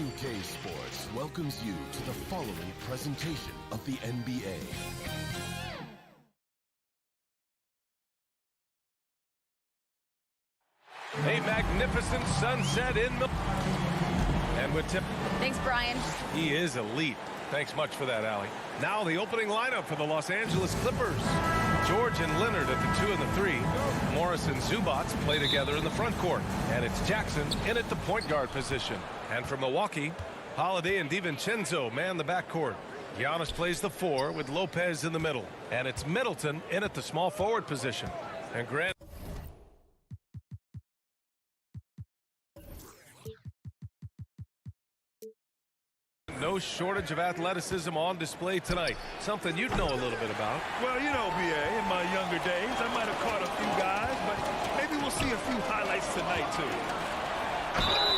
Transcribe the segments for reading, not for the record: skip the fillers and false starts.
2K Sports welcomes you to the following presentation of the NBA. A magnificent sunset in the... And with tip... Thanks, Brian. He is elite. Thanks much for that, Allie. Now the opening lineup for the Los Angeles Clippers. George and Leonard at the 2 and the 3. Morris and Zubac play together in the front court. And it's Jackson in at the point guard position. And from Milwaukee, Holiday and DiVincenzo man the backcourt. Giannis plays the 4 with Lopez in the middle. And it's Middleton in at the small forward position. And Grant... No shortage of athleticism on display tonight. Something you'd know a little bit about. Well, you know, B.A., in my younger days, I might have caught a few guys, but maybe we'll see a few highlights tonight, too.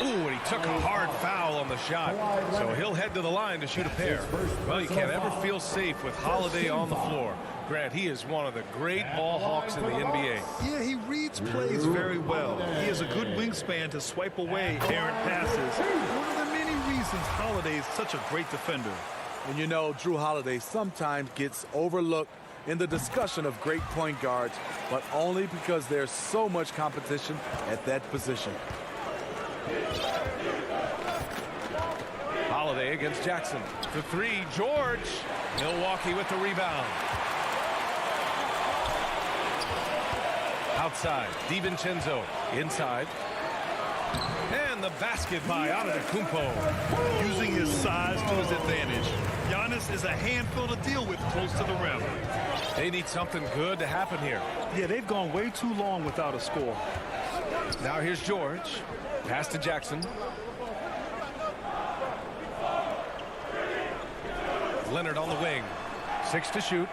Ooh, and he took a hard foul on the shot. So he'll head to the line to shoot a pair. Well, you can't ever feel safe with Holiday on the floor. Grant, he is one of the great ball hawks in the NBA. Yeah, he reads plays very well. He has a good wingspan to swipe away errant passes. One of the many reasons Holiday is such a great defender. And you know, Drew Holiday sometimes gets overlooked in the discussion of great point guards, but only because there's so much competition at that position. Holiday against Jackson. The 3, George. Milwaukee with the rebound. Outside, DiVincenzo. Inside. And the basket by Antetokounmpo. Using his size to his advantage. Giannis is a handful to deal with close to the rim. They need something good to happen here. Yeah, they've gone way too long without a score. Now here's George. Pass to Jackson. Leonard on the wing. 6 to shoot.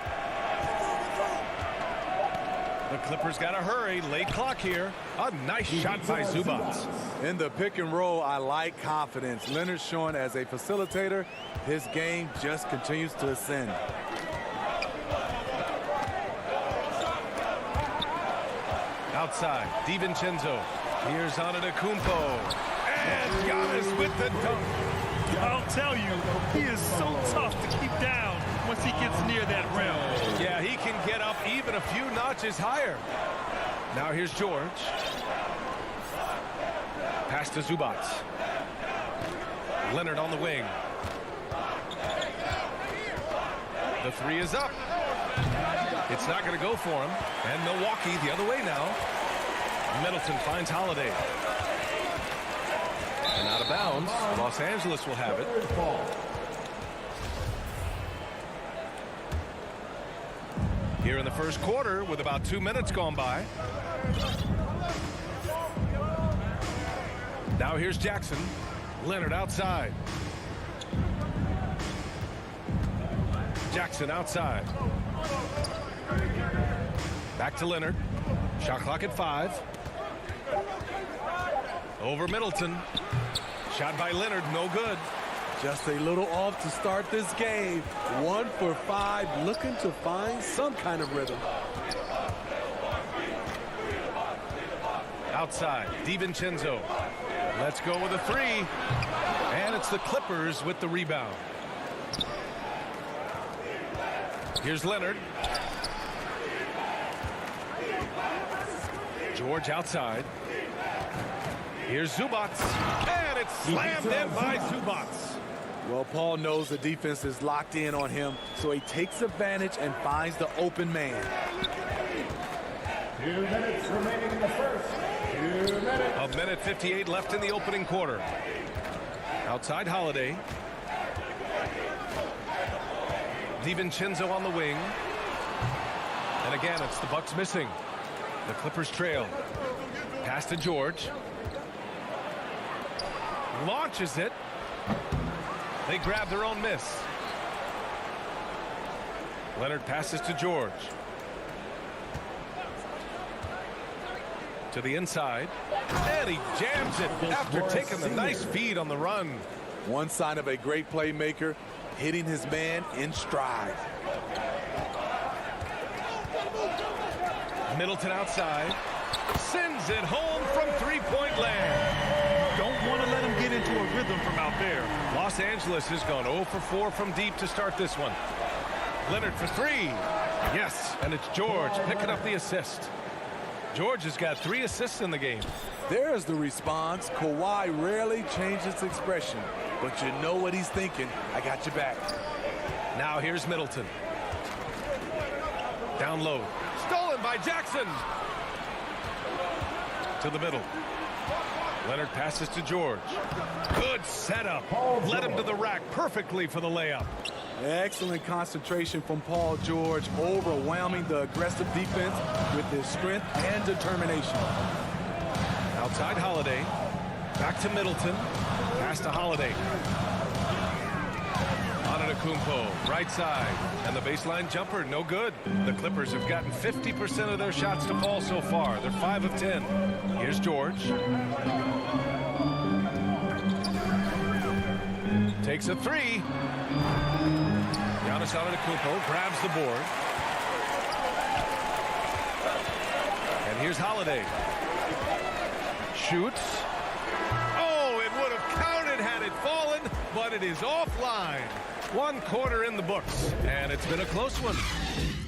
The Clippers got to hurry. Late clock here. A nice shot by Zubac. In the pick and roll, I like confidence. Leonard showing as a facilitator, his game just continues to ascend. Outside, DiVincenzo. Here's Antetokounmpo. And Giannis with the dunk. I'll tell you, he is so tough to keep down once he gets near that rim. Yeah, he can get up even a few notches higher. Now here's George. Pass to Zubac. Leonard on the wing. The 3 is up. It's not going to go for him. And Milwaukee the other way now. Middleton finds Holiday. And out of bounds. Los Angeles will have it. Here in the first quarter with about 2 minutes gone by. Now here's Jackson. Leonard outside. Jackson outside. Back to Leonard. Shot clock at 5. Over Middleton. Shot by Leonard, no good. Just a little off to start this game. 1 for 5, looking to find some kind of rhythm. Outside, DiVincenzo. Let's go with a 3. And it's the Clippers with the rebound. Here's Leonard. George outside. Here's Zubac. And it's slammed in by Zubac. Well, Paul knows the defense is locked in on him, so he takes advantage and finds the open man. 2 minutes remaining in the first. 2 minutes. A minute 58 left in the opening quarter. Outside Holiday. DiVincenzo on the wing. And again, it's the Bucks missing. The Clippers trail. Pass to George. Launches it. They grab their own miss. Leonard passes to George. To the inside. And he jams it after taking the nice feed on the run. One sign of a great playmaker, hitting his man in stride. Middleton outside. Sends it home from three-point land. Don't want to let him get get into a rhythm from out there. Los Angeles has gone 0 for 4 from deep to start this one. Leonard for 3. Yes, and it's George picking up the assist. George has got 3 assists in the game. There's the response. Kawhi rarely changes expression, but you know what he's thinking. I got your back. Now here's Middleton. Down low. Stolen by Jackson. To the middle. Leonard passes to George. Good setup. Led him to the rack perfectly for the layup. Excellent concentration from Paul George, overwhelming the aggressive defense with his strength and determination. Outside Holiday. Back to Middleton. Pass to Holiday. Antetokounmpo, right side. And the baseline jumper, no good. The Clippers have gotten 50% of their shots to fall so far. They're 5 of 10. Here's George. Takes a 3. Giannis Antetokounmpo grabs the board. And here's Holiday. Shoots. Oh, it would have counted had it fallen, but it is offline. 1 quarter in the books, and it's been a close one.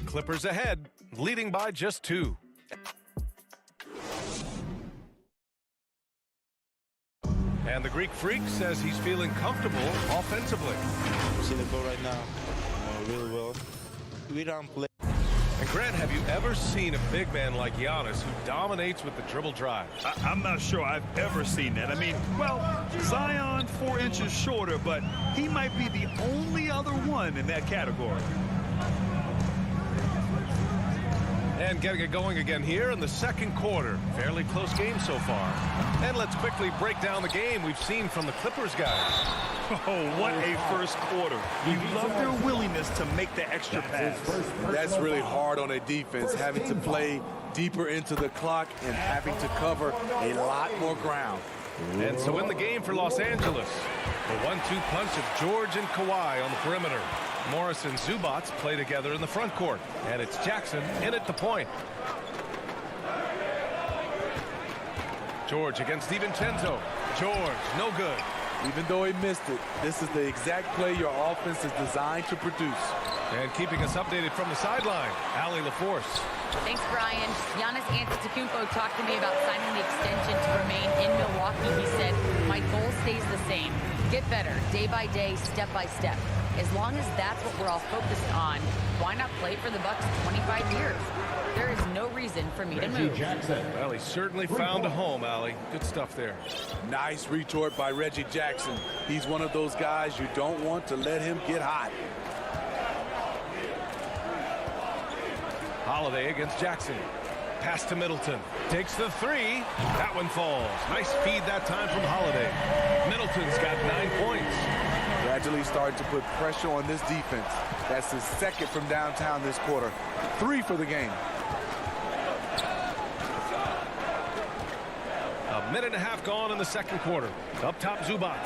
Clippers ahead, leading by just 2. And the Greek Freak says he's feeling comfortable offensively. See the ball right now, really well. We don't play. And Grant, have you ever seen a big man like Giannis who dominates with the dribble drive? I'm not sure I've ever seen that. I mean, well, Zion 4 inches shorter, but he might be the only other one in that category. And getting it going again here in the second quarter. Fairly close game so far. And let's quickly break down the game we've seen from the Clippers guys. Oh, what a first quarter. You love their willingness to make the extra pass. That's really hard on a defense, having to play deeper into the clock and having to cover a lot more ground. And so in the game for Los Angeles, the 1-2 punch of George and Kawhi on the perimeter. Morris and Zubac play together in the front court. And it's Jackson in at the point. George against DiVincenzo. George, no good. Even though he missed it, this is the exact play your offense is designed to produce. And keeping us updated from the sideline, Allie LaForce. Thanks, Brian. Giannis Antetokounmpo talked to me about signing the extension to remain in Milwaukee. He said, my goal stays the same. Get better, day by day, step by step. As long as that's what we're all focused on, why not play for the Bucks 25 years? There is no reason for me to move. Well, he certainly found a home, Allie. Good stuff there. Nice retort by Reggie Jackson. He's one of those guys you don't want to let him get hot. Holiday against Jackson. Pass to Middleton. Takes the 3. That one falls. Nice feed that time from Holiday. Middleton's got 9 points. Gradually starting to put pressure on this defense. That's his second from downtown this quarter. 3 for the game. A minute and a half gone in the second quarter. Up top, Zubac.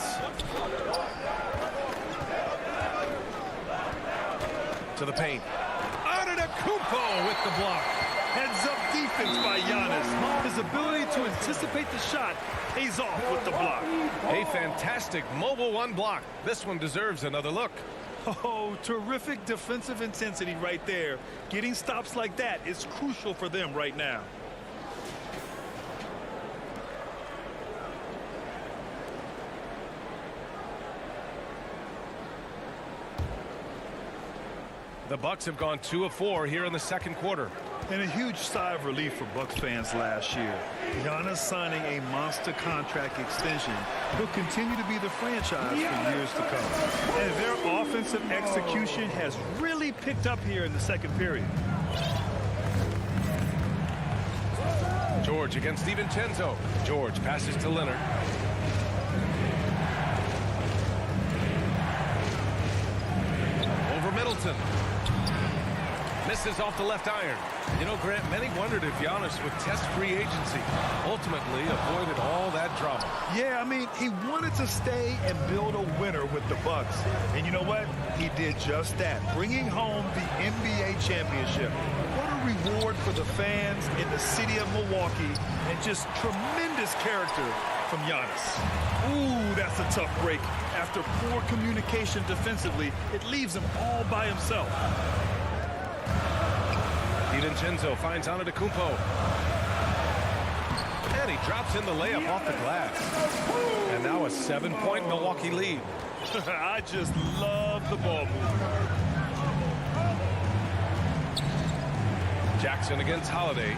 To the paint. Antetokounmpo with the block. Heads-up defense by Giannis. His ability to anticipate the shot pays off with the block. A fantastic mobile 1 block. This one deserves another look. Oh, terrific defensive intensity right there. Getting stops like that is crucial for them right now. The Bucks have gone 2 of 4 here in the second quarter. And a huge sigh of relief for Bucks fans last year. Giannis signing a monster contract extension. He'll continue to be the franchise for years to come. And their offensive execution has really picked up here in the second period. George against DiVincenzo. George passes to Leonard. Over Middleton. Misses off the left iron. You know, Grant, many wondered if Giannis would test free agency. Ultimately avoided all that drama. Yeah, I mean, he wanted to stay and build a winner with the Bucks. And you know what? He did just that, bringing home the NBA championship. What a reward for the fans in the city of Milwaukee, and just tremendous character from Giannis. Ooh, that's a tough break. After poor communication defensively, it leaves him all by himself. DiVincenzo finds Antetokounmpo. And he drops in the layup off the glass. And now a 7-point Milwaukee lead. I just love the ball movement. Jackson against Holiday.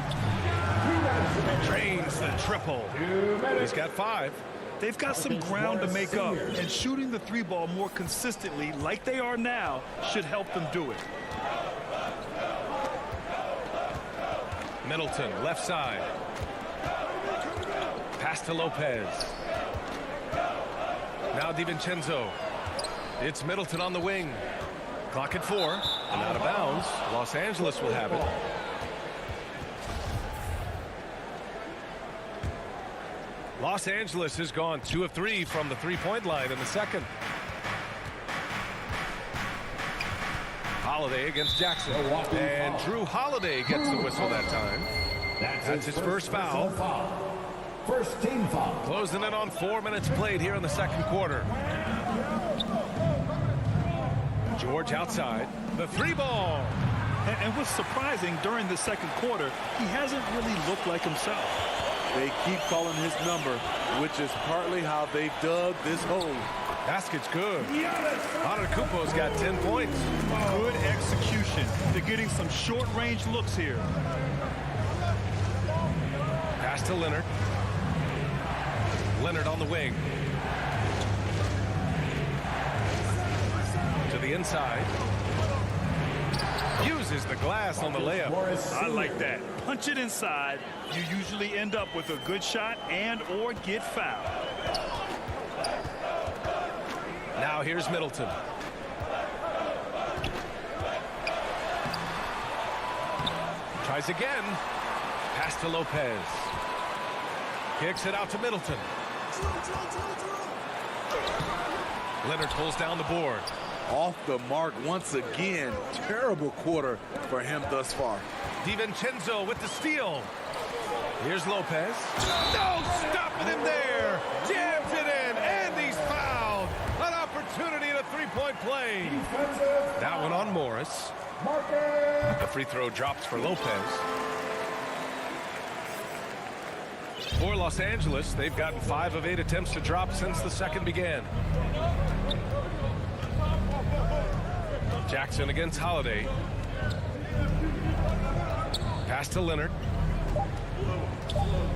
Drains the triple. He's got 5. They've got some ground to make up, and shooting the 3-ball more consistently like they are now should help them do it. Middleton, left side. Pass to Lopez. Now DiVincenzo. It's Middleton on the wing. Clock at 4. And out of bounds. Los Angeles will have it. Los Angeles has gone 2 of 3 from the 3-point line in the second. Holiday against Jackson. And Drew Holiday gets the whistle that time. That's his first foul. First team foul. Closing in on 4 minutes played here in the second quarter. George outside. The 3-ball. And what's surprising during the second quarter, he hasn't really looked like himself. They keep calling his number, which is partly how they've dug this hole. Basket's good. Antetokounmpo's got 10 points. Good execution. They're getting some short-range looks here. Pass to Leonard. Leonard on the wing. To the inside. Uses the glass on the layup. I like that. Punch it inside. You usually end up with a good shot and or get fouled. Now here's Middleton. Tries again. Pass to Lopez. Kicks it out to Middleton. Leonard pulls down the board. Off the mark once again. Terrible quarter for him thus far. DiVincenzo with the steal. Here's Lopez. No stopping him there. Jams it in, and he's fouled. An opportunity in a 3-point play. That one on Morris. The free throw drops for Lopez. For Los Angeles, they've gotten 5 of 8 attempts to drop since the second began. Jackson against Holiday. Pass to Leonard.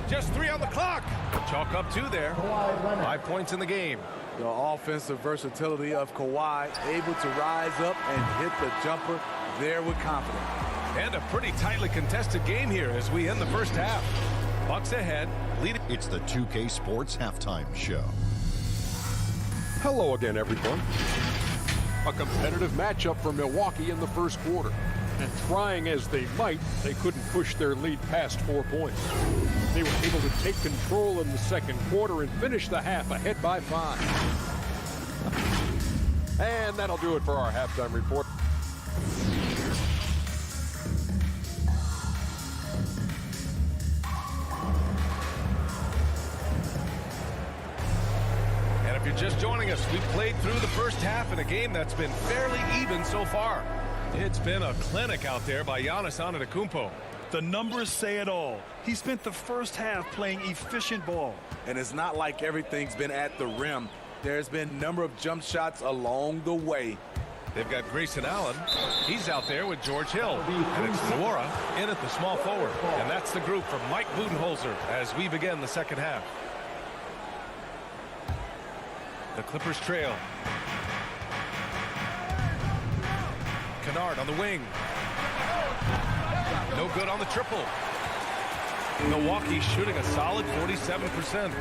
Just 3 on the clock. Chalk up 2 there. 5 points in the game. The offensive versatility of Kawhi, able to rise up and hit the jumper there with confidence. And a pretty tightly contested game here as we end the first half. Bucks ahead, leading. It's the 2K Sports Halftime Show. Hello again, everyone. A competitive matchup for Milwaukee in the first quarter. And trying as they might, they couldn't push their lead past 4 points. They were able to take control in the second quarter and finish the half ahead by 5. And that'll do it for our halftime report. If you're just joining us, we've played through the first half in a game that's been fairly even so far. It's been a clinic out there by Giannis Antetokounmpo. The numbers say it all. He spent the first half playing efficient ball. And it's not like everything's been at the rim. There's been a number of jump shots along the way. They've got Grayson Allen. He's out there with George Hill. And it's Nwora in at the small forward. And that's the group from Mike Budenholzer as we begin the second half. The Clippers trail. Kennard on the wing. No good on the triple. Milwaukee shooting a solid 47%.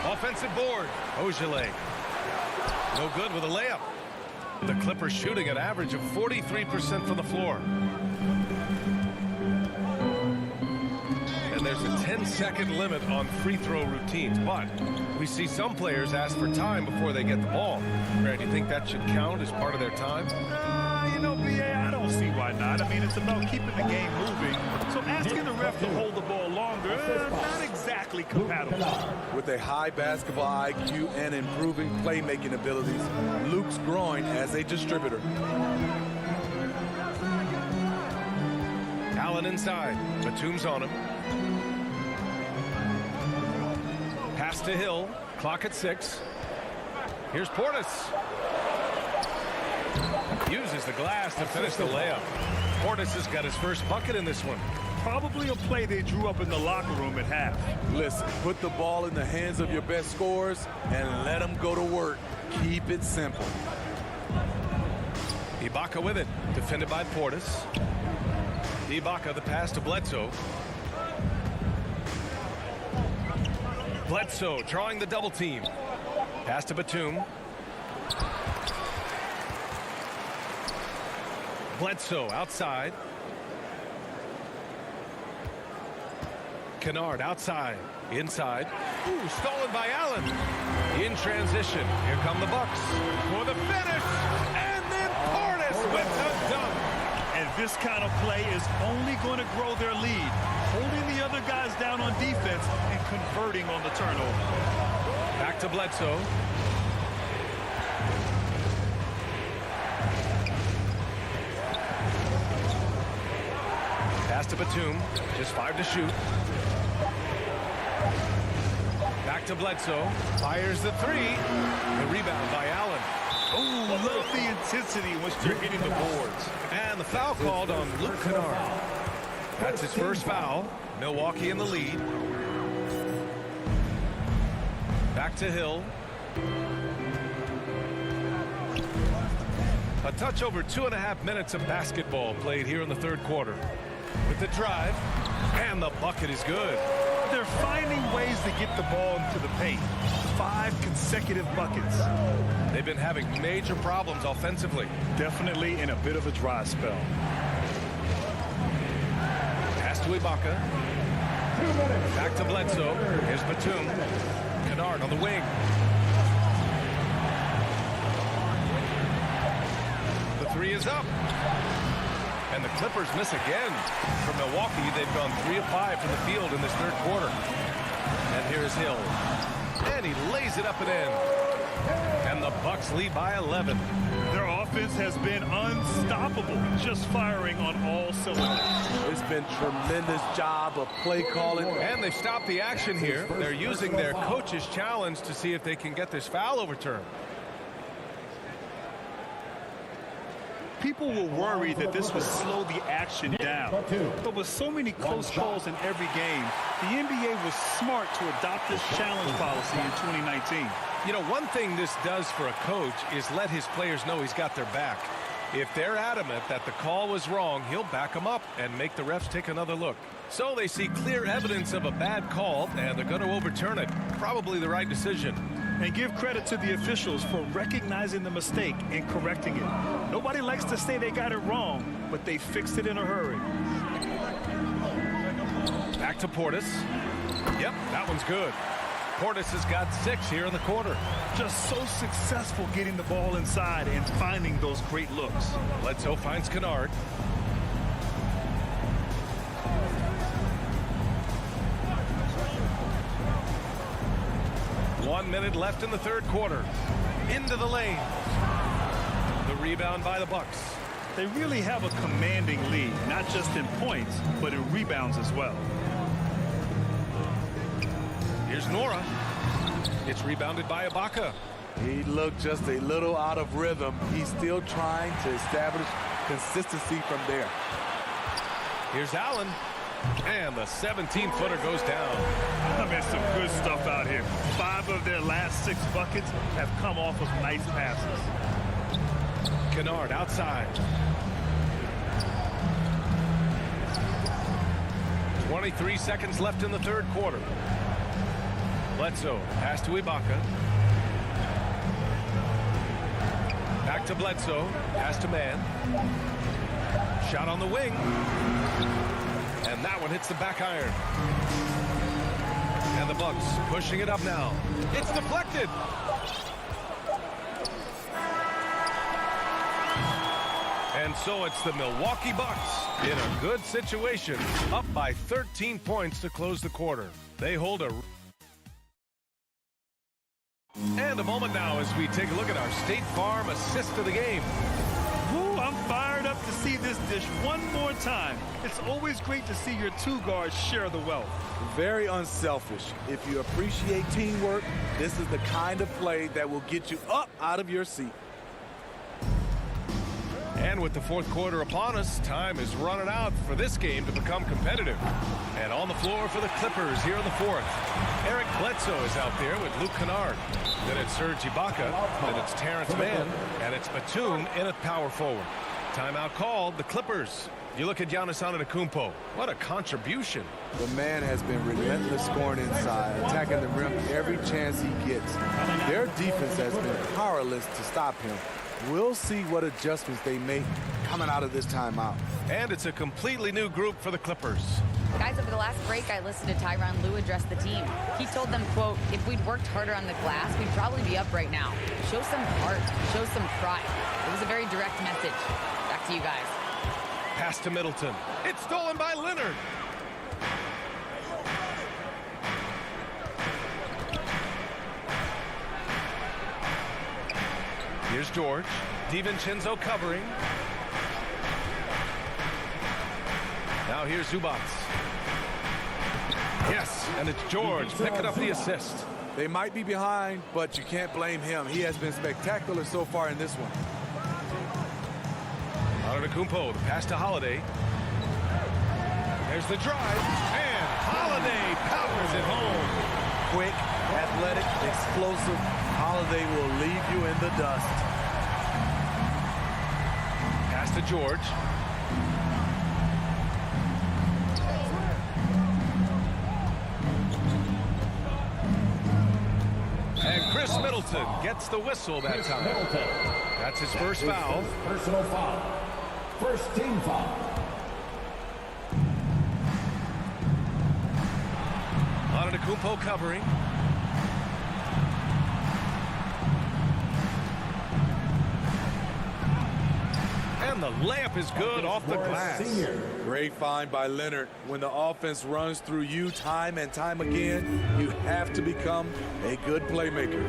Offensive board. Ogilvy. No good with a layup. The Clippers shooting an average of 43% from the floor. And there's a 10-second limit on free throw routines, but we see some players ask for time before they get the ball. Brad, do you think that should count as part of their time? You know, B.A., I don't see why not. I mean, it's about keeping the game moving. So asking the ref to hold the ball longer, not exactly. exactly compatible. With a high basketball IQ and improving playmaking abilities, Luke's growing as a distributor. Allen inside. Batum's on him. Pass to Hill. Clock at 6. Here's Portis. Uses the glass to finish the layup. Portis has got his first bucket in this one. Probably a play they drew up in the locker room at half. Listen, put the ball in the hands of your best scorers and let them go to work. Keep it simple. Ibaka with it. Defended by Portis. Ibaka, the pass to Bledsoe. Bledsoe drawing the double team. Pass to Batum. Bledsoe outside. Kennard outside. Inside. Ooh, stolen by Allen. In transition. Here come the Bucks for the finish. And then Portis with the dunk. And this kind of play is only going to grow their lead, holding the other guys down on defense and converting on the turnover. Back to Bledsoe. Pass to Batum. Just 5 to shoot. Back to Bledsoe. Fires the 3. The rebound by Allen. Oh, love the intensity in which they're hitting the boards. And the foul called on Luke Kennard. That's his first foul. Milwaukee in the lead. Back to Hill. A touch over 2.5 minutes of basketball played here in the third quarter. With the drive, and the bucket is good. They're finding ways to get the ball into the paint. 5 consecutive buckets. They've been having major problems offensively. Definitely in a bit of a dry spell. Pass to Ibaka. Back to Bledsoe. Here's Batum. Kennard on the wing. The 3 is up. And the Clippers miss again. For Milwaukee, they've gone 3 of 5 from the field in this third quarter. And here's Hill. And he lays it up and in. And the Bucks lead by 11. Their offense has been unstoppable, just firing on all cylinders. It's been tremendous job of play calling. And they stopped the action here. They're using their coach's challenge to see if they can get this foul overturned. People were worried that this would slow the action down. But with so many close calls in every game, the NBA was smart to adopt this challenge policy in 2019. You know, one thing this does for a coach is let his players know he's got their back. If they're adamant that the call was wrong, he'll back them up and make the refs take another look. So they see clear evidence of a bad call, and they're going to overturn it. Probably the right decision. And give credit to the officials for recognizing the mistake and correcting it. Nobody likes to say they got it wrong, but they fixed it in a hurry. Back to Portis. Yep, that one's good. Portis has got 6 here in the quarter. Just so successful getting the ball inside and finding those great looks. Bledsoe finds Kennard. One minute left in the third quarter. Into the lane. The rebound by the Bucks. They really have a commanding lead, not just in points, but in rebounds as well. Here's Nora. It's rebounded by Ibaka. He looked just a little out of rhythm. He's still trying to establish consistency from there. Here's Allen. And the 17-footer goes down. I mean, some good stuff out here. 5 of their last 6 buckets have come off of nice passes. Kennard outside. 23 seconds left in the third quarter. Bledsoe, pass to Ibaka. Back to Bledsoe, pass to Man. Shot on the wing. And that one hits the back iron. And the Bucks pushing it up now. It's deflected. And so it's the Milwaukee Bucks in a good situation, up by 13 points to close the quarter. They hold a... And a moment now as we take a look at our State Farm assist of the game. Ooh, I'm fired up to see this dish one more time. It's always great to see your two guards share the wealth. Very unselfish. If you appreciate teamwork, this is the kind of play that will get you up out of your seat. And with the fourth quarter upon us, time is running out for this game to become competitive. And on the floor for the Clippers here in the fourth. Eric Bledsoe is out there with Luke Kennard. Then it's Serge Ibaka. Then it's Terrence Mann. And it's Batum in at power forward. Timeout called, the Clippers. You look at Giannis Antetokounmpo. What a contribution. The man has been relentless scoring inside, attacking the rim every chance he gets. Their defense has been powerless to stop him. We'll see what adjustments they make coming out of this timeout. And it's a completely new group for the Clippers. Guys, over the last break, I listened to Tyronn Lue address the team. He told them, quote, if we'd worked harder on the glass, we'd probably be up right now. Show some heart, show some pride. It was a very direct message. Back to you guys. Pass to Middleton. It's stolen by Leonard. Here's George. DiVincenzo covering. Now here's Zubats. Yes, and it's George picking up the assist. They might be behind, but you can't blame him. He has been spectacular so far in this one. Antetokounmpo, the pass to Holiday. There's the drive, and Holiday powers it home. Quick, athletic, explosive. Holiday will leave you in the dust. Pass to George. And Chris Middleton gets the whistle that time. That's his first foul. Personal foul. First team foul. Antetokounmpo covering. And the layup is good off the glass. Great find by Leonard. When the offense runs through you time and time again, you have to become a good playmaker.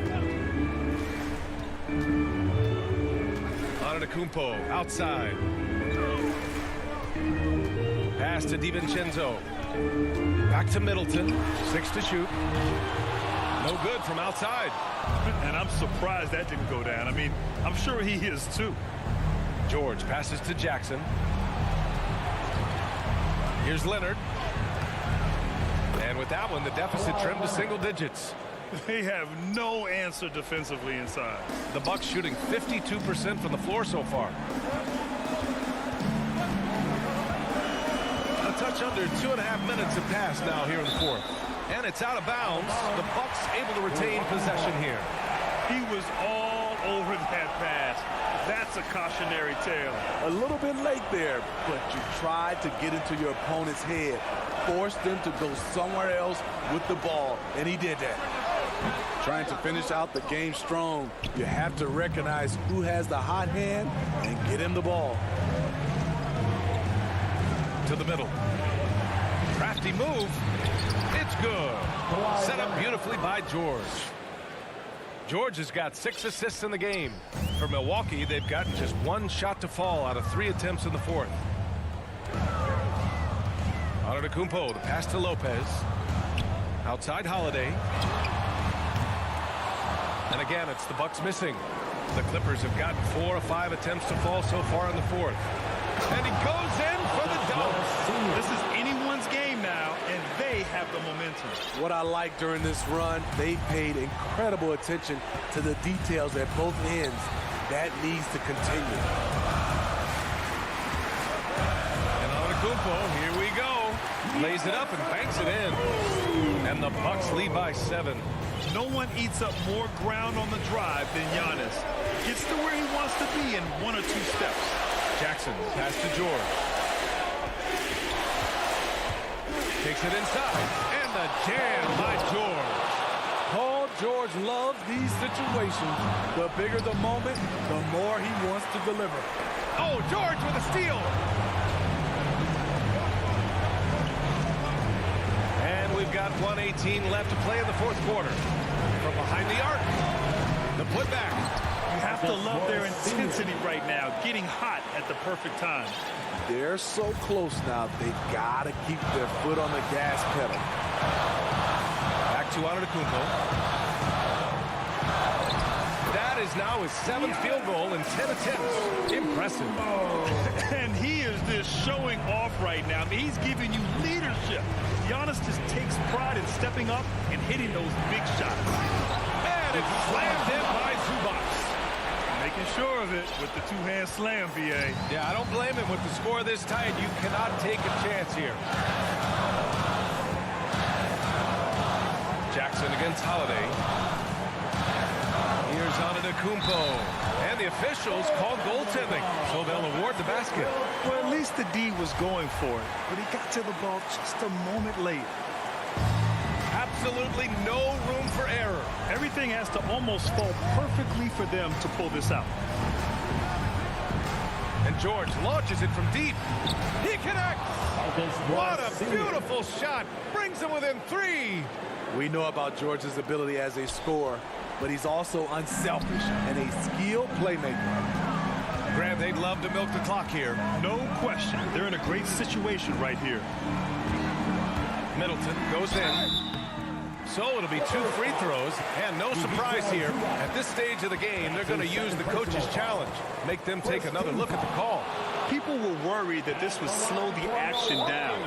Antetokounmpo outside. Pass to DiVincenzo. Back to Middleton. 6 to shoot. No good from outside. And I'm surprised that didn't go down. I mean, I'm sure he is too. George passes to Jackson. Here's Leonard. And with that one, the deficit trimmed to single digits. They have no answer defensively inside. The Bucks shooting 52% from the floor so far. A touch under 2.5 minutes have passed now here in the fourth. And it's out of bounds. The Bucks able to retain possession here. He was all over that pass. That's a cautionary tale. A little bit late there, but you tried to get into your opponent's head. Forced them to go somewhere else with the ball, and he did that. Trying to finish out the game strong, you have to recognize who has the hot hand and get him the ball. To the middle. Crafty move. It's good. Set up beautifully by George. George has got 6 assists in the game. For Milwaukee, they've gotten just 1 shot to fall out of 3 attempts in the fourth. Antetokounmpo, the pass to Lopez. Outside Holiday. And again, it's the Bucks missing. The Clippers have gotten 4 of 5 attempts to fall so far in the fourth. And he goes in for the dunk. This is anyone's game now, and they have the momentum. What I like during this run, they paid incredible attention to the details at both ends. That needs to continue. And Antetokounmpo, here we go. Lays it up and banks it in. And the Bucks lead by 7. No one eats up more ground on the drive than Giannis. Gets to where he wants to be in 1 or 2 steps. Jackson, pass to George. Takes it inside. And the jam by George. Paul George loves these situations. The bigger the moment, the more he wants to deliver. Oh, George with a steal. And we've got 1:18 1:18 left to play in the fourth quarter. From behind the arc, the putback. You have to love their intensity right now, getting hot at the perfect time. They're so close now, they got to keep their foot on the gas pedal. Back to Antetokounmpo. That is now his 7th field goal in 10 attempts. Impressive. And he is just showing off right now. I mean, he's giving you leadership. Giannis just takes pride in stepping up and hitting those big shots. And it's slammed in by Zubac. Making sure of it with the two-hand slam, BA. Yeah, I don't blame him. With the score this tight, you cannot take a chance here. Jackson against Holiday. Here's Antetokounmpo. And the officials called goaltending, so they'll award the basket. Well, at least the D was going for it, but he got to the ball just a moment late. Absolutely no room for error. Everything has to almost fall perfectly for them to pull this out. And George launches it from deep. He connects. What a beautiful shot. Brings him within 3. We know about George's ability as a scorer, but he's also unselfish and a skilled playmaker. Grant, they'd love to milk the clock here. No question. They're in a great situation right here. Middleton goes in. So it'll be 2 free throws, and no surprise here. At this stage of the game, they're going to use the coach's challenge. Make them take another look at the call. People were worried that this would slow the action down.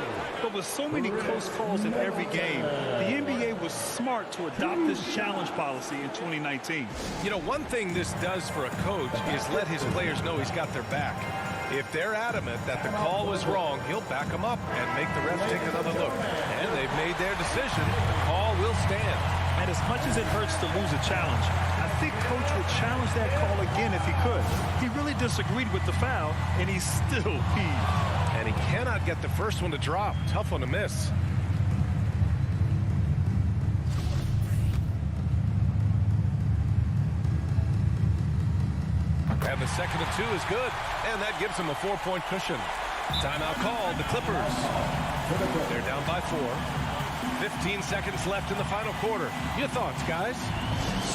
But with so many close calls in every game, the NBA was smart to adopt this challenge policy in 2019. You know, one thing this does for a coach is let his players know he's got their back. If they're adamant that the call was wrong, he'll back them up and make the refs take another look. And they've made their decision. The call will stand. And as much as it hurts to lose a challenge, I think Coach would challenge that call again if he could. He really disagreed with the foul, and he's still peeved. And he cannot get the first one to drop. Tough one to miss. And the second of 2 is good. And that gives him a 4-point cushion. Timeout called. The Clippers. They're down by 4. 15 seconds left in the final quarter. Your thoughts, guys?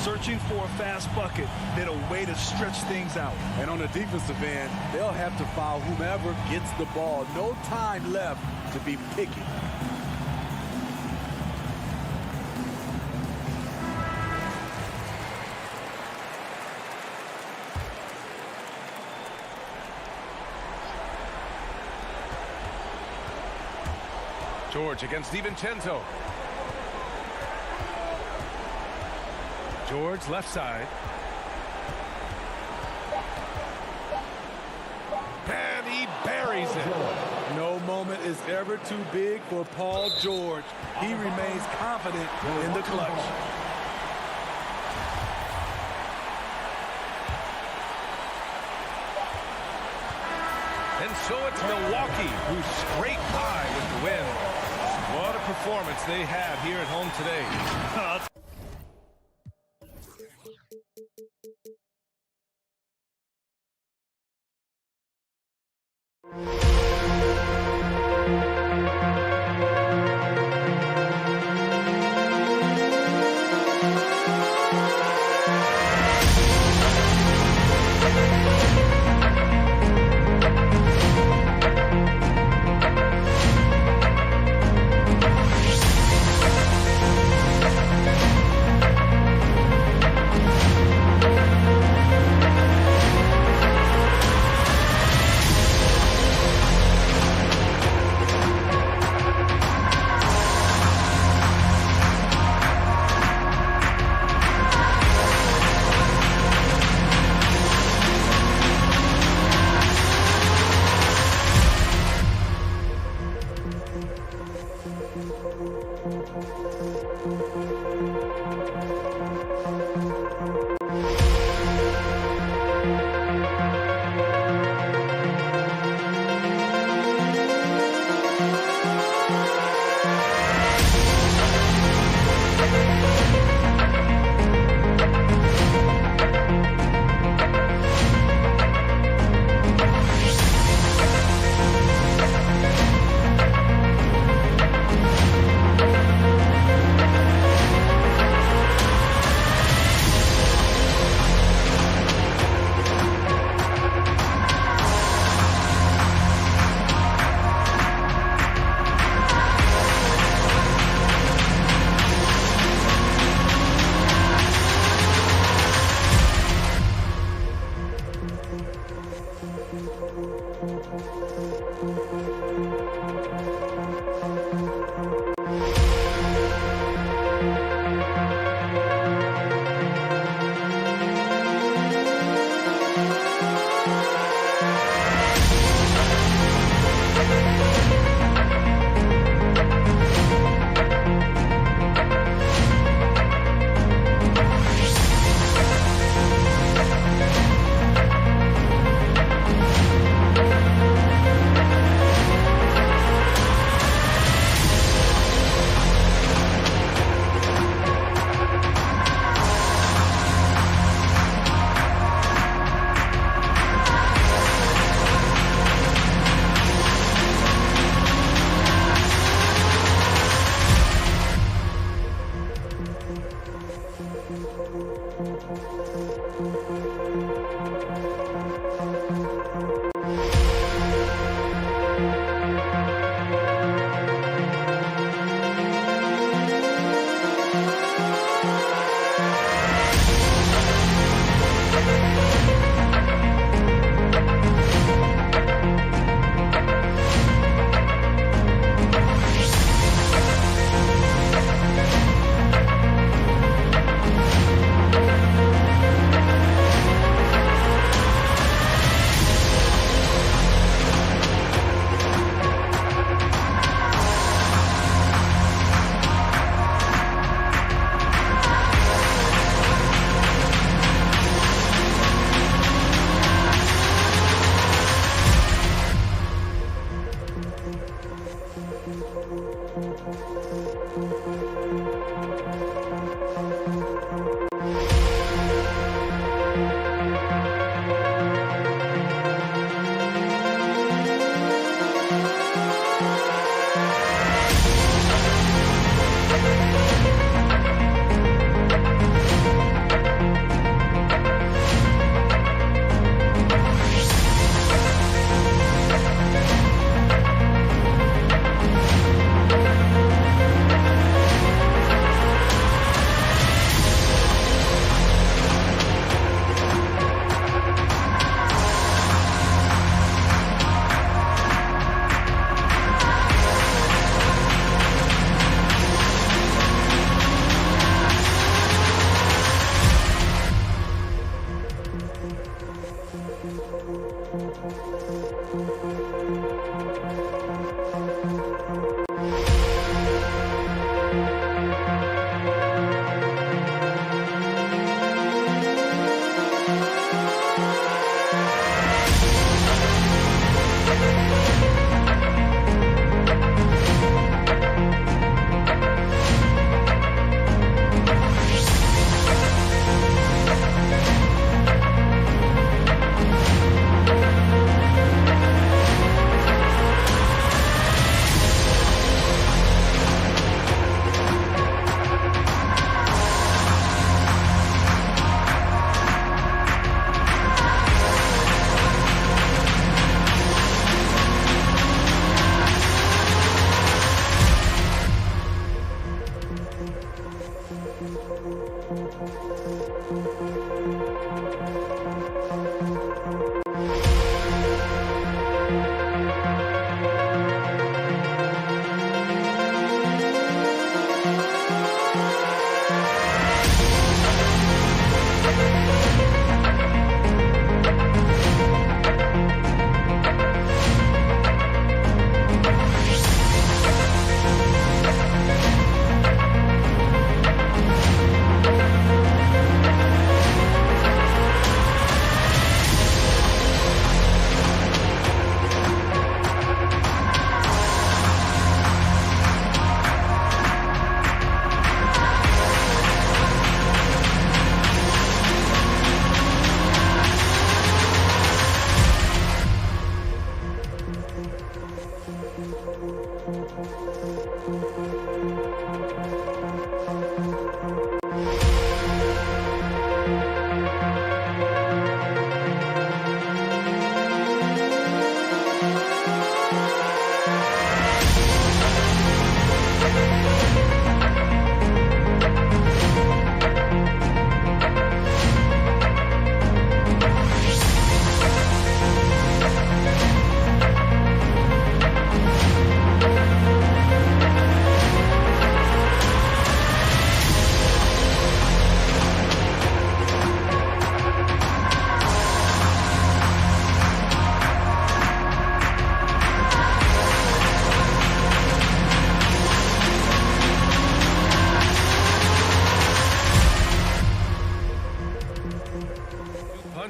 Searching for a fast bucket, then a way to stretch things out. And on the defensive end, they'll have to foul whomever gets the ball. No time left to be picky. George against DiVincenzo. George left side. And he buries it. No moment is ever too big for Paul George. He remains confident in the clutch. And so it's Milwaukee who scrape by with the win. What a performance they have here at home today.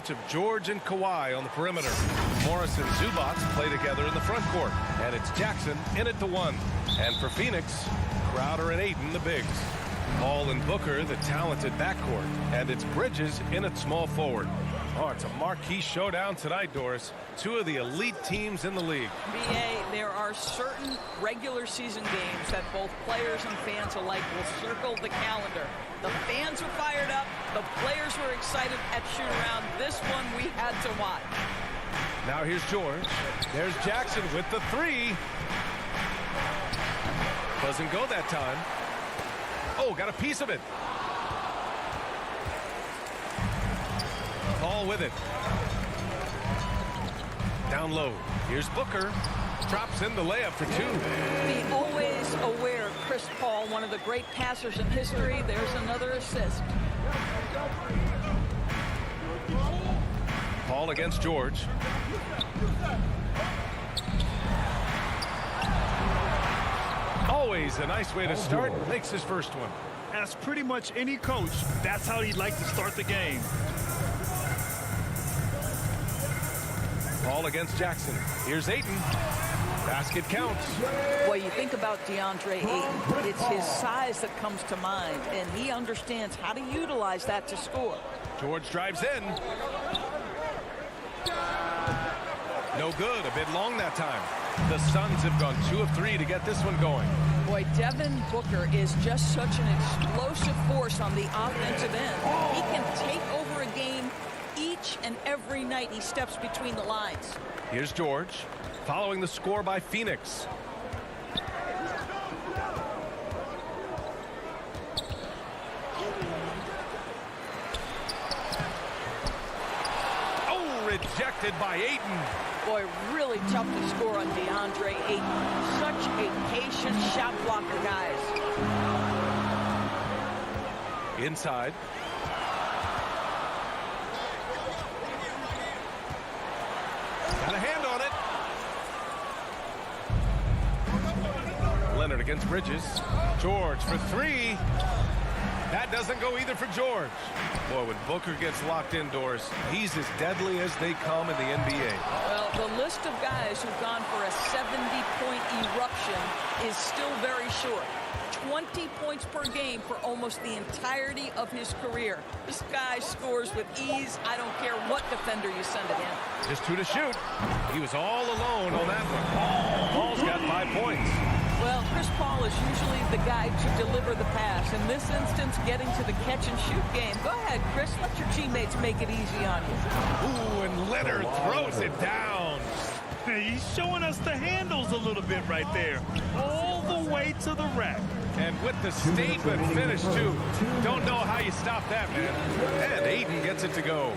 Of George and Kawhi on the perimeter. Morris and Zubats play together in the front court. And it's Jackson in it to one. And for Phoenix, Crowder and Ayton, the bigs. Paul and Booker, the talented backcourt. And it's Bridges in at small forward. Oh, it's a marquee showdown tonight, Doris. Two of the elite teams in the league. BA, there are certain regular season games that both players and fans alike will circle the calendar. The fans were fired up. The players were excited at shoot-around. This one we had to watch. Now here's George. There's Jackson with the three. Doesn't go that time. Oh, got a piece of it. Paul with it. Down low. Here's Booker. Drops in the layup for two. Be always aware of Chris Paul, one of the great passers in history. There's another assist. Paul against George. Always a nice way to start. Makes his first one. As pretty much any coach, that's how he'd like to start the game. Paul against Jackson. Here's Ayton. Basket counts. Boy, you think about DeAndre Ayton, it's his size that comes to mind, and he understands how to utilize that to score. George drives in. No good, a bit long that time. The Suns have gone 2 of 3 to get this one going. Boy, Devin Booker is just such an explosive force on the offensive end. He can take over a game each and every night he steps between the lines. Here's George, following the score by Phoenix. Oh, rejected by Ayton. Boy, really tough to score on DeAndre Ayton. Such a patient shot blocker, guys. Inside. Got a hand on it. Leonard against Bridges. George for 3. That doesn't go either for George. Boy, when Booker gets locked indoors, he's as deadly as they come in the NBA. Well, the list of guys who've gone for a 70-point eruption is still very short. 20 points per game for almost the entirety of his career. This guy scores with ease. I don't care what defender you send at him. Just 2 to shoot. He was all alone on that one. Paul's got 5 points. Well, Chris Paul is usually the guy to deliver the pass. In this instance, getting to the catch-and-shoot game. Go ahead, Chris. Let your teammates make it easy on you. Ooh, and Leonard throws it down. He's showing us the handles a little bit right there. All the way to the rack. And with the statement finish, too. Don't know how you stop that, man. And Ayton gets it to go.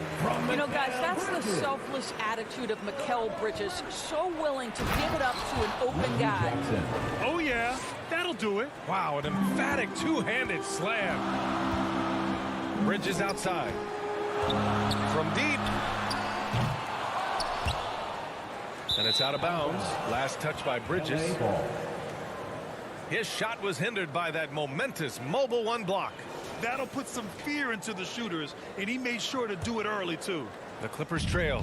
You know, guys, that's the selfless attitude of Mikal Bridges. So willing to give it up to an open guy. Oh, yeah. That'll do it. Wow, an emphatic two-handed slam. Bridges outside. From deep. And it's out of bounds. Last touch by Bridges. His shot was hindered by that momentous mobile 1 block. That'll put some fear into the shooters, and he made sure to do it early, too. The Clippers trail.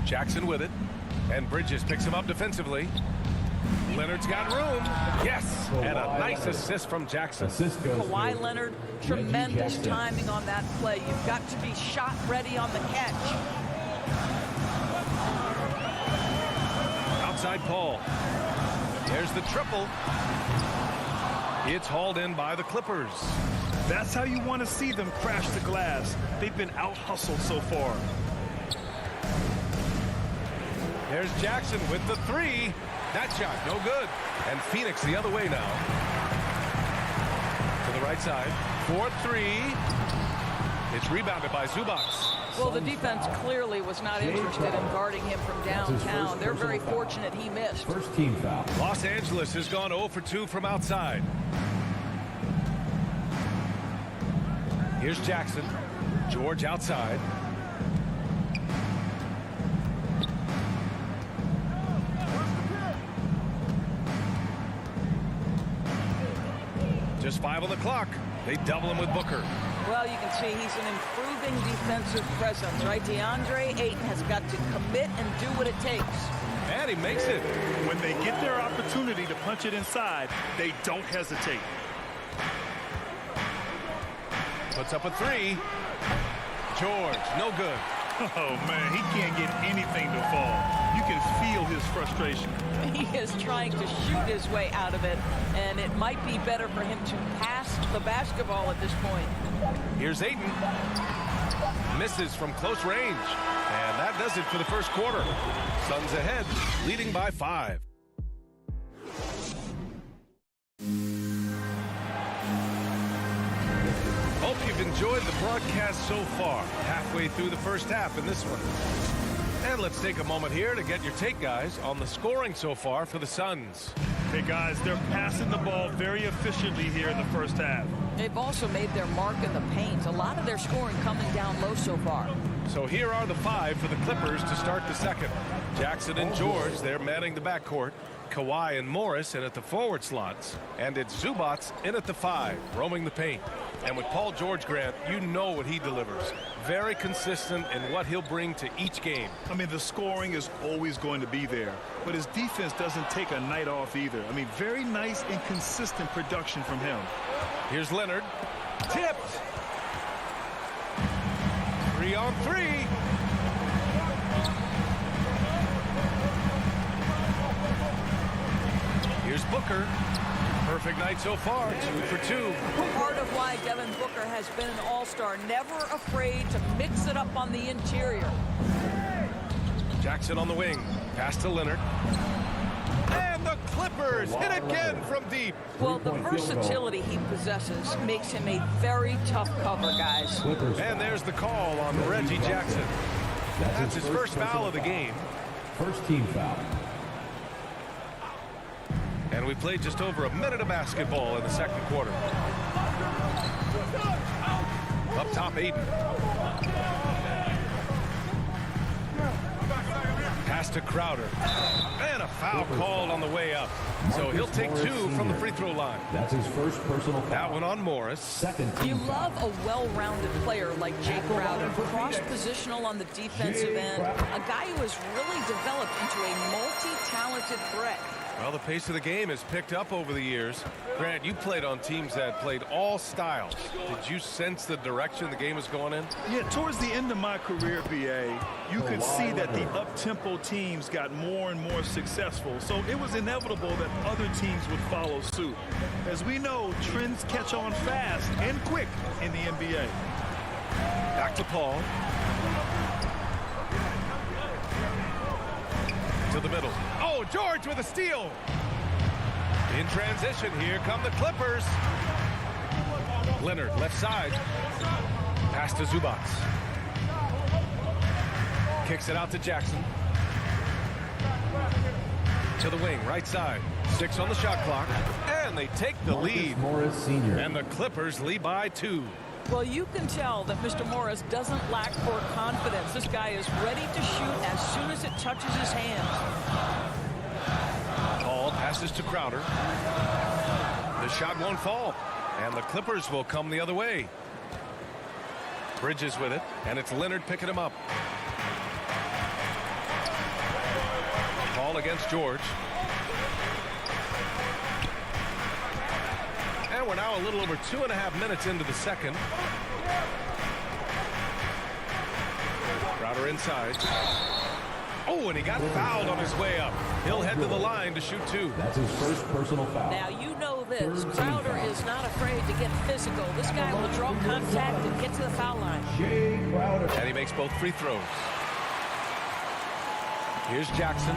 Jackson with it. And Bridges picks him up defensively. Leonard's got room. Yes, and a nice assist from Jackson. Kawhi Leonard, tremendous timing on that play. You've got to be shot ready on the catch. Outside Paul. There's the triple. It's hauled in by the Clippers. That's how you want to see them crash the glass. They've been out-hustled so far. There's Jackson with the 3. That shot, no good. And Phoenix the other way now. To the right side. 4-3. It's rebounded by Zubac. Well, the defense clearly was not interested in guarding him from downtown. They're very fortunate he missed. First team foul. Los Angeles has gone 0 for 2 from outside. Here's Jackson. George outside. Just 5 on the clock. They double him with Booker. Well, you can see he's an improving defensive presence, right? DeAndre Ayton has got to commit and do what it takes. And he makes it. When they get their opportunity to punch it inside, they don't hesitate. Puts up a 3. George, no good. Oh, man, he can't get anything to fall. You can feel his frustration. He is trying to shoot his way out of it, and it might be better for him to pass the basketball at this point. Here's Ayton. Misses from close range. And that does it for the first quarter. Suns ahead, leading by 5. Hope you've enjoyed the broadcast so far. Halfway through the first half in this one. And let's take a moment here to get your take, guys, on the scoring so far for the Suns. Hey, guys, they're passing the ball very efficiently here in the first half. They've also made their mark in the paint. A lot of their scoring coming down low so far. So here are the 5 for the Clippers to start the second. Jackson and George, they're manning the backcourt. Kawhi and Morris in at the forward slots, and it's Zubats in at the 5, roaming the paint. And with Paul George, Grant, you know what he delivers. Very consistent in what he'll bring to each game. I mean, the scoring is always going to be there, but his defense doesn't take a night off either. I mean, very nice and consistent production from him. Here's Leonard. Tipped. 3-on-3. Here's Booker. Perfect night so far, 2 for 2. Part of why Devin Booker has been an all-star, never afraid to mix it up on the interior. Jackson on the wing. Pass to Leonard. And the Clippers hit again from deep. Well, the versatility he possesses makes him a very tough cover, guys. And there's the call on Reggie Jackson. That's his first foul of the game. First team foul. And we played just over a minute of basketball in the second quarter. Up top, Aiden. Pass to Crowder. And a foul called on the way up. So he'll take 2 from the free throw line. That's his first personal foul. That one on Morris. Second team You love a well-rounded player like Jay Crowder, cross-positional on the defensive end, a guy who has really developed into a multi-talented threat. Well, the pace of the game has picked up over the years. Grant, you played on teams that played all styles. Did you sense the direction the game was going in? Yeah, towards the end of my career, BA, you could see that the up-tempo teams got more and more successful. So it was inevitable that other teams would follow suit. As we know, trends catch on fast and quick in the NBA. Back to Paul. To the middle. Oh, George with a steal. In transition, here come the Clippers. Leonard, left side. Pass to Zubats. Kicks it out to Jackson. To the wing, right side. 6 on the shot clock. And they take the lead. Morris Sr. And the Clippers lead by 2. Well, you can tell that Mr. Morris doesn't lack for confidence. This guy is ready to shoot as soon as it touches his hands. Paul passes to Crowder. The shot won't fall. And the Clippers will come the other way. Bridges with it. And it's Leonard picking him up. Paul against George. And we're now a little over 2.5 minutes into the second. Crowder inside. Oh, and he got fouled on his way up. He'll head to the line to shoot 2. That's his first personal foul. Now, you know this. Crowder is not afraid to get physical. This guy will draw contact and get to the foul line. Jay Crowder. And he makes both free throws. Here's Jackson.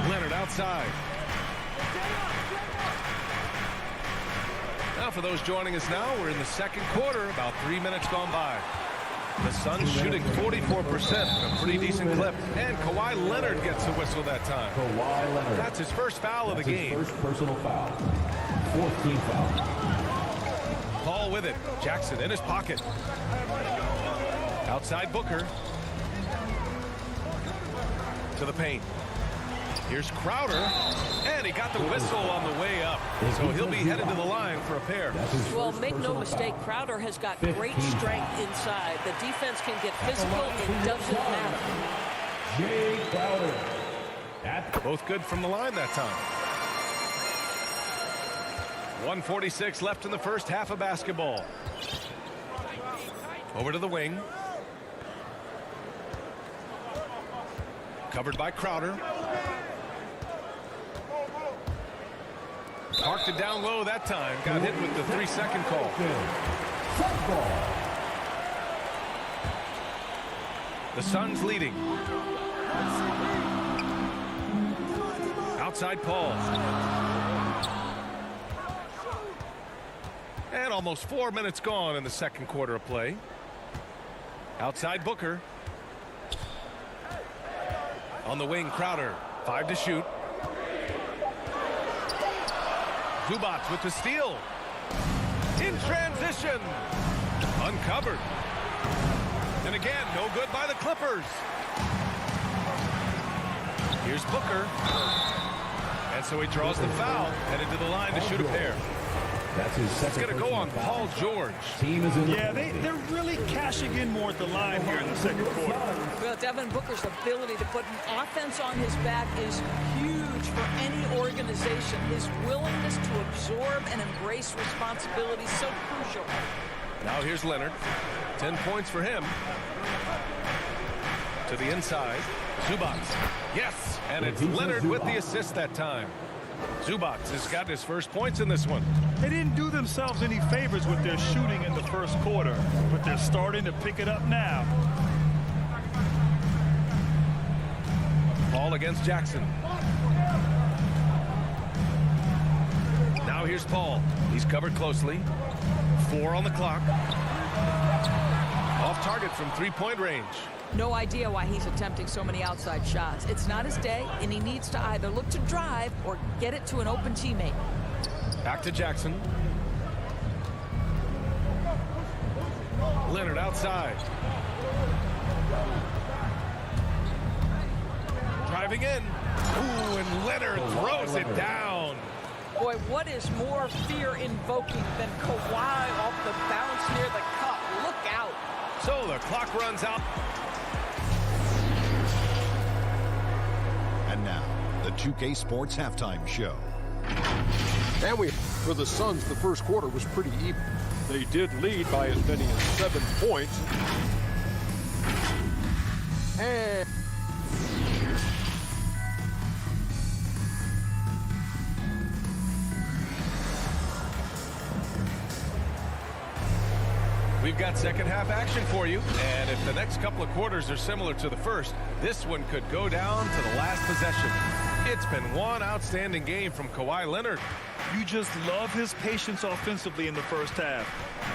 Leonard outside. Now, for those joining us now, we're in the second quarter, about 3 minutes gone by. The Suns shooting 44%, a pretty decent clip. And Kawhi Leonard gets the whistle that time. Kawhi Leonard. That's his first foul of the game. His first personal foul. Fourth team foul. Paul with it. Jackson in his pocket. Outside Booker. To the paint. Here's Crowder, and he got the whistle on the way up. So he'll be headed to the line for a pair. Well, make no mistake, Crowder has got great strength inside. The defense can get physical. It doesn't matter. Jay Crowder. Both good from the line that time. 1:46 left in the first half of basketball. Over to the wing. Covered by Crowder. Parked it down low that time. Got hit with the 3-second call. The Suns leading. Outside Paul. And almost 4 minutes gone in the second quarter of play. Outside Booker. On the wing, Crowder. 5 to shoot. Zubats with the steal. In transition. Uncovered. And again, no good by the Clippers. Here's Booker. And so he draws the foul, headed to the line to shoot a pair. That's his second. It's going to go on Paul George. Team is in. Yeah, they're really cashing in more at the line here in the second quarter. Well, Devin Booker's ability to put an offense on his back is huge for any organization. His willingness to absorb and embrace responsibility is so crucial. Now here's Leonard. 10 points for him. To the inside. Zubac. Yes, and it's Leonard with the assist that time. Zubac has got his first points in this one. They didn't do themselves any favors with their shooting in the first quarter, but they're starting to pick it up now. Paul against Jackson. Now here's Paul. He's covered closely. 4 on the clock. Off target from three-point range. No idea why he's attempting so many outside shots. It's not his day, and he needs to either look to drive or get it to an open teammate. Back to Jackson. Leonard outside. Driving in. Ooh, and Leonard throws it down. Boy, what is more fear-invoking than Kawhi off the bounce near the cup? Look out. So the clock runs out. And now, the 2K Sports Halftime Show. And for the Suns, the first quarter was pretty even. They did lead by as many as 7 points. And we've got second half action for you. And if the next couple of quarters are similar to the first, this one could go down to the last possession. It's been one outstanding game from Kawhi Leonard. You just love his patience offensively in the first half.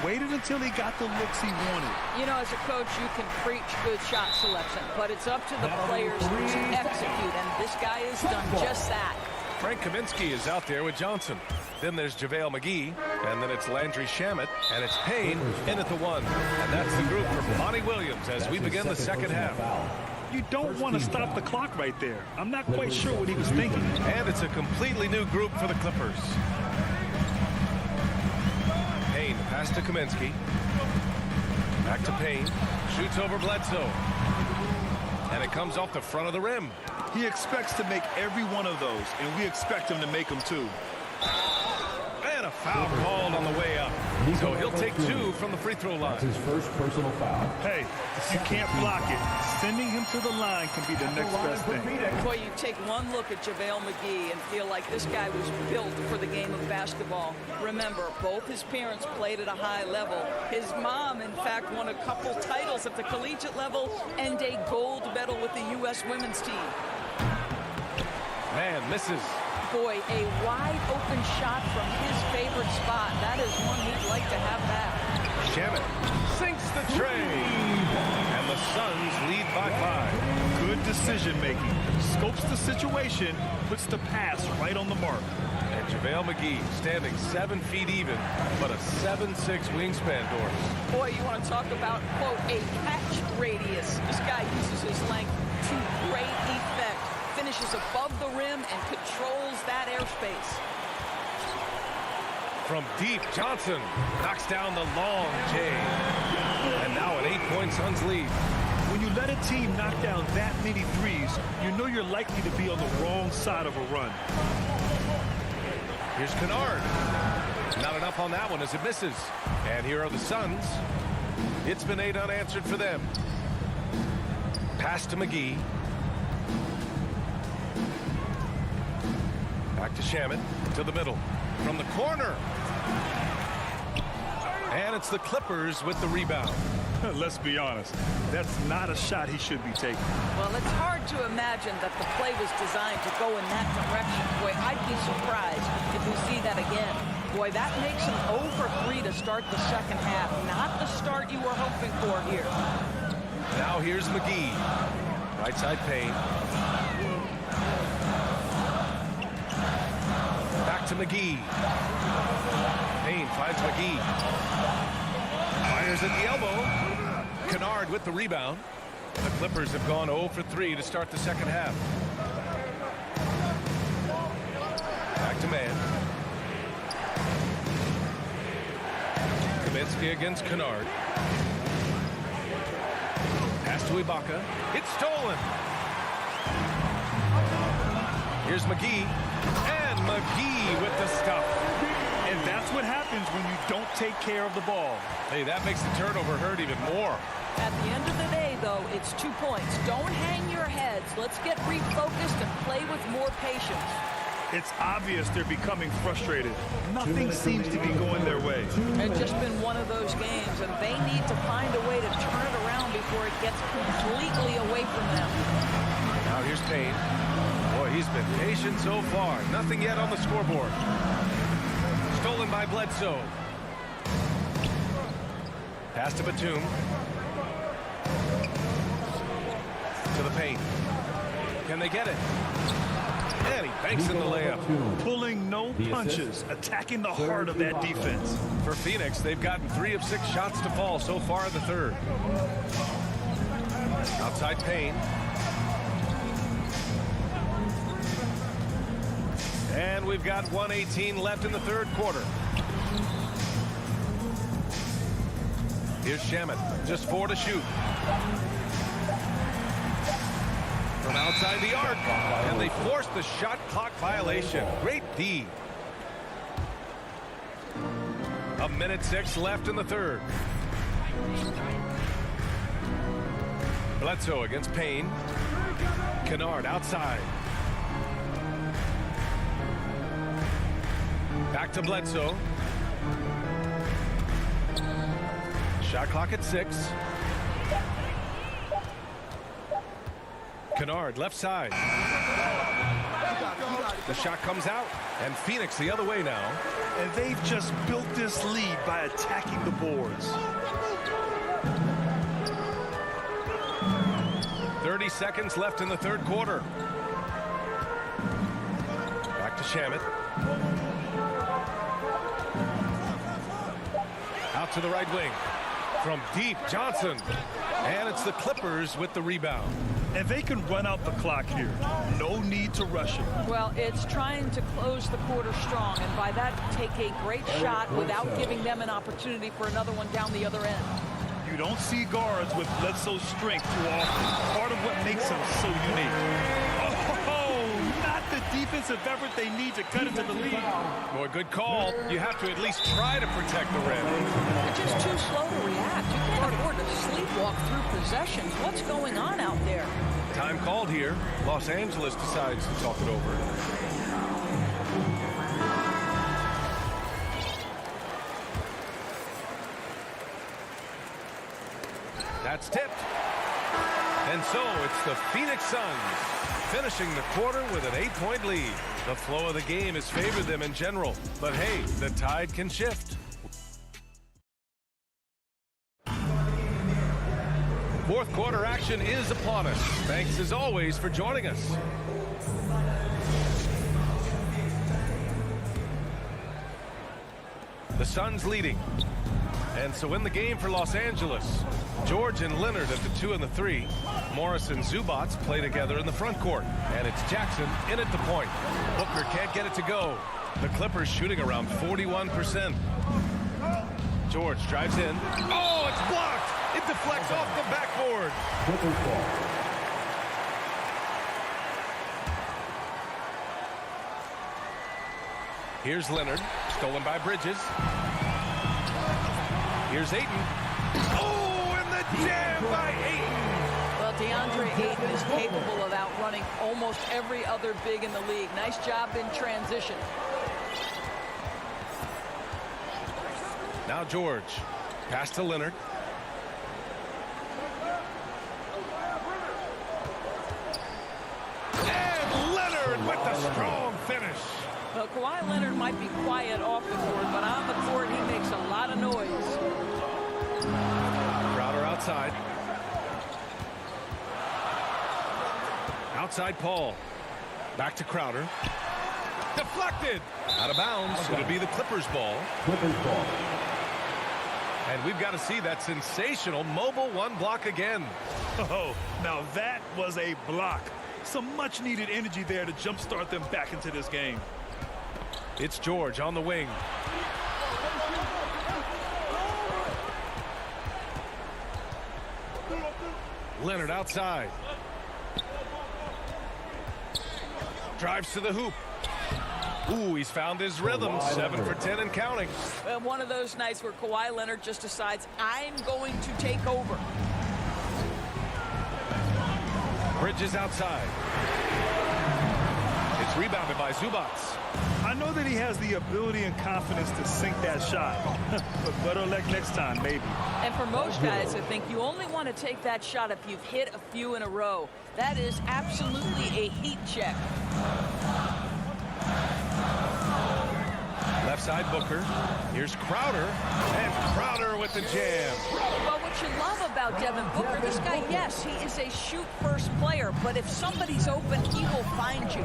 Waited until he got the looks he wanted. You know, as a coach, you can preach good shot selection, but it's up to the players to execute, and this guy has done just that. Frank Kaminsky is out there with Johnson. Then there's JaVale McGee, and then it's Landry Shamet, and it's Payne in at the 1. And that's the group for Monty Williams as we begin the second half. You don't want to stop the clock right there. I'm not quite sure what he was thinking. And it's a completely new group for the Clippers. Payne, pass to Kaminsky. Back to Payne. Shoots over Bledsoe. And it comes off the front of the rim. He expects to make every one of those, and we expect him to make them too. And a foul called on the way up. So he'll take 2 from the free throw line. That's his first personal foul. Hey, if you can't block it, sending him to the line can be the next best thing. Boy, you take one look at JaVale McGee and feel like this guy was built for the game of basketball. Remember, both his parents played at a high level. His mom, in fact, won a couple titles at the collegiate level and a gold medal with the U.S. women's team. Man, misses. Boy, a wide open shot from his favorite spot. That is one he'd like to have back. Shamet sinks the tray. And the Suns lead by 5. Good decision making. Scopes the situation, puts the pass right on the mark. And JaVale McGee standing 7 feet even, but a 7'6" wingspan, Doris. Boy, you want to talk about, quote, a catch radius. This guy uses his length to great effect. Finishes above the rim and controls that airspace. From deep, Johnson knocks down the long J. And now an 8-point Suns lead. When you let a team knock down that many threes, you know you're likely to be on the wrong side of a run. Here's Kennard. Not enough on that one as it misses. And here are the Suns. It's been 8 unanswered for them. Pass to McGee. Back to Shamet, to the middle, from the corner. And it's the Clippers with the rebound. Let's be honest, that's not a shot he should be taking. Well, it's hard to imagine that the play was designed to go in that direction. Boy, I'd be surprised if we see that again. Boy, that makes him 0 for 3 to start the second half. Not the start you were hoping for here. Now here's McGee. Right side Payne. Back to McGee. Payne finds McGee. Fires at the elbow. Kennard with the rebound. The Clippers have gone 0 for 3 to start the second half. man. Kaminsky against Kennard. Pass to Ibaka. It's stolen. Here's McGee. And McGee with the stuff. And that's what happens when you don't take care of the ball. Hey, that makes the turnover hurt even more. At the end of the day, though, it's 2 points. Don't hang your heads. Let's get refocused and play with more patience. It's obvious they're becoming frustrated. Nothing seems to be going their way. It's just been one of those games, and they need to find a way to turn it around before it gets completely away from them. Now here's Payne. Boy, he's been patient so far. Nothing yet on the scoreboard. Stolen by Bledsoe. Pass to Batum. To the paint. Can they get it? And he banks in the layup. Pulling no punches, attacking the heart of that defense. For Phoenix, they've gotten 3 of 6 shots to fall so far in the third. Outside Payne. And we've got 1:18 left in the third quarter. Here's Shamet. Just 4 to shoot. From outside the arc. And they force the shot clock violation. Great D. 1:06 left in the third. Bledsoe against Payne. Kennard outside. Back to Bledsoe. Shot clock at 6. Kennard left side. The shot comes out, and Phoenix the other way now. And they've just built this lead by attacking the boards. 30 seconds left in the third quarter. Back to Shamet. Out to the right wing. From deep, Johnson. And it's the Clippers with the rebound. And they can run out the clock here. No need to rush it. Well, it's trying to close the quarter strong, and by that, take a great shot without giving them an opportunity for another one down the other end. You don't see guards with Bledsoe's strength too often. Part of what makes him so unique. Oh, not the defensive effort they need to cut into the lead. Boy, good call. You have to at least try to protect the rim. They're just too slow to react. You can't afford to sleepwalk through possessions. What's going on out there? Time called here. Los Angeles decides to talk it over. That's tipped. And so it's the Phoenix Suns finishing the quarter with an 8-point lead. The flow of the game has favored them in general. But hey, the tide can shift. Fourth quarter action is upon us. Thanks as always for joining us. The Suns leading. And so in the game for Los Angeles, George and Leonard at the 2 and the 3. Morris and Zubac play together in the front court. And it's Jackson in at the point. Booker can't get it to go. The Clippers shooting around 41%. George drives in. Oh, it's blocked! It deflects off the backboard. Here's Leonard, stolen by Bridges. Here's Ayton. Oh, and the jam by Ayton. Well, DeAndre Ayton is capable of outrunning almost every other big in the league. Nice job in transition. Now George. Pass to Leonard. And Leonard with the strong finish. Well, Kawhi Leonard might be quiet off the court, but on the court he makes a lot of noise. Crowder outside. Outside Paul. Back to Crowder. Deflected. Out of bounds. It'll be the Clippers ball. And we've got to see that sensational mobile one block again. Oh, now that was a block. Some much needed energy there to jumpstart them back into this game. It's George on the wing. Leonard outside. Drives to the hoop. Ooh, he's found his rhythm. 7 for 10 and counting. One of those nights where Kawhi Leonard just decides, I'm going to take over. Bridges outside. It's rebounded by Zubats. I know that he has the ability and confidence to sink that shot, but better luck next time, maybe. And for most guys, I think you only want to take that shot if you've hit a few in a row. That is absolutely a heat check. Left side Booker. Here's Crowder. And Crowder with the jam. Well, what you love about Devin Booker, this guy, yes, he is a shoot-first player, but if somebody's open, he will find you.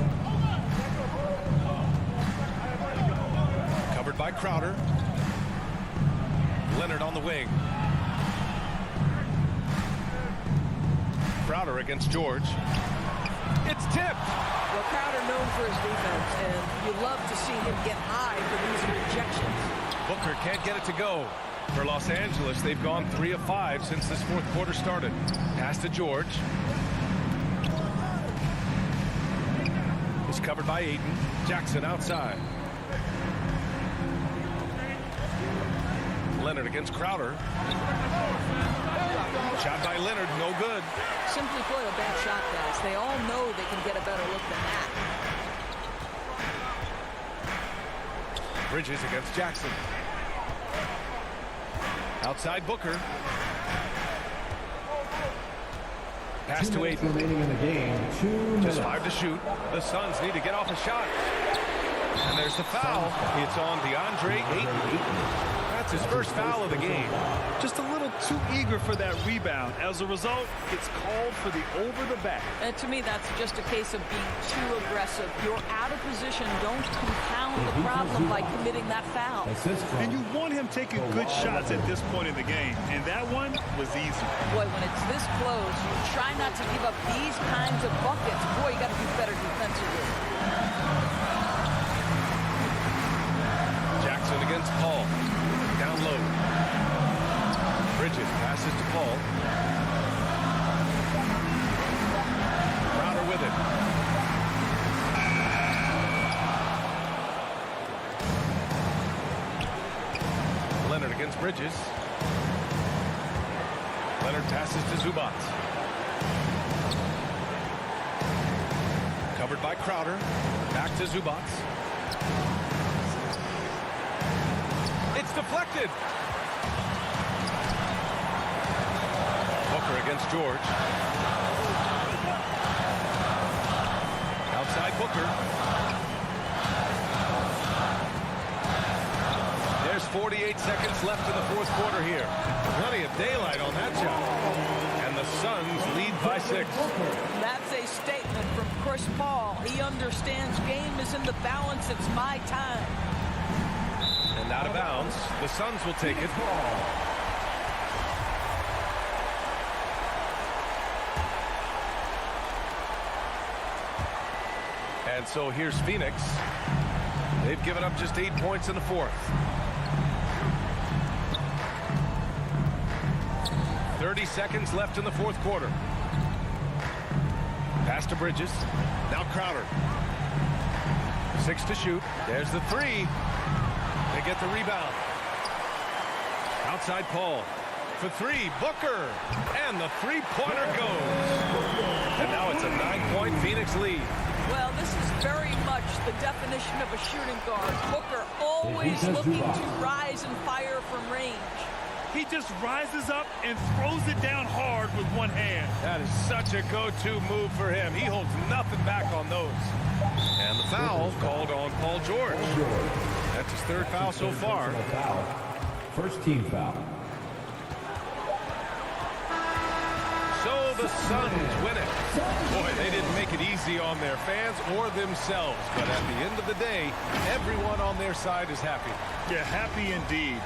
Covered by Crowder. Leonard on the wing. Crowder against George. It's tipped. Well, Crowder known for his defense, and you love to see him get high for these rejections. Booker can't get it to go. For Los Angeles, they've gone 3 of 5 since this fourth quarter started. Pass to George. He's covered by Ayton. Jackson outside. Leonard against Crowder. Shot by Leonard, no good. Simply put, a bad shot, guys. They all know they can get a better look than that. Bridges against Jackson. Outside Booker. Pass to Ayton. Remaining in the game. 2 minutes. Just 5 to shoot. The Suns need to get off a shot. And there's the foul. It's on DeAndre Ayton. That's his first foul of the game. Just a little too eager for that rebound. As a result, it's called for the over the back. And to me, that's just a case of being too aggressive. You're out of position. Don't compound the problem by committing that foul. And you want him taking good shots at this point in the game. And that one was easy. Boy, when it's this close, you try not to give up these kinds of buckets. Boy, you got to do better defensively. Jackson against Paul. Down low. Bridges passes to Paul. Crowder with it. Leonard against Bridges. Leonard passes to Zubats. Covered by Crowder. Back to Zubats. It's deflected. Booker against George. Outside Booker. There's 48 seconds left in the fourth quarter here. Plenty of daylight on that shot. And the Suns lead by 6. That's a statement from Chris Paul. He understands game is in the balance. It's my time. And out of bounds, the Suns will take it. And so here's Phoenix. They've given up just 8 points in the fourth. 30 seconds left in the fourth quarter. Pass to Bridges. Now Crowder. 6 to shoot. There's the 3. They get the rebound. Outside Paul. For 3, Booker. And the three-pointer goes. And now it's a 9-point Phoenix lead. Well, this is very much the definition of a shooting guard. Booker always looking to rise and fire from range. He just rises up and throws it down hard with one hand. That is such a go-to move for him. He holds nothing back on those. And the foul called on Paul George. That's his third foul so far. First team foul. So the Suns win it. Boy, they didn't make it easy on their fans or themselves. But at the end of the day, everyone on their side is happy. Yeah, happy indeed.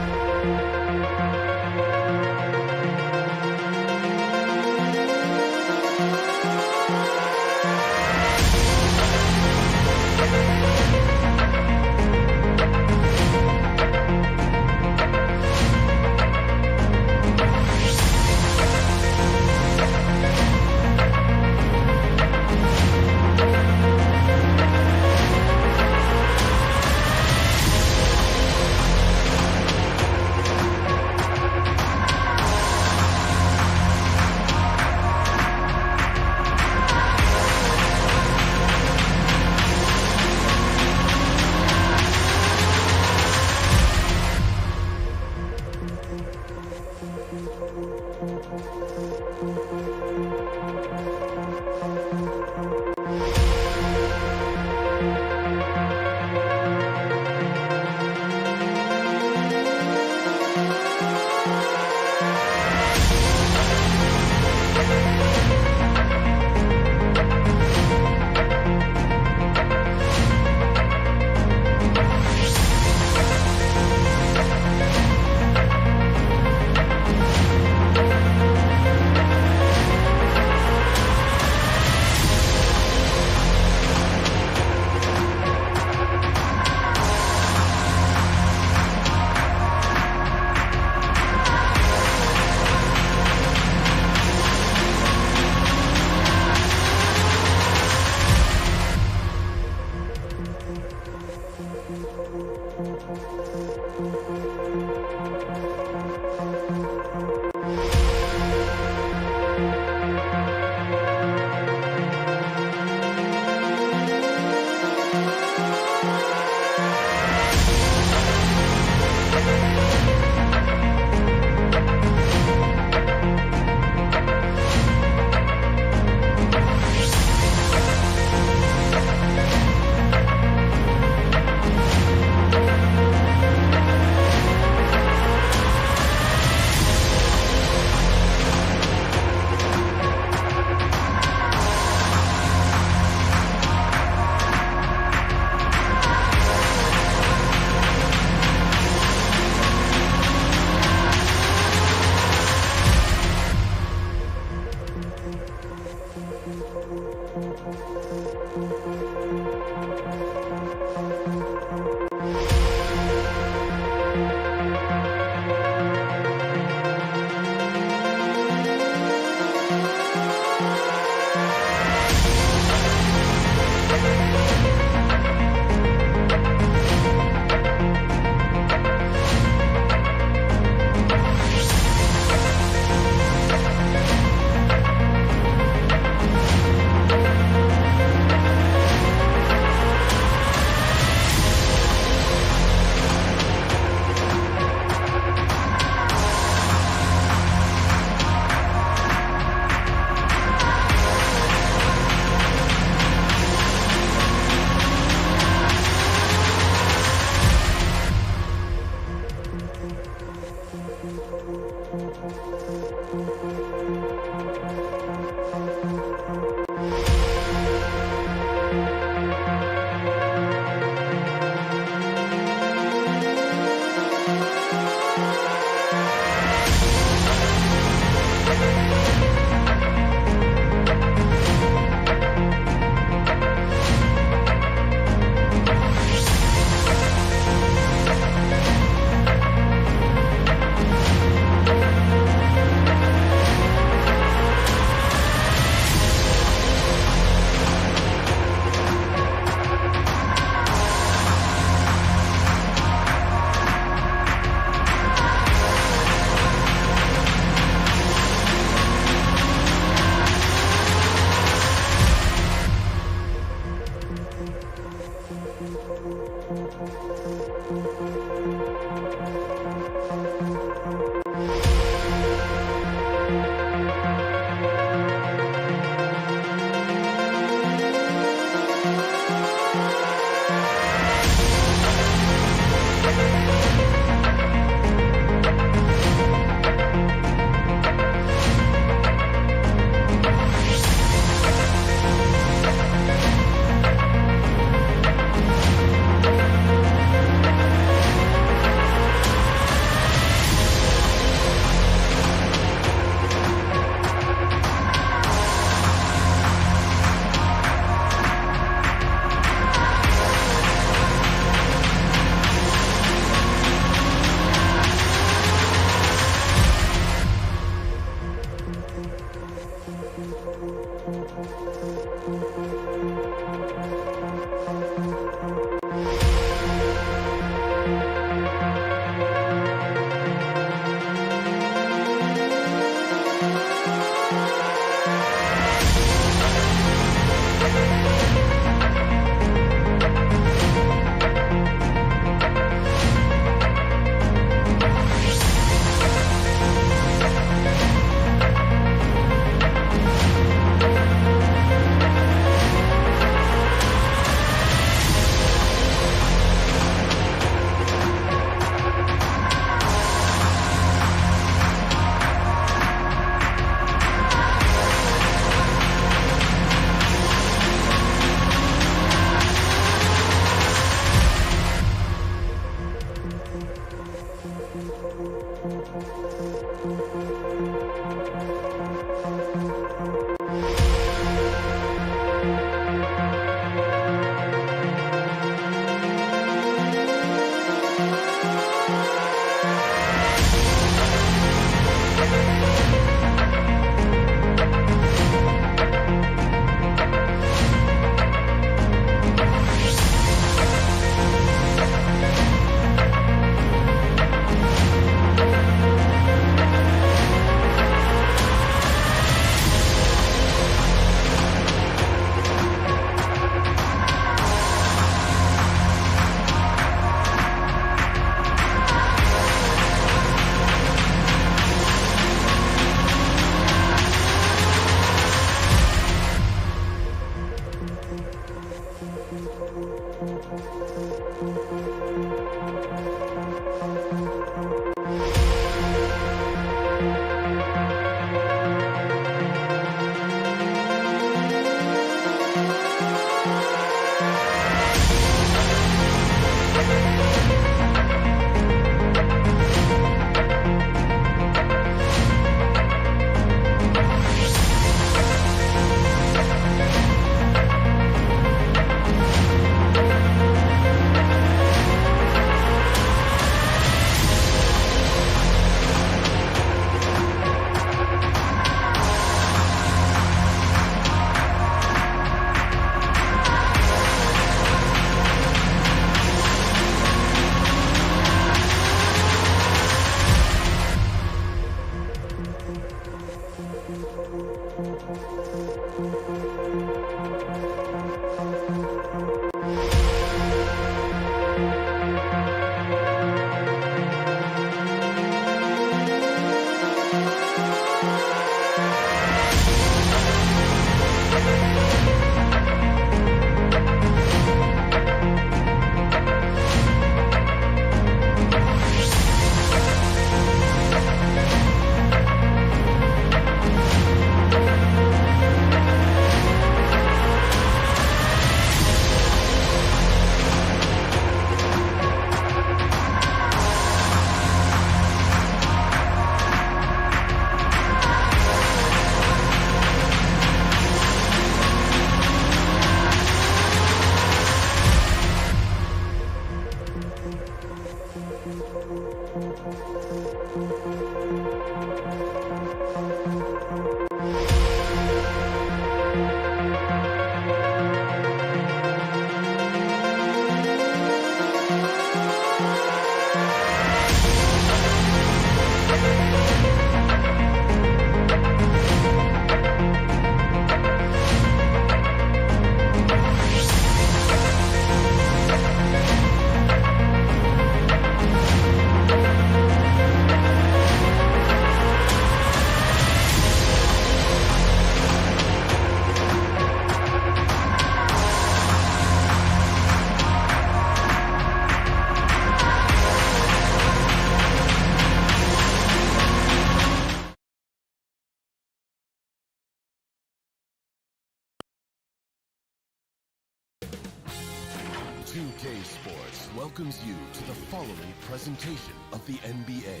2K Sports welcomes you to the following presentation of the NBA.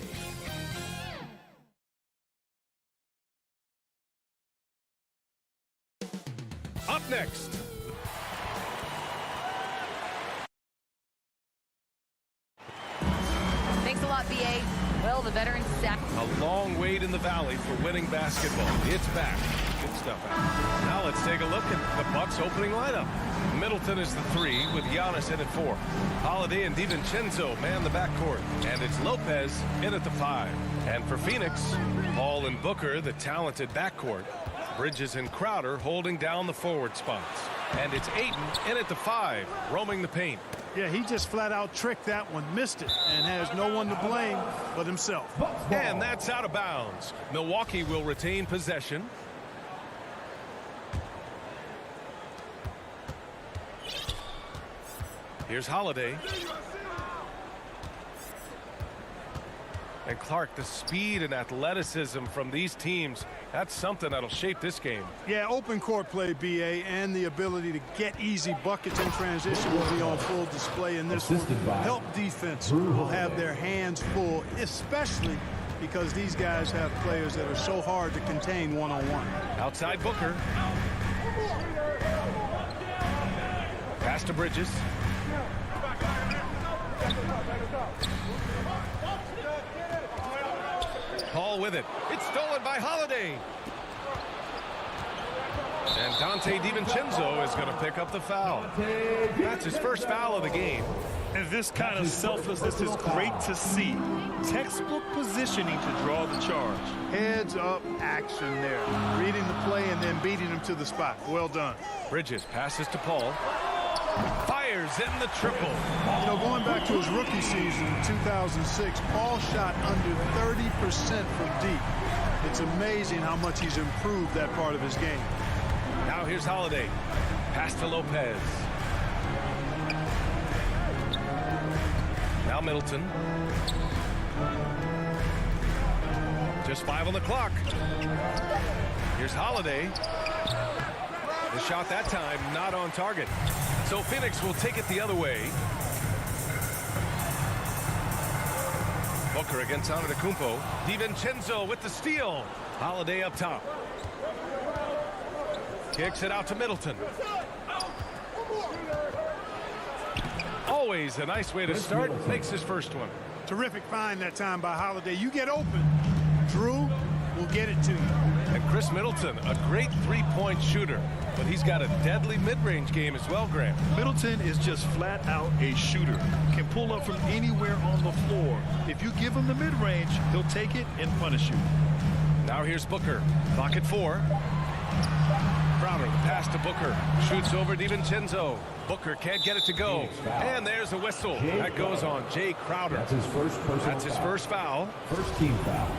Up next. Thanks a lot, BA. Well, the veterans sack. A long wait in the valley for winning basketball. It's back. Good stuff out. Now let's take a look at the Bucks opening lineup. Middleton is the 3 with Giannis in at 4. Holiday and DiVincenzo man the backcourt. And it's Lopez in at the 5. And for Phoenix, Paul and Booker, the talented backcourt. Bridges and Crowder holding down the forward spots. And it's Ayton in at the 5, roaming the paint. Yeah, he just flat out tricked that one, missed it, and has no one to blame but himself. And that's out of bounds. Milwaukee will retain possession. Here's Holiday. And Clark, the speed and athleticism from these teams, that's something that'll shape this game. Yeah, open court play, BA, and the ability to get easy buckets in transition will be on full display in this one. Help defense will have their hands full, especially because these guys have players that are so hard to contain one-on-one. Outside Booker. Pass to Bridges. Paul with it. It's stolen by Holiday. And Dante DiVincenzo is going to pick up the foul. That's his first foul of the game. And this kind of selflessness is great to see. Textbook positioning to draw the charge. Heads up action there. Reading the play and then beating him to the spot. Well done. Bridges passes to Paul. Fires in the triple. You know, going back to his rookie season in 2006, Paul shot under 30% from deep. It's amazing how much he's improved that part of his game. Now here's Holiday. Pass to Lopez. Now Middleton. Just 5 on the clock. Here's Holiday. The shot that time not on target. So Phoenix will take it the other way. Booker against Antetokounmpo. DiVincenzo with the steal. Holiday up top. Kicks it out to Middleton. Always a nice way to start. Makes his first one. Terrific find that time by Holiday. You get open, Drew will get it to you. And Chris Middleton, a great three-point shooter, but he's got a deadly mid-range game as well, Grant. Middleton is just flat out a shooter. Can pull up from anywhere on the floor. If you give him the mid-range, he'll take it and punish you. Now here's Booker. Clock at 4. Crowder, the pass to Booker. Shoots over DiVincenzo. Booker can't get it to go. And there's a whistle. That goes on Jay Crowder. That's his first personal That's his first foul. First team foul.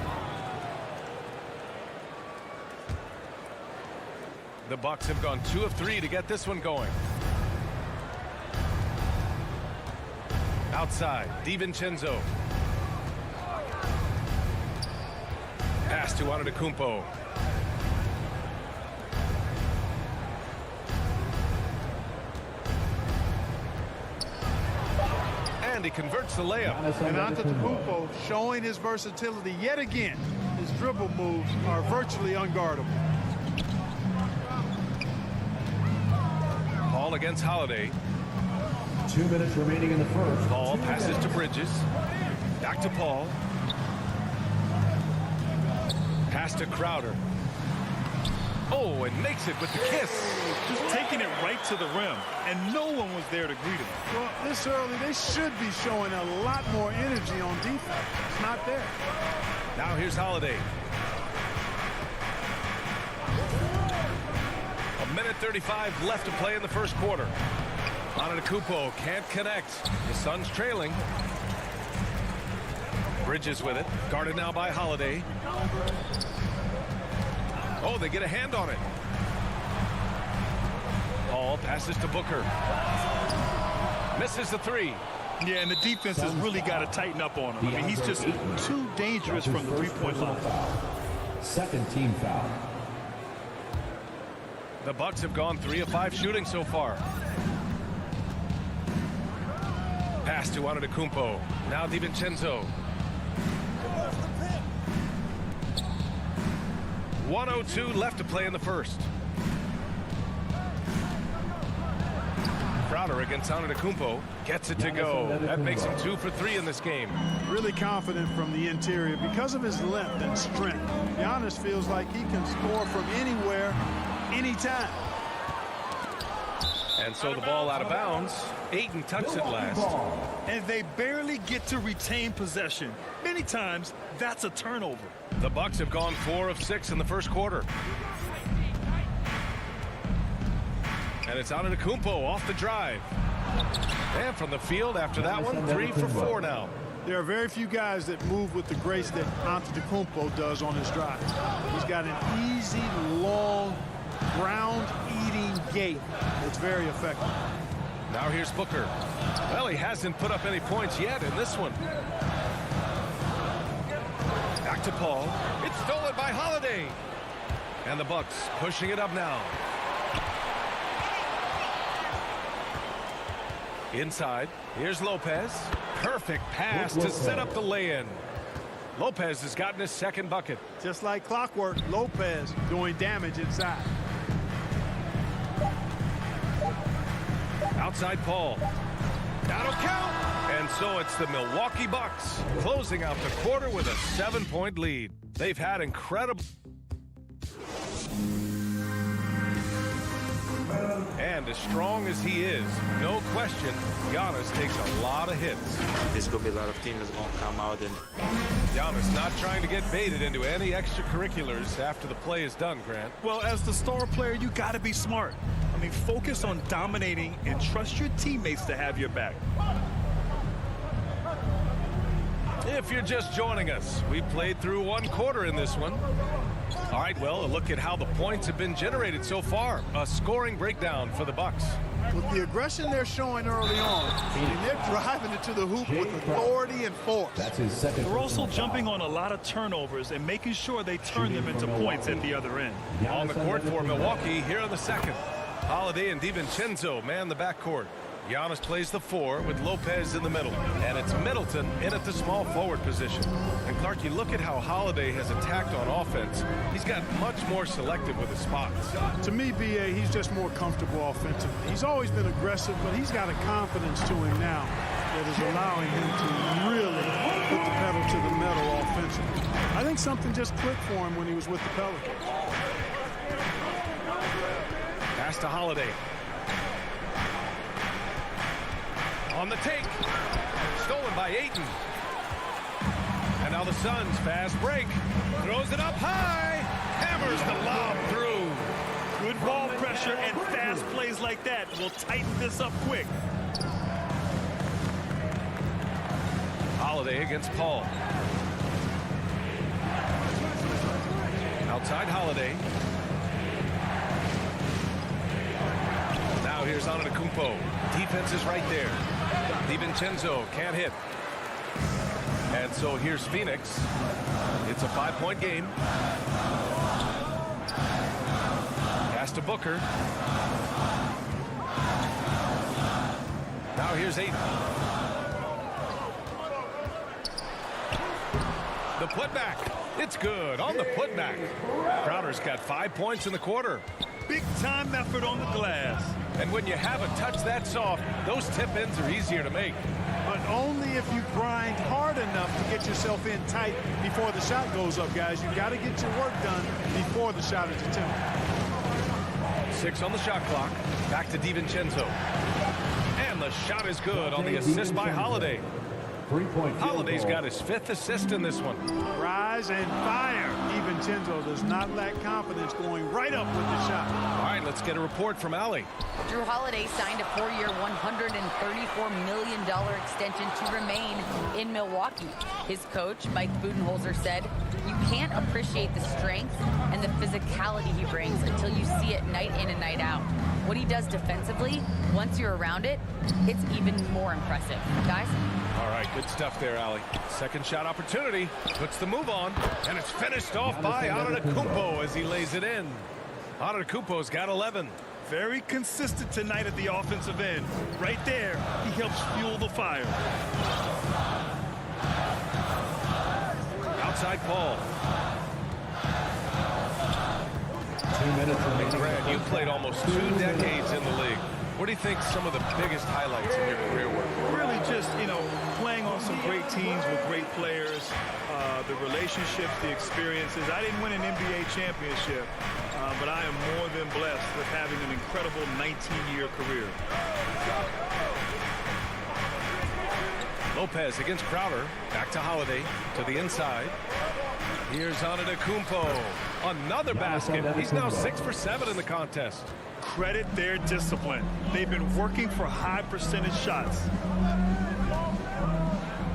The Bucks have gone 2 of 3 to get this one going. Outside, DiVincenzo. Pass to Antetokounmpo. And he converts the layup. And Antetokounmpo showing his versatility yet again. His dribble moves are virtually unguardable. Paul against Holiday. 2 minutes remaining in the first. Paul passes to Bridges. Back to Paul. Pass to Crowder. Oh, and makes it with the kiss. Just taking it right to the rim, and no one was there to greet him. Well, this early, they should be showing a lot more energy on defense. It's not there. Now here's Holiday. 1:35 left to play in the first quarter. Antetokounmpo can't connect. The Suns trailing. Bridges with it. Guarded now by Holiday. Oh, they get a hand on it. Paul passes to Booker. Misses the 3. Yeah, and the defense has really got to tighten up on him. I mean, he's just too dangerous from the three-point line. Second team foul. The Bucks have gone 3 of 5 shooting so far. Pass to Antetokounmpo. Now DiVincenzo. 1:02 left to play in the first. Crowder against Antetokounmpo. Gets it to go. That makes him 2 for 3 in this game. Really confident from the interior because of his length and strength. Giannis feels like he can score from anywhere, anytime. And so the ball out of bounds. Ayton tucks it last. And they barely get to retain possession. Many times, that's a turnover. The Bucks have gone 4 of 6 in the first quarter. And it's Antetokounmpo off the drive. And from the field after that one, 3 for 4 now. There are very few guys that move with the grace that Antetokounmpo does on his drive. He's got an easy, long, ground-eating gait. It's very effective. Now here's Booker. Well, he hasn't put up any points yet in this one. Back to Paul. It's stolen by Holiday. And the Bucks pushing it up now. Inside. Here's Lopez. Perfect pass to set up the lay-in. Lopez has gotten his second bucket. Just like clockwork, Lopez doing damage inside. Outside Paul. That'll count. And so it's the Milwaukee Bucks closing out the quarter with a 7-point lead. They've had incredible. And as strong as he is, no question, Giannis takes a lot of hits. There's going to be a lot of teams that's going to come out and... Giannis not trying to get baited into any extracurriculars after the play is done, Grant. Well, as the star player, you got to be smart. I mean, focus on dominating and trust your teammates to have your back. If you're just joining us, we played through 1 quarter in this one. All right, well, a look at how the points have been generated so far. A scoring breakdown for the Bucks. With the aggression they're showing early on, and they're driving it to the hoop with authority and force. That's his second. They're also jumping on a lot of turnovers and making sure they turn them into points at the other end. On the court for Milwaukee here in the second. Holiday and DiVincenzo man the backcourt. Giannis plays the 4 with Lopez in the middle. And it's Middleton in at the small forward position. And Clark, you look at how Holiday has attacked on offense. He's got much more selective with his spots. To me, B.A., he's just more comfortable offensively. He's always been aggressive, but he's got a confidence to him now that is allowing him to really put the pedal to the metal offensively. I think something just clicked for him when he was with the Pelicans. Pass to Holiday. On the take. Stolen by Ayton. And now the Suns fast break. Throws it up high. Hammers the lob through. Good ball pressure and fast plays like that will tighten this up quick. Holiday against Paul. Outside Holiday. Now here's Antetokounmpo. Defense is right there. DiVincenzo can't hit. And so here's Phoenix. It's a 5-point game. Pass to Booker. Now here's Ayton. The putback. It's good on the putback. Crowder's got 5 points in the quarter. Big time effort on the glass. And when you have a touch that soft, those tip-ins are easier to make. But only if you grind hard enough to get yourself in tight before the shot goes up, guys. You've got to get your work done before the shot is attempted. 6 on the shot clock. Back to DiVincenzo. And the shot is good on the assist by Holiday. Holiday's got his 5th assist in this one. Rise and fire. DiVincenzo does not lack confidence going right up with the shot. All right, let's get a report from Allie. Drew Holiday signed a 4-year, $134 million extension to remain in Milwaukee. His coach, Mike Budenholzer, said, "You can't appreciate the strength and the physicality he brings until you see it night in and night out. What he does defensively, once you're around it, it's even more impressive." Guys? All right, good stuff there, Allie. Second shot opportunity. Puts the move on. And it's finished off by Antetokounmpo as he lays it in. Antetokounmpo's got 11. Very consistent tonight at the offensive end. Right there, he helps fuel the fire. Outside Paul. 2 minutes remaining. Grant, you played almost 2 decades in the league. What do you think some of the biggest highlights in your career were? Really just, playing on some great teams with great players, the relationships, the experiences. I didn't win an NBA championship, but I am more than blessed with having an incredible 19-year career. Lopez against Crowder. Back to Holiday. To the inside. Here's Antetokounmpo. Another basket. He's now 6 for 7 in the contest. Credit their discipline. They've been working for high percentage shots.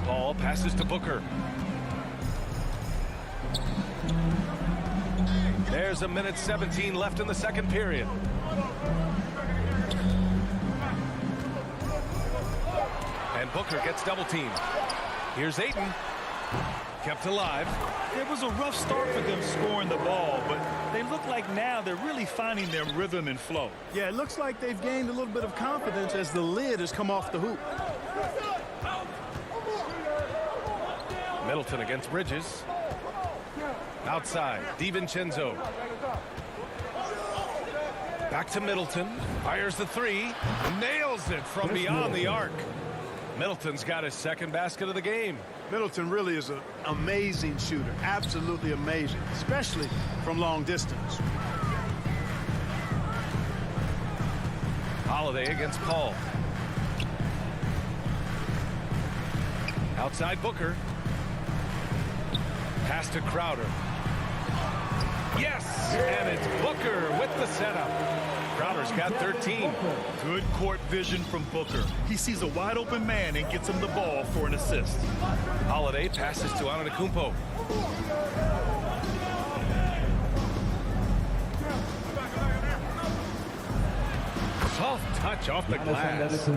Paul passes to Booker. There's a minute 17 left in the second period. And Booker gets double teamed. Here's Ayton. Kept alive. It was a rough start for them scoring the ball, but they look like now they're really finding their rhythm and flow. Yeah, it looks like they've gained a little bit of confidence as the lid has come off the hoop. Middleton against Bridges. Outside, DiVincenzo. Back to Middleton. Fires the 3. Nails it from beyond the arc. Middleton's got his second basket of the game. Middleton really is an amazing shooter. Absolutely amazing, especially from long distance. Holiday against Paul. Outside Booker. Pass to Crowder. Yes! And it's Booker with the setup. Crowder's got 13. Good court vision from Booker. He sees a wide open man and gets him the ball for an assist. Holiday passes to Antetokounmpo. Soft touch off the glass.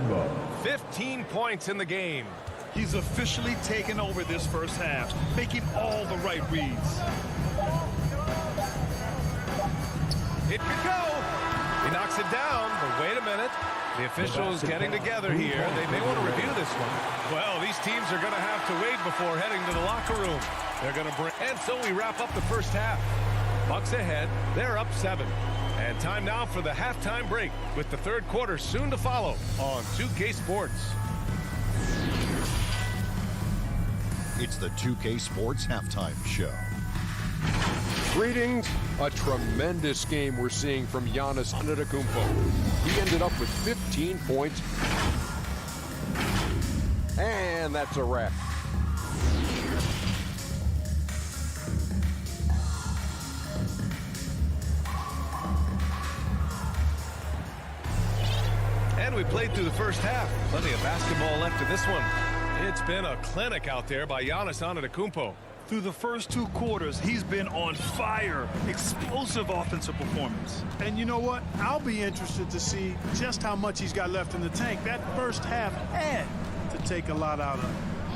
15 points in the game. He's officially taken over this first half, making all the right reads. It could go. He knocks it down, but wait a minute. The officials getting together here. They may want to review this one. Well, these teams are going to have to wait before heading to the locker room. They're going to bring... And so we wrap up the first half. Bucks ahead. They're up 7. And time now for the halftime break with the third quarter soon to follow on 2K Sports. It's the 2K Sports Halftime Show. Greetings. A tremendous game we're seeing from Giannis Antetokounmpo. He ended up with 15 points. And that's a wrap. And we played through the first half. Plenty of basketball left in this one. It's been a clinic out there by Giannis Antetokounmpo. Through the first 2 quarters, he's been on fire. Explosive offensive performance. And you know what? I'll be interested to see just how much he's got left in the tank. That first half had to take a lot out of him.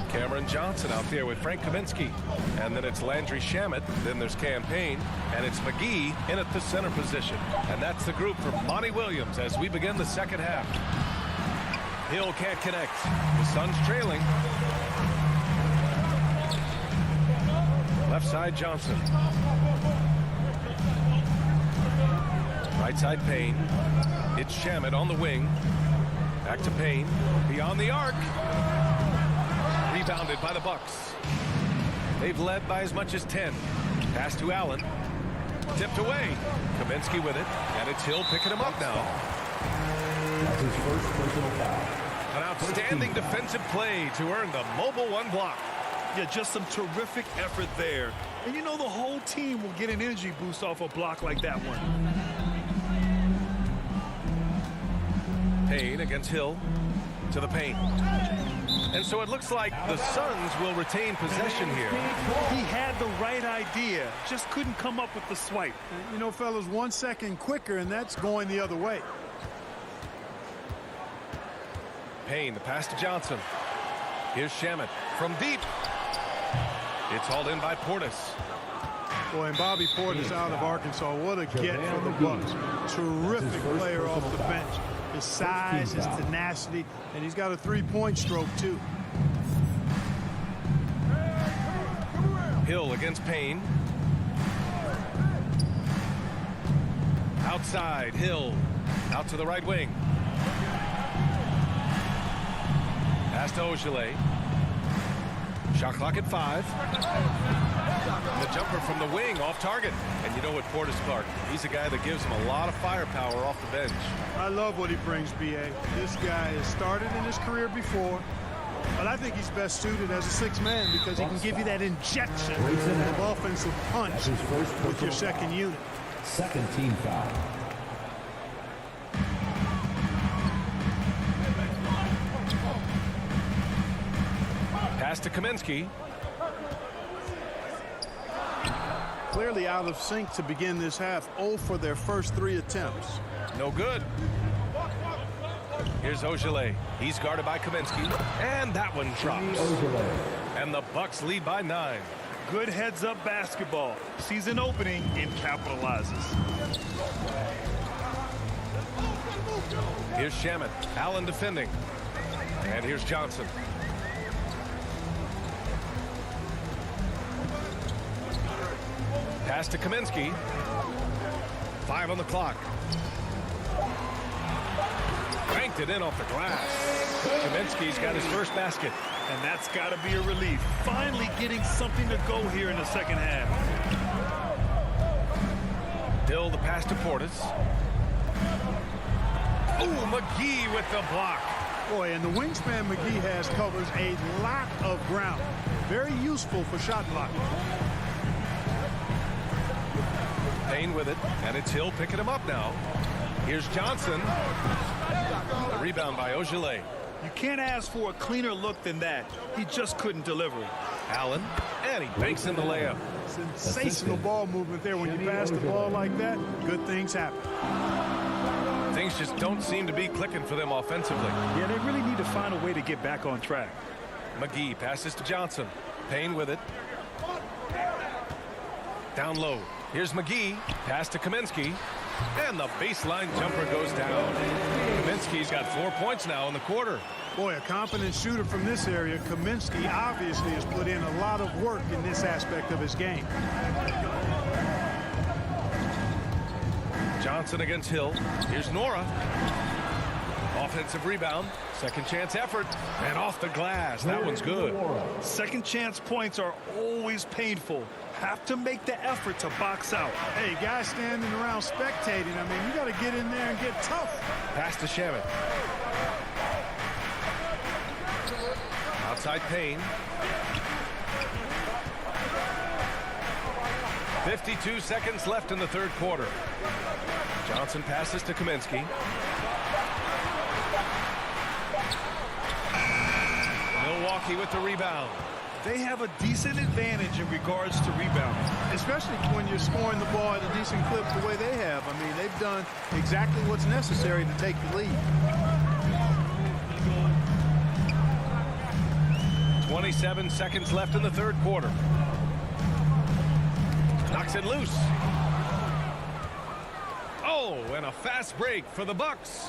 Cameron Johnson out there with Frank Kaminsky. And then it's Landry Shamet. Then there's Cam Payne. And it's McGee in at the center position. And that's the group for Monty Williams as we begin the second half. Hill can't connect. The Suns trailing. Left side, Johnson. Right side, Payne. It's Shamet on the wing. Back to Payne. Beyond the arc. Rebounded by the Bucks. They've led by as much as 10. Pass to Allen. Tipped away. Kaminsky with it. And it's Hill picking him up now. That's his first personal foul. An outstanding defensive play to earn the mobile 1 block. Yeah, just some terrific effort there. And you know the whole team will get an energy boost off a block like that one. Payne against Hill to the paint. And so it looks like the Suns will retain possession here. He had the right idea, just couldn't come up with the swipe. You know, fellas, 1 second quicker, and that's going the other way. Payne, the pass to Johnson. Here's Shamet from deep. It's hauled in by Portis. Boy, and Bobby Portis out of Arkansas. What a get for the Bucks. Terrific player off the bench. His size, his tenacity, and he's got a 3-point stroke, too. Hill against Payne. Outside, Hill. Out to the right wing. Pass to Ogilvy. Shot clock at 5. The jumper from the wing off target. And you know what, Portis Clark, he's a guy that gives him a lot of firepower off the bench. I love what he brings, B.A. This guy has started in his career before, but I think he's best suited as a 6th man because he can give you that injection of offensive punch with your second unit. Second team foul. Pass to Kaminsky. Clearly out of sync to begin this half. 0 for their first 3 attempts. No good. Here's Ogilvy. He's guarded by Kaminsky. And that one drops. And the Bucks lead by 9. Good heads-up basketball. Season opening and capitalizes. Here's Shamet. Allen defending. And here's Johnson. Pass to Kaminsky. 5 on the clock. Banked it in off the glass. Kaminsky's got his first basket. And that's got to be a relief. Finally getting something to go here in the second half. Hill the pass to Portis. Ooh, McGee with the block. Boy, and the wingspan McGee has covers a lot of ground. Very useful for shot blocking. Payne with it, and it's Hill picking him up now. Here's Johnson. A rebound by Ogilvy. You can't ask for a cleaner look than that. He just couldn't deliver. Allen, and he banks in the layup. Sensational ball movement there. When you pass the ball like that, good things happen. Things just don't seem to be clicking for them offensively. Yeah, they really need to find a way to get back on track. McGee passes to Johnson. Payne with it. Down low. Here's McGee. Pass to Kaminsky. And the baseline jumper goes down. Kaminsky's got 4 points now in the quarter. Boy, a competent shooter from this area. Kaminsky obviously has put in a lot of work in this aspect of his game. Johnson against Hill. Here's Nora. Offensive rebound. Second chance effort. And off the glass. That one's good. Second chance points are always painful. Have to make the effort to box out. Hey, guys standing around spectating. I mean, you got to get in there and get tough. Pass to Shamet. Outside Payne. 52 seconds left in the third quarter. Johnson passes to Kaminsky. Milwaukee with the rebound. They have a decent advantage in regards to rebounding. Especially when you're scoring the ball at a decent clip the way they have. I mean, they've done exactly what's necessary to take the lead. 27 seconds left in the third quarter. Knocks it loose. Oh, and a fast break for the Bucks.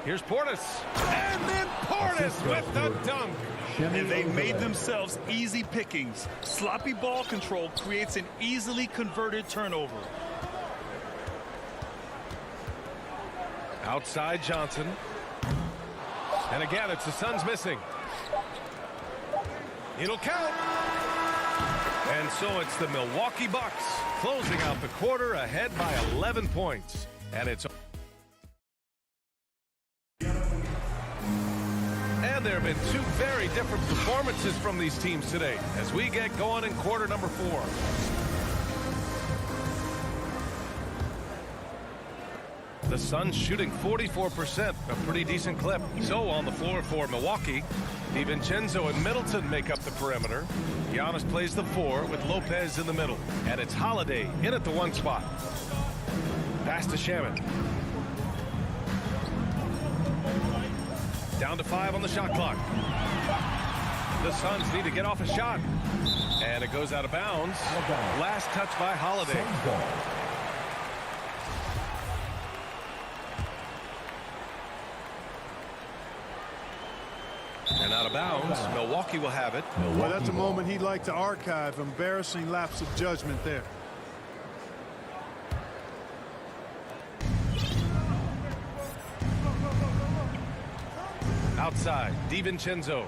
Here's Portis. And then Portis with the dunk. And they made themselves easy pickings. Sloppy ball control creates an easily converted turnover. Outside Johnson. And again, it's the Suns missing. It'll count. And so it's the Milwaukee Bucks closing out the quarter ahead by 11 points. And it's... And there have been two very different performances from these teams today as we get going in quarter number 4. The Suns shooting 44%, a pretty decent clip. So on the floor for Milwaukee, DiVincenzo and Middleton make up the perimeter. Giannis plays the 4 with Lopez in the middle. And it's Holiday in at the 1 spot. Pass to Shamet. Down to 5 on the shot clock. The Suns need to get off a shot. And it goes out of bounds. Last touch by Holiday. And out of bounds. Milwaukee will have it. Well, that's a moment he'd like to archive. Embarrassing lapse of judgment there. Outside, DiVincenzo.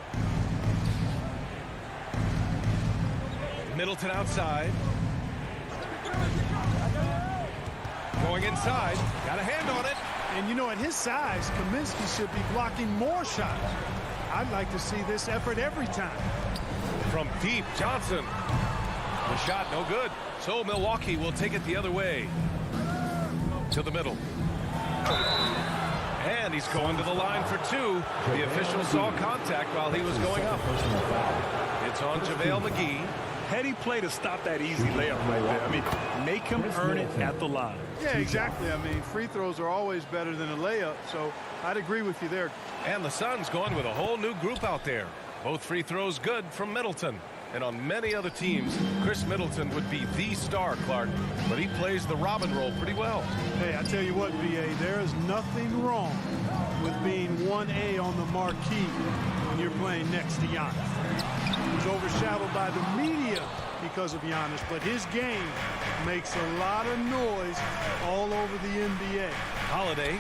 Middleton outside. Going inside. Got a hand on it. And you know, at his size, Kaminsky should be blocking more shots. I'd like to see this effort every time. From deep, Johnson. The shot no good. So Milwaukee will take it the other way. To the middle. And he's going to the line for 2. The official saw contact while he was going up. It's on JaVale McGee. Heady play to stop that easy layup right there. I mean, make him earn it at the line. Yeah, exactly. I mean, free throws are always better than a layup, so I'd agree with you there. And the Suns going with a whole new group out there. Both free throws good from Middleton. And on many other teams, Chris Middleton would be the star, Clark, but he plays the Robin role pretty well. Hey, I tell you what, B.A., there is nothing wrong with being 1A on the marquee when you're playing next to Giannis. He's overshadowed by the media because of Giannis, but his game makes a lot of noise all over the NBA. Holiday.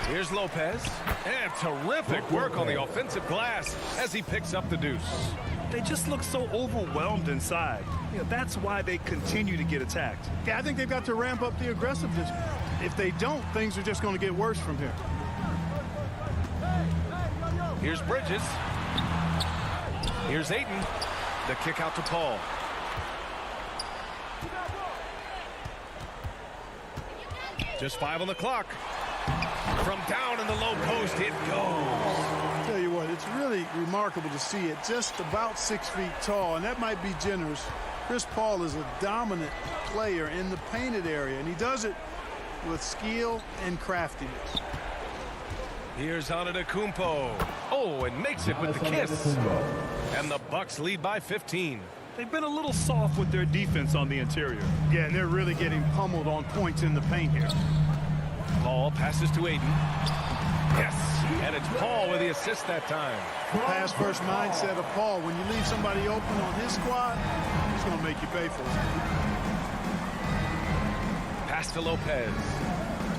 Here's Lopez. And terrific work on the offensive glass as he picks up the deuce. They just look so overwhelmed inside. You know, that's why they continue to get attacked. Yeah, I think they've got to ramp up the aggressiveness. If they don't, things are just going to get worse from here. Here's Bridges. Here's Ayton. The kick out to Paul. Just 5 on the clock. From down in the low post, it goes. I'll tell you what, it's really remarkable to see it. Just about 6 feet tall, and that might be generous. Chris Paul is a dominant player in the painted area, and he does it with skill and craftiness. Here's Antetokounmpo. Oh, and makes it with the kiss. And the Bucks lead by 15. They've been a little soft with their defense on the interior. Yeah, and they're really getting pummeled on points in the paint here. Paul passes to Aiden. Yes, and it's Paul with the assist that time. Pass first mindset of Paul. When you leave somebody open on his squad, he's going to make you pay for it. Pass to Lopez.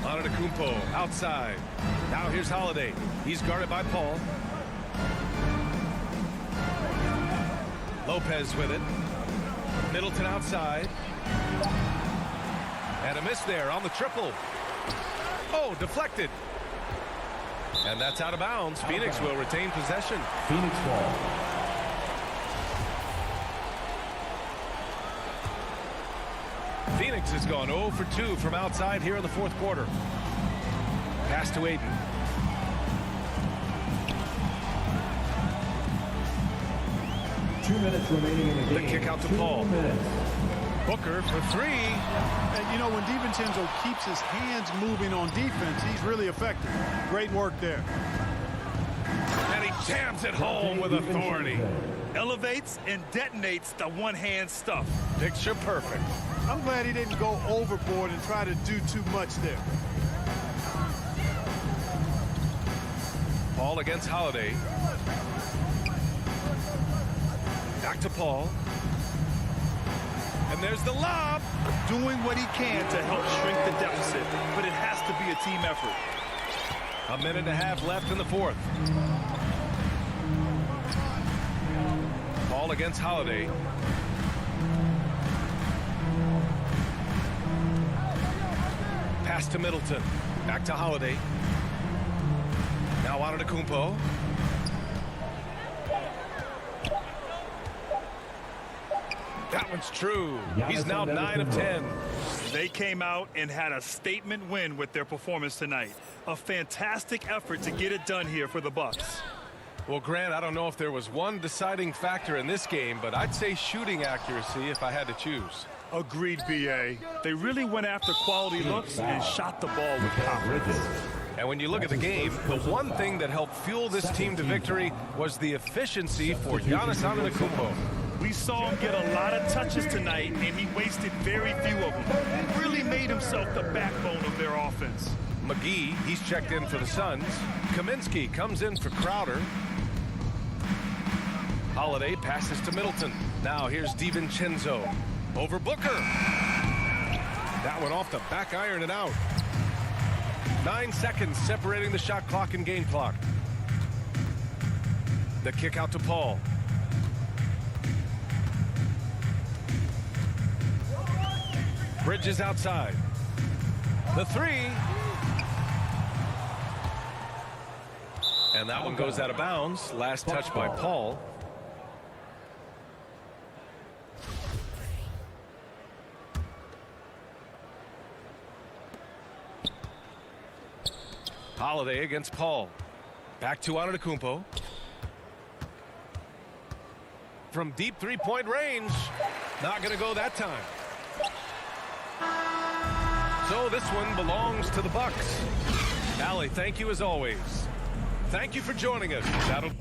Antetokounmpo outside. Now here's Holiday. He's guarded by Paul. Lopez with it. Middleton outside. And a miss there on the triple. Oh, deflected. And that's out of bounds. Phoenix will retain possession. Phoenix ball. Phoenix has gone 0 for 2 from outside here in the fourth quarter. Pass to Aiden. Two minutes remaining in the game. The kick out to Paul. Booker for three. And you know, when DiVincenzo keeps his hands moving on defense, he's really effective. Great work there. And he jams it home with authority. Elevates and detonates the one-hand stuff. Picture perfect. I'm glad he didn't go overboard and try to do too much there. Paul against Holiday. Back to Paul. And there's the lob. Doing what he can to help shrink the deficit, but it has to be a team effort. A minute and a half left in the fourth. Paul against Holiday. Pass to Middleton. Back to Holiday. Now Antetokounmpo. That one's true. He's now 9 of 10. They came out and had a statement win with their performance tonight. A fantastic effort to get it done here for the Bucks. Well, Grant, I don't know if there was one deciding factor in this game, but I'd say shooting accuracy if I had to choose. Agreed, B.A. They really went after quality looks and shot the ball with confidence. And when you look at the game, the one thing that helped fuel this team to victory was the efficiency for Giannis Antetokounmpo. We saw him get a lot of touches tonight, and he wasted very few of them. Really made himself the backbone of their offense. McGee, he's checked in for the Suns. Kaminsky comes in for Crowder. Holiday passes to Middleton. Now here's DiVincenzo. Over Booker. That one off the back iron and out. 9 seconds separating the shot clock and game clock. The kick out to Paul. Bridges outside. The three. And that one goes out of bounds. Last touch by Paul. Holiday against Paul. Back to Antetokounmpo. From deep three-point range. Not going to go that time. So this one belongs to the Bucks. Allie, thank you as always. Thank you for joining us. That'll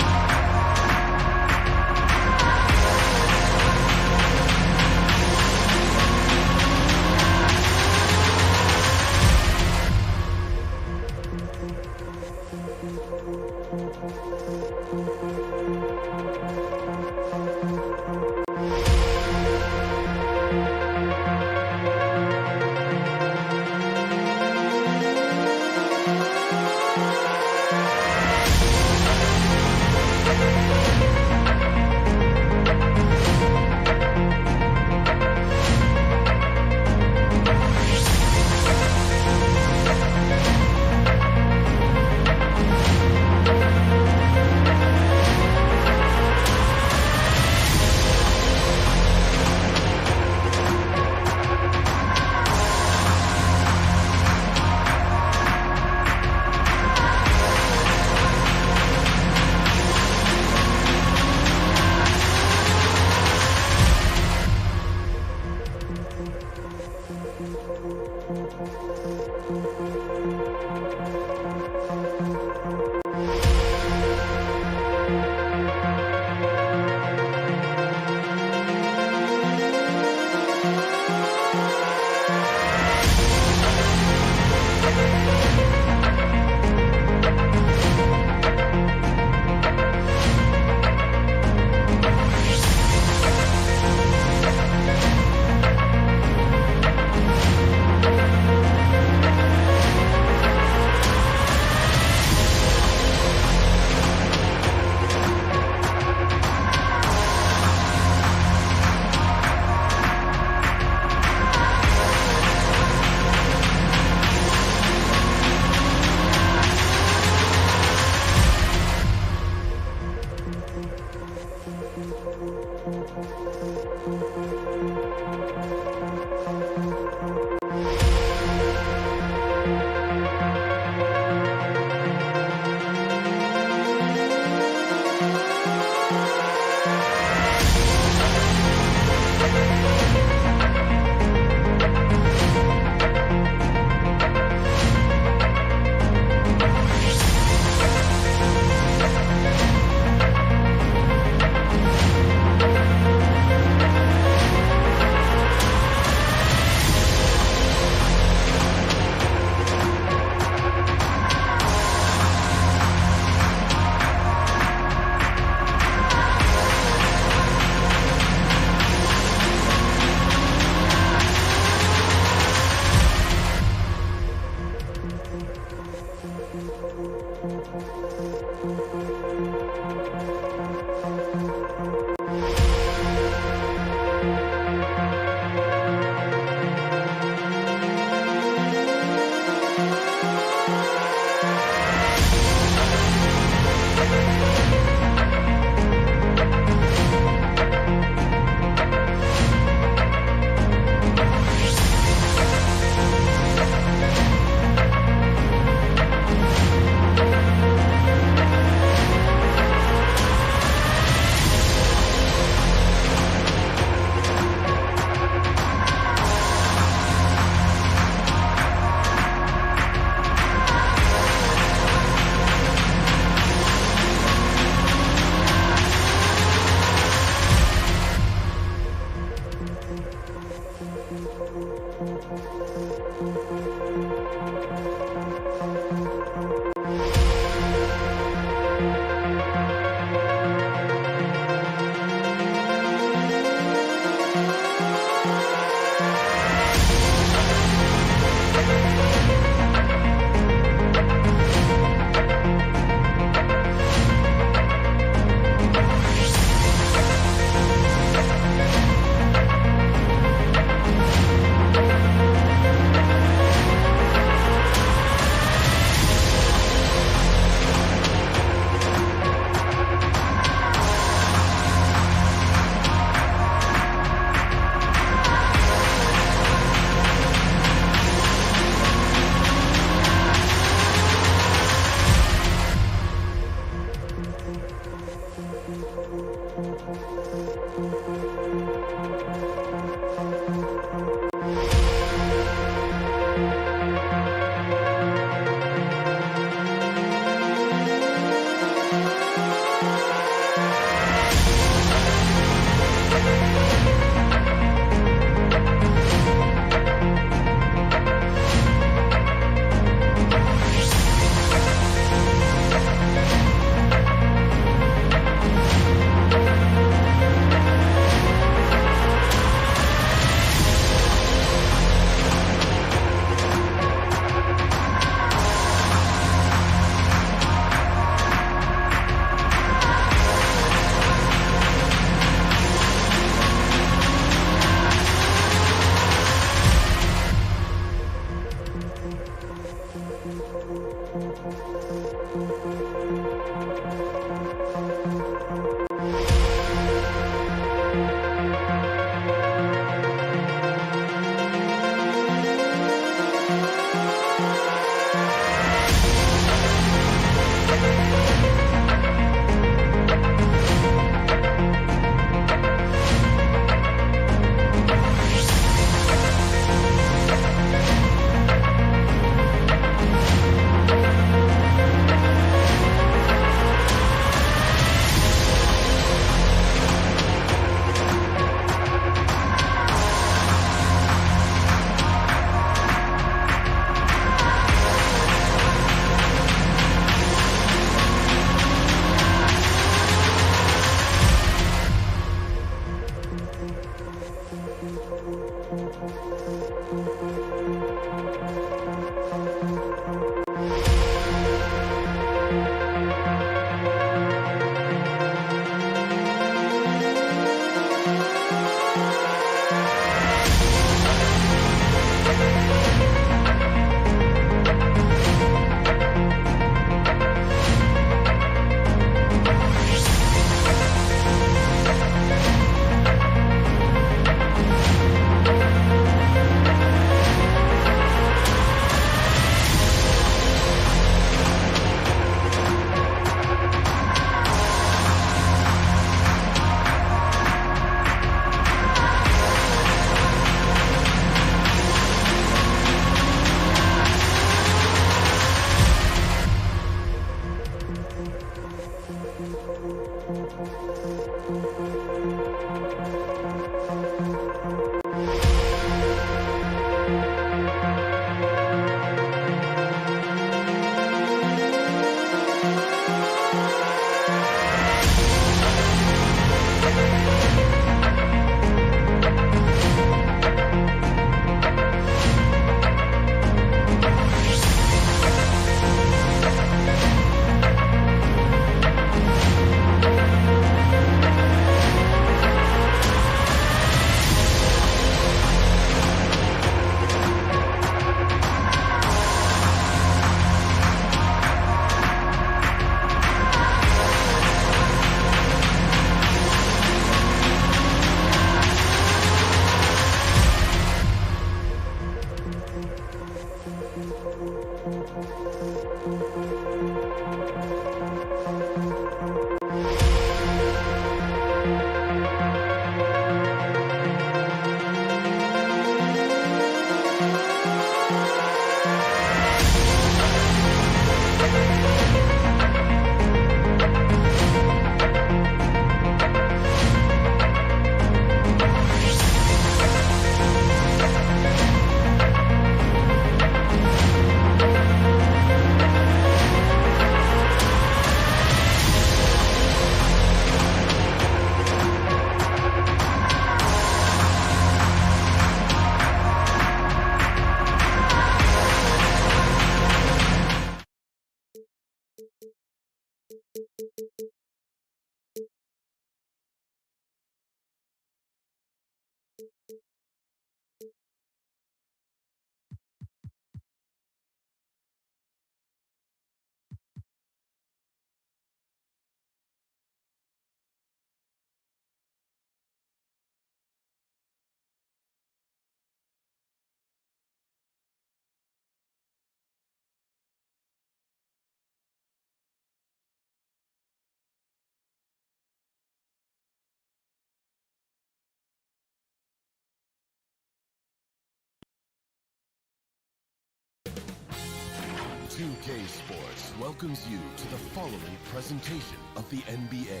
2K Sports welcomes you to the following presentation of the NBA.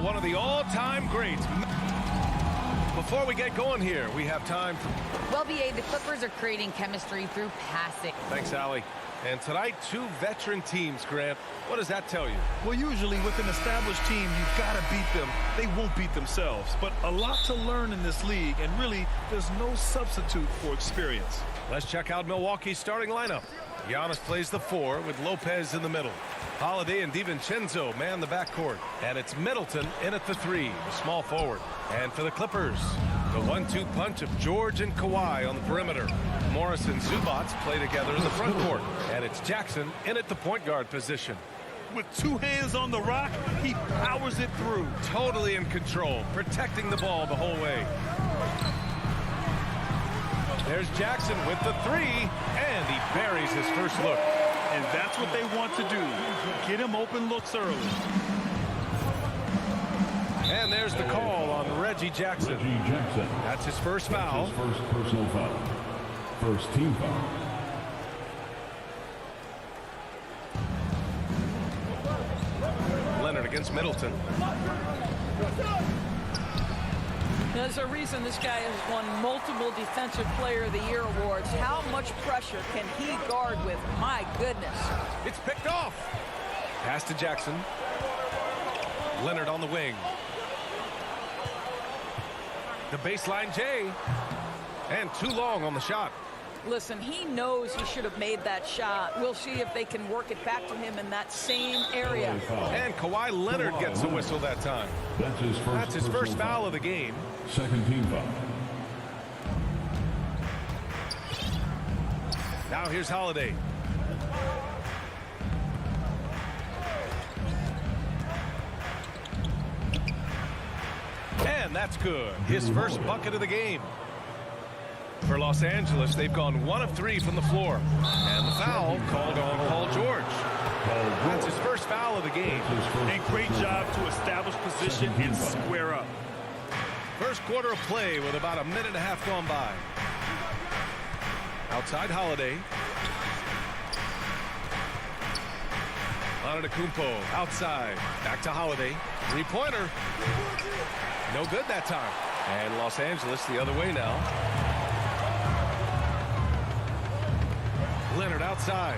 One of the all-time greats. Before we get going here, we have time for... Well, BA, the Clippers are creating chemistry through passing. Thanks, Allie. And tonight, two veteran teams, Grant. What does that tell you? Well, usually with an established team, you've got to beat them. They won't beat themselves. But a lot to learn in this league, and really, there's no substitute for experience. Let's check out Milwaukee's starting lineup. Giannis plays the 4 with Lopez in the middle. Holiday and DiVincenzo man the backcourt. And it's Middleton in at the 3, the small forward. And for the Clippers, the 1-2 punch of George and Kawhi on the perimeter. Morris and Zubac play together in the front court. And it's Jackson in at the point guard position. With two hands on the rock, he powers it through. Totally in control, protecting the ball the whole way. There's Jackson with the 3, and he buries his first look. And that's what they want to do. Get him open looks early. And there's the call on Reggie Jackson. That's his first foul. His first personal foul. First team foul. Leonard against Middleton. There's a reason this guy has won multiple Defensive Player of the Year awards. How much pressure can he guard with? My goodness. It's picked off. Pass to Jackson. Leonard on the wing. The baseline J. And too long on the shot. Listen, he knows he should have made that shot. We'll see if they can work it back to him in that same area. And Kawhi Leonard gets a whistle that time. That's his first foul of the game. Second team foul. Now here's Holiday. And that's good. His first bucket of the game. For Los Angeles, they've gone 1 of 3 from the floor. And the foul called on Paul George. That's his first foul of the game. A great job to establish position and square up. First quarter of play with about a minute and a half gone by. Outside Holiday. Antetokounmpo outside. Back to Holiday. Three-pointer. No good that time. And Los Angeles the other way now. Leonard outside.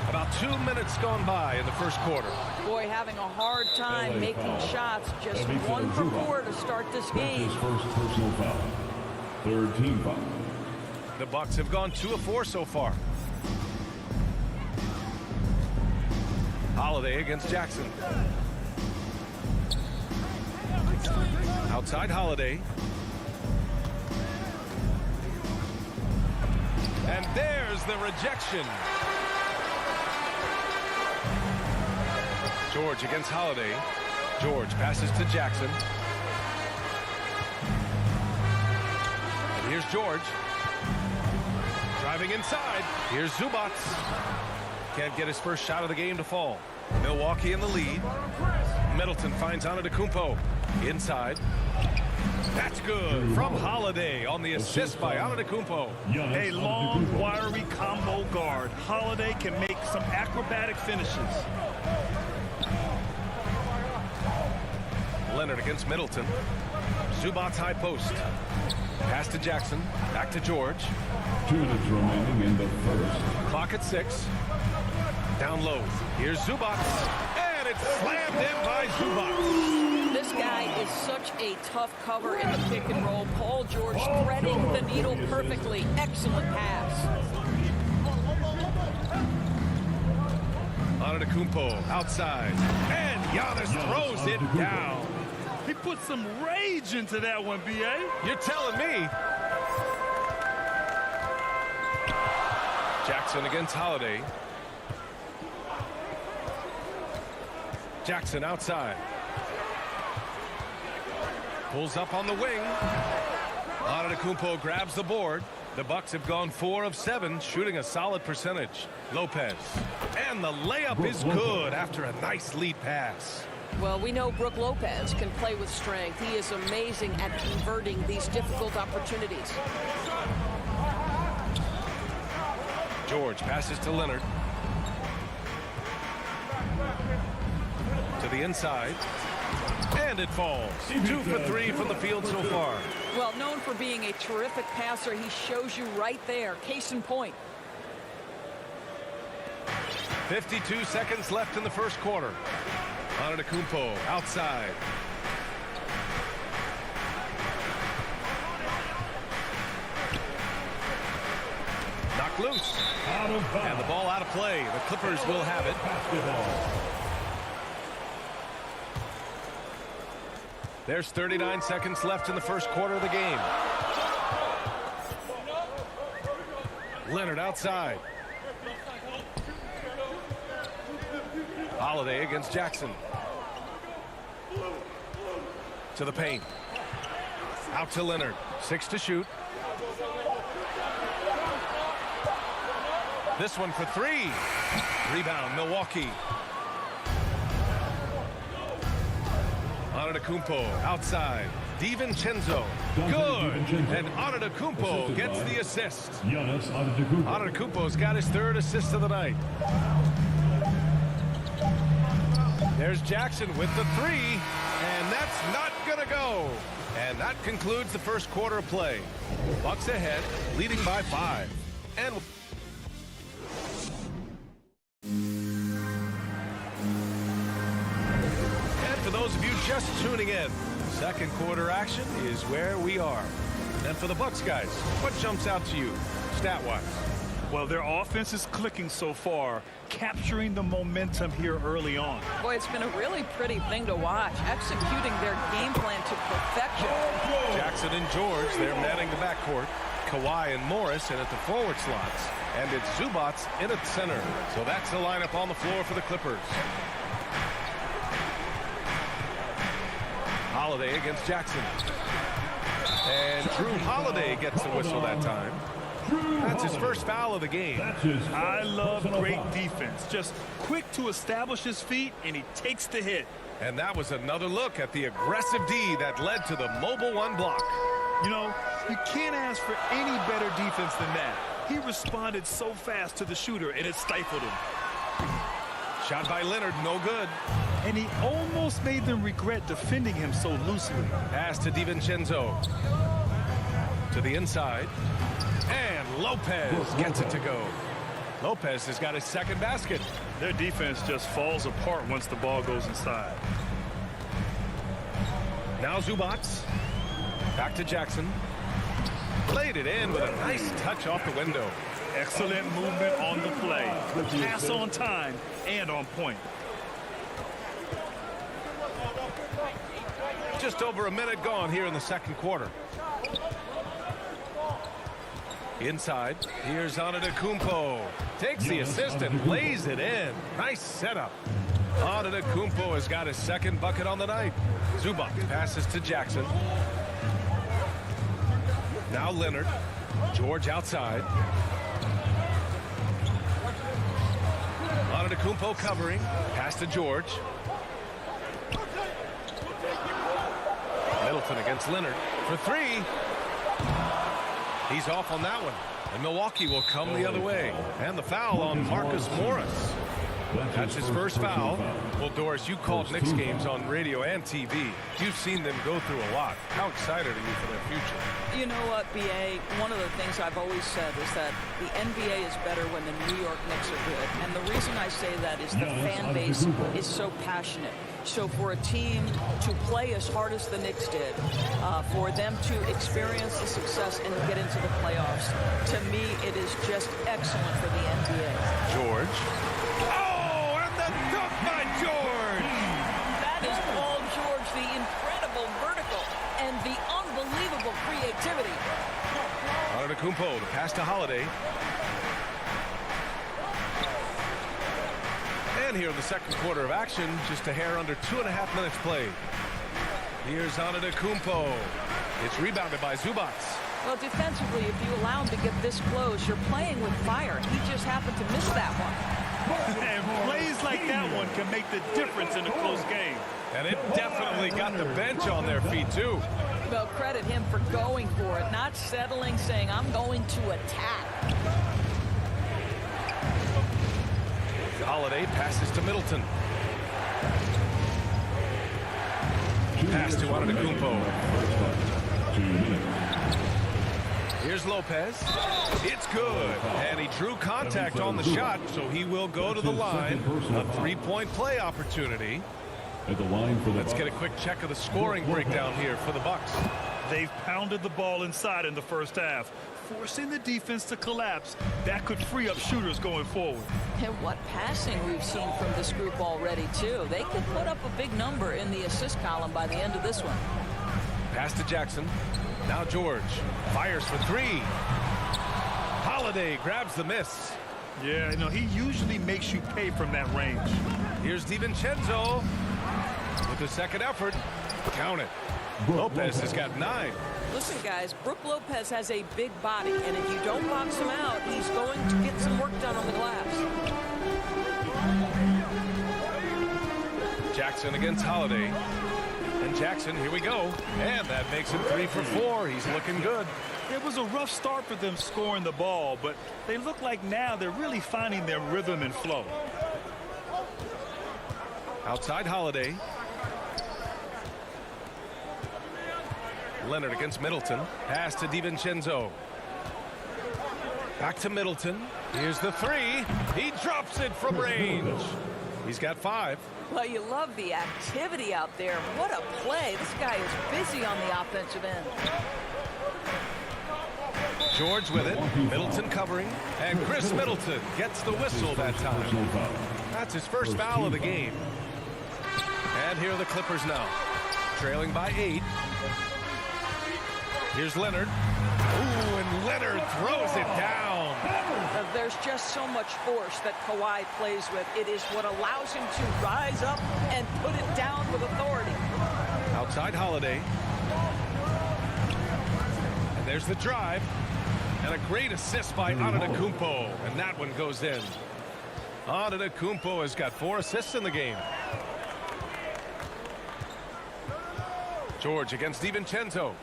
About 2 minutes gone by in the first quarter. Boy, having a hard time making shots. Just 1 for 4 to start this game. His first personal foul. Third team foul. The Bucks have gone 2 of 4 so far. Holiday against Jackson. Outside Holiday. And there's the rejection. George against Holiday. George passes to Jackson. And here's George. Driving inside. Here's Zubats. Can't get his first shot of the game to fall. Milwaukee in the lead. Middleton finds Antetokounmpo. Inside. That's good from Holiday on the assist by Antetokounmpo. A long, wiry combo guard. Holiday can make some acrobatic finishes. Leonard against Middleton. Zubats high post. Pass to Jackson. Back to George. 2 minutes remaining in the first. Clock at 6. Down low. Here's Zubats. And it's slammed in by Zubats. This guy is such a tough cover in the pick and roll. Paul George threading the needle perfectly. Excellent pass. Antetokounmpo outside. And Giannis throws it down. He put some rage into that one, B.A. You're telling me. Jackson against Holiday. Jackson outside. Pulls up on the wing. Antetokounmpo grabs the board. The Bucks have gone 4 of 7, shooting a solid percentage. Lopez. And the layup is good after a nice lead pass. Well, we know Brook Lopez can play with strength. He is amazing at converting these difficult opportunities. George passes to Leonard. To the inside. And it falls. 2 for 3 from the field so far. Well, known for being a terrific passer, he shows you right there. Case in point. 52 seconds left in the first quarter. Antetokounmpo outside. Knocked loose. And the ball out of play. The Clippers will have it. There's 39 seconds left in the first quarter of the game. Leonard outside. Holiday against Jackson. To the paint. Out to Leonard. 6 to shoot. This one for 3. Rebound, Milwaukee. Antetokounmpo outside. DiVincenzo. Good. And Antetokounmpo gets the assist. Antetokounmpo's got his 3rd assist of the night. There's Jackson with the 3. And that's not going to go. And that concludes the first quarter of play. Bucks ahead, leading by 5. And for those of you just tuning in, second quarter action is where we are. And for the Bucks guys, what jumps out to you, stat-wise? Well, their offense is clicking so far, capturing the momentum here early on. Boy, it's been a really pretty thing to watch, executing their game plan to perfection. Jackson and George, they're manning the backcourt. Kawhi and Morris in at the forward slots. And it's Zubats in at center. So that's the lineup on the floor for the Clippers. Holiday against Jackson. And Drew Holiday gets the whistle that time. That's his first foul of the game. I love great defense. Just quick to establish his feet, and he takes the hit. And that was another look at the aggressive D that led to the mobile 1 block. You know, you can't ask for any better defense than that. He responded so fast to the shooter, and it stifled him. Shot by Leonard, no good. And he almost made them regret defending him so loosely. Pass to DiVincenzo. To the inside. And Lopez gets it to go. Lopez has got his second basket. Their defense just falls apart once the ball goes inside. Now Zubac. Back to Jackson. Played it in with a nice touch off the window. Excellent movement on the play. Pass on time and on point. Just over a minute gone here in the second quarter. Inside, here's Antetokounmpo. Takes the assist and lays it in. Nice setup. Antetokounmpo has got his second bucket on the night. Zubac passes to Jackson. Now Leonard. George outside. Antetokounmpo covering. Pass to George. Middleton against Leonard for three. He's off on that one. And Milwaukee will come the other way. And the foul on Marcus Morris. That's his first foul. Well, Doris, you called Knicks games on radio and TV. You've seen them go through a lot. How excited are you for their future? You know what, BA? One of the things I've always said is that the NBA is better when the New York Knicks are good. And the reason I say that is the fan base is so passionate. So for a team to play as hard as the Knicks did, for them to experience the success and get into the playoffs, to me, it is just excellent for the NBA. George. Oh, and the dunk by George! That is Paul George, the incredible vertical and the unbelievable creativity. Antetokounmpo, the pass to Holiday. And here in the second quarter of action, just a hair under 2.5 minutes played. Here's Antetokounmpo. It's rebounded by Zubac. Well, defensively, if you allow him to get this close, you're playing with fire. He just happened to miss that one. And plays like that one can make the difference in a close game. And it definitely got the bench on their feet, too. Well, credit him for going for it, not settling, saying, I'm going to attack. Holiday passes to Middleton. Pass to Antetokounmpo. Here's Lopez. It's good. And he drew contact on the shot, so he will go to the line. A three-point play opportunity. At the line for the Let's get a quick check of the scoring breakdown here for the Bucks. They've pounded the ball inside in the first half, forcing the defense to collapse. That could free up shooters going forward. And what passing we've seen from this group already, too. They could put up a big number in the assist column by the end of this one. Pass to Jackson. Now George fires for three. Holiday grabs the miss. Yeah, you know, he usually makes you pay from that range. Here's DiVincenzo with the second effort. Count it. Lopez has got 9. Listen, guys, Brook Lopez has a big body, and if you don't box him out, he's going to get some work done on the glass. Jackson against Holiday. And Jackson, here we go. And that makes him 3 for 4. He's looking good. It was a rough start for them scoring the ball, but they look like now they're really finding their rhythm and flow. Outside Holiday. Leonard against Middleton. Pass to DiVincenzo. Back to Middleton. Here's the three. He drops it from range. He's got 5. Well, you love the activity out there. What a play. This guy is busy on the offensive end. George with it. Middleton covering. And Chris Middleton gets the whistle that time. That's his first foul of the game. And here are the Clippers now. Trailing by 8. Here's Leonard. Ooh, and Leonard throws it down. There's just so much force that Kawhi plays with. It is what allows him to rise up and put it down with authority. Outside Holiday. And there's the drive. And a great assist by Antetokounmpo. And that one goes in. Antetokounmpo has got 4 assists in the game. George against DiVincenzo.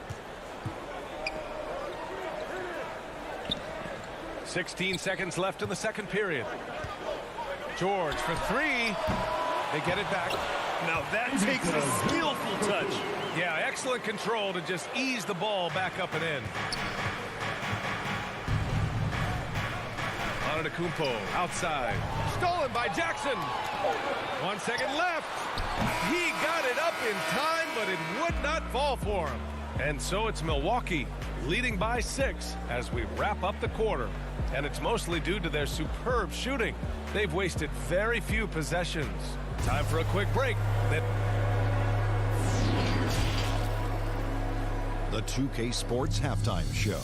16 seconds left in the second period. George for three. They get it back. Now that takes a skillful touch. Yeah, excellent control to just ease the ball back up and in. Antetokounmpo outside. Stolen by Jackson. 1 second left. He got it up in time, but it would not fall for him. And so it's Milwaukee leading by 6 as we wrap up the quarter. And it's mostly due to their superb shooting. They've wasted very few possessions. Time for a quick break. The 2K Sports Halftime Show.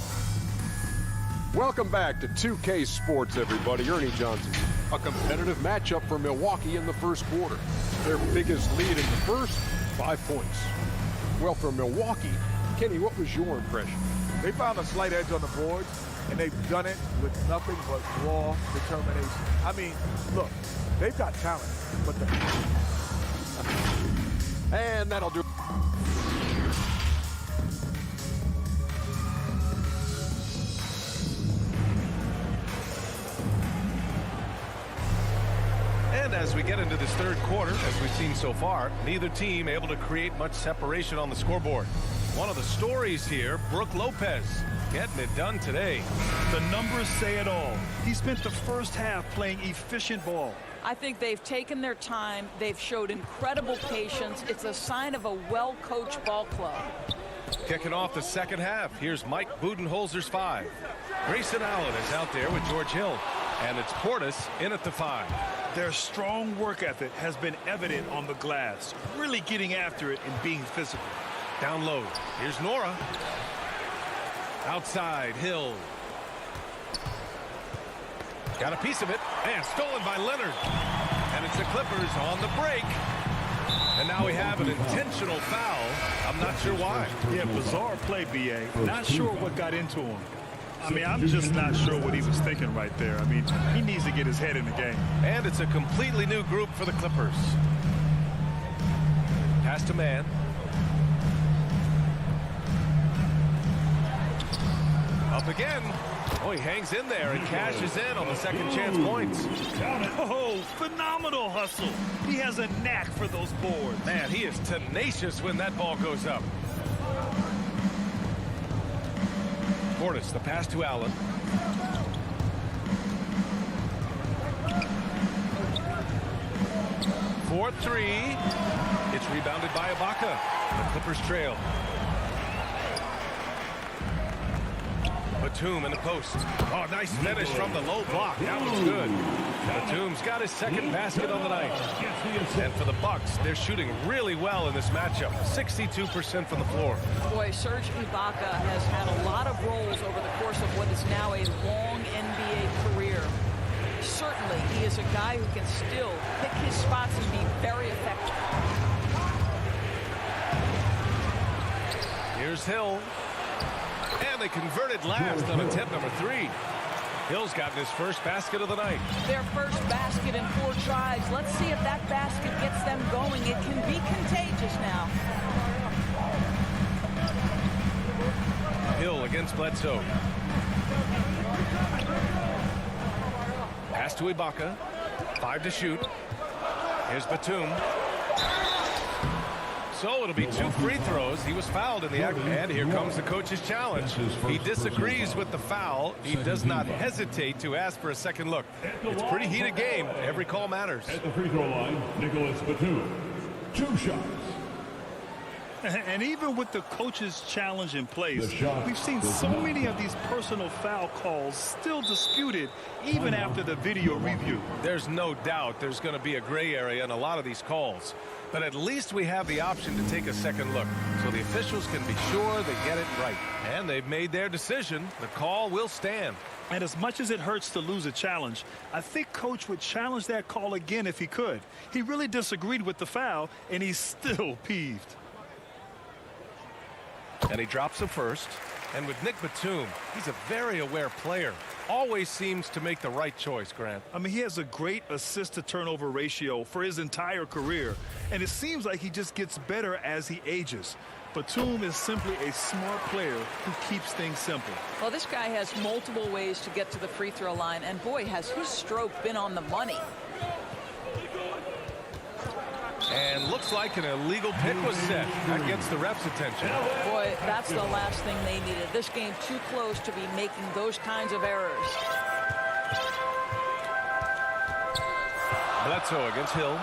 Welcome back to 2K Sports, everybody. Ernie Johnson. A competitive matchup for Milwaukee in the first quarter. Their biggest lead in the first, 5 points. Well, for Milwaukee, Kenny, what was your impression? They found a slight edge on the boards, and they've done it with nothing but raw determination. I mean, look, they've got talent, but And that'll do it. And as we get into this third quarter, as we've seen so far, neither team able to create much separation on the scoreboard. One of the stories here, Brook Lopez, getting it done today. The numbers say it all. He spent the first half playing efficient ball. I think they've taken their time. They've showed incredible patience. It's a sign of a well-coached ball club. Kicking off the second half, here's Mike Budenholzer's 5. Grayson Allen is out there with George Hill. And it's Portis in at the 5. Their strong work ethic has been evident on the glass, really getting after it and being physical. Down low, here's Nora. Outside, Hill. Got a piece of it, and stolen by Leonard. And it's the Clippers on the break. And now we have an intentional foul. I'm not sure why. Yeah, bizarre play, B.A. Not sure what got into him. I mean, I'm just not sure what he was thinking right there. I mean, he needs to get his head in the game. And it's a completely new group for the Clippers. Pass to man. Up again. Oh, he hangs in there and cashes in on the second chance points. Oh, phenomenal hustle. He has a knack for those boards. Man, he is tenacious when that ball goes up. Portis, the pass to Allen. For 3. It's rebounded by Ibaka. The Clippers trail. Batum in the post. Oh, nice finish from the low block. That was good. Batum's got his second basket on the night. And for the Bucks, they're shooting really well in this matchup. 62% from the floor. Boy, Serge Ibaka has had a lot of roles over the course of what is now a long NBA career. Certainly, he is a guy who can still pick his spots and be very effective. Here's Hill. And they converted last on attempt number 3. Hill's gotten his first basket of the night. Their first basket in 4 tries. Let's see if that basket gets them going. It can be contagious now. Hill against Bledsoe. Pass to Ibaka. 5 to shoot. Here's Batum. So it'll be 2 free throws. He was fouled in the act. And here comes the coach's challenge. He disagrees with the foul. He does not hesitate to ask for a second look. It's a pretty heated game. Every call matters. At the free throw line, Nicholas Batum. 2 shots. And even with the coach's challenge in place, we've seen so many of these personal foul calls still disputed even after the video review. There's no doubt there's going to be a gray area in a lot of these calls. But at least we have the option to take a second look so the officials can be sure they get it right. And they've made their decision. The call will stand. And as much as it hurts to lose a challenge, I think Coach would challenge that call again if he could. He really disagreed with the foul, and he's still peeved. And he drops the first. And with Nick Batum, he's a very aware player. Always seems to make the right choice, Grant. I mean, he has a great assist-to-turnover ratio for his entire career. And it seems like he just gets better as he ages. Batum is simply a smart player who keeps things simple. Well, this guy has multiple ways to get to the free throw line, and boy, has his stroke been on the money. And looks like an illegal pick was set. That gets the ref's attention. Boy, that's the last thing they needed. This game too close to be making those kinds of errors. Bledsoe against Hill.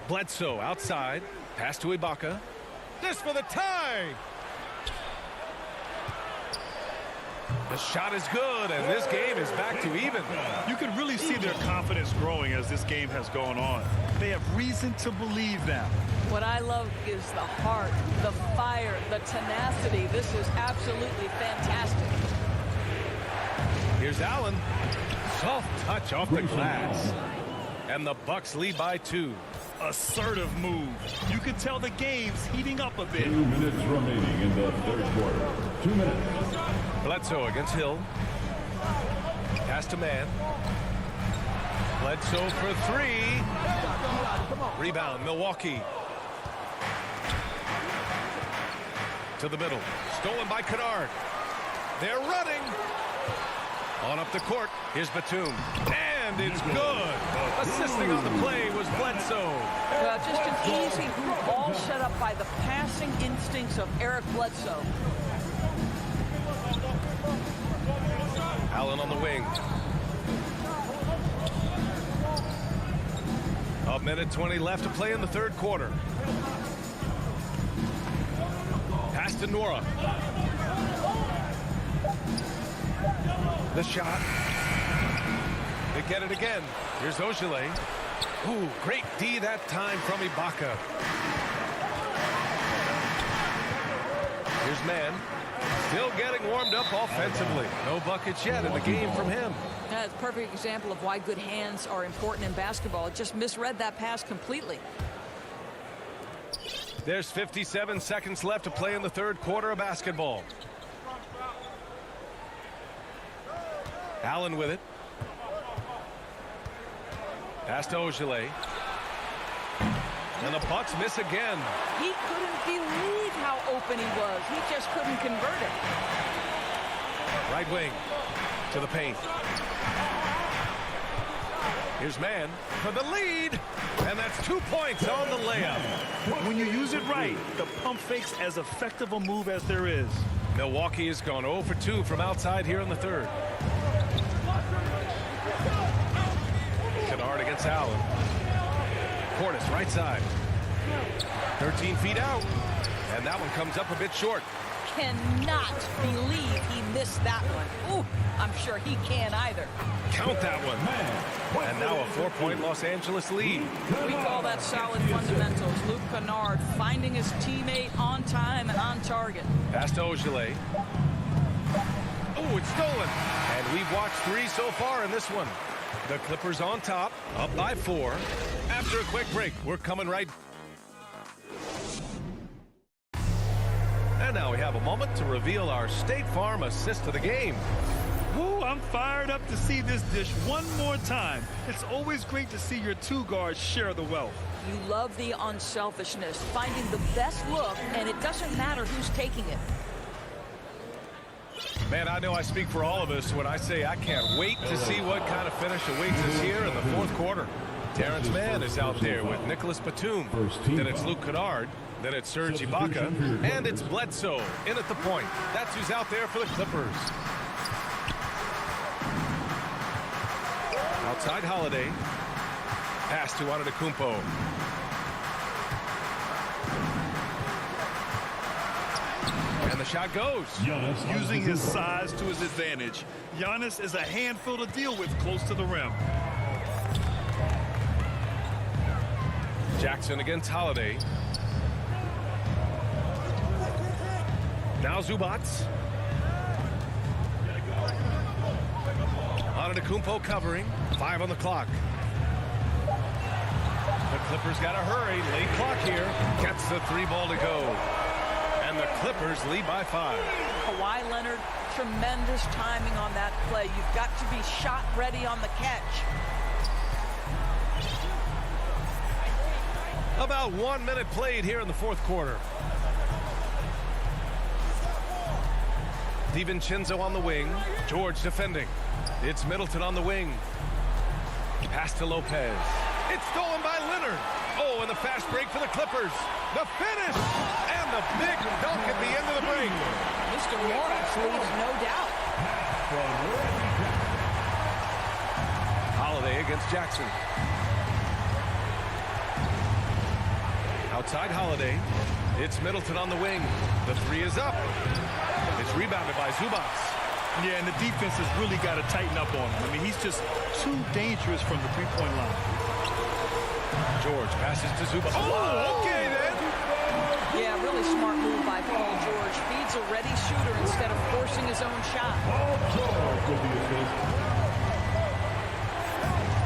Bledsoe outside. Pass to Ibaka. This for the tie. The shot is good, and this game is back to even. You can really see their confidence growing as this game has gone on. They have reason to believe now. What I love is the heart, the fire, the tenacity. This is absolutely fantastic. Here's Allen. Soft touch off the glass. And the Bucks lead by 2. Assertive move. You can tell the game's heating up a bit. 2 minutes remaining in the third quarter. 2 minutes. Bledsoe against Hill. Pass to Man. Bledsoe for 3. Rebound, Milwaukee. To the middle. Stolen by Kennard. They're running. On up the court. Here's Batum. And it's good. Assisting on the play was Bledsoe. Well, just an easy hoop, all set up by the passing instincts of Eric Bledsoe. Allen on the wing. A minute 20 left to play in the third quarter. Pass to Nora. The shot. They get it again. Here's Ogilvy. Ooh, great D that time from Ibaka. Here's Man. Still getting warmed up offensively. No buckets yet in the game from him. That's a perfect example of why good hands are important in basketball. Just misread that pass completely. There's 57 seconds left to play in the third quarter of basketball. Allen with it. Pass to Ogilvy. And the Bucks miss again. He couldn't believe how open he was. He just couldn't convert it. Right wing to the paint. Here's Man for the lead. And that's 2 points on the layup. When you use it right, the pump fake's as effective a move as there is. Milwaukee has gone 0 for 2 from outside here in the third. Kennard against Allen. Portis right side. 13 feet out. And that one comes up a bit short. Cannot believe he missed that one. Ooh, I'm sure he can't either. Count that one. And now a 4-point Los Angeles lead. We call that solid fundamentals. Luke Kennard finding his teammate on time and on target. Pass to Ogilvy. Oh, it's stolen. And we've watched 3 so far in this one. The Clippers on top, up by 4. After a quick break, we're coming right. And now we have a moment to reveal our State Farm assist of the game. Ooh, I'm fired up to see this dish one more time. It's always great to see your 2 guards share the wealth. You love the unselfishness, finding the best look, and it doesn't matter who's taking it. Man, I know I speak for all of us when I say I can't wait to see what kind of finish awaits us here in the fourth quarter. Terrence Mann is out there with Nicholas Batum. Then it's Luke Kennard. Then it's Serge Ibaka. And it's Bledsoe in at the point. That's who's out there for the Clippers. Outside Holiday. Pass to Antetokounmpo. And the shot goes. Using his size to his advantage. Giannis is a handful to deal with close to the rim. Jackson against Holiday. Now Zubats. Antetokounmpo covering. 5 on the clock. The Clippers got to hurry. Late clock here. Gets the 3 ball to go. And the Clippers lead by 5. Kawhi Leonard, tremendous timing on that play. You've got to be shot ready on the catch. About 1 minute played here in the fourth quarter. DiVincenzo on the wing. George defending. It's Middleton on the wing. Pass to Lopez. It's stolen by Leonard. Oh, and the fast break for the Clippers. The finish! And the big dunk at the end of the break. Mr. Morris leaves no doubt. Holiday against Jackson. Outside Holiday. It's Middleton on the wing. The three is up. It's rebounded by Zubats. Yeah, and the defense has really got to tighten up on him. I mean, he's just too dangerous from the three-point line. George passes to Zubats. Oh, okay then. Yeah, really smart move by Paul George. Feeds a ready shooter instead of forcing his own shot.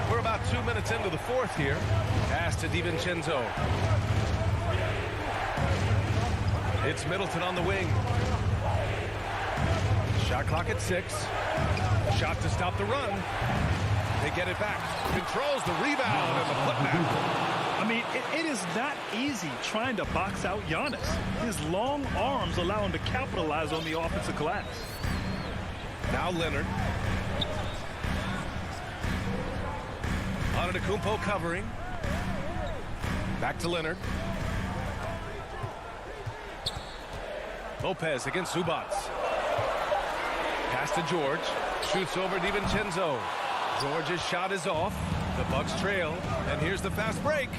We're about 2 minutes into the fourth here. Pass to DiVincenzo. It's Middleton on the wing. Shot clock at 6. Shot to stop the run. They get it back. Controls the rebound and the putback. I mean, it is not easy trying to box out Giannis. His long arms allow him to capitalize on the offensive glass. Now Leonard. Antetokounmpo covering. Back to Leonard. Lopez against Zubats. Pass to George. Shoots over DiVincenzo. George's shot is off. The Bucks trail. And here's the fast break.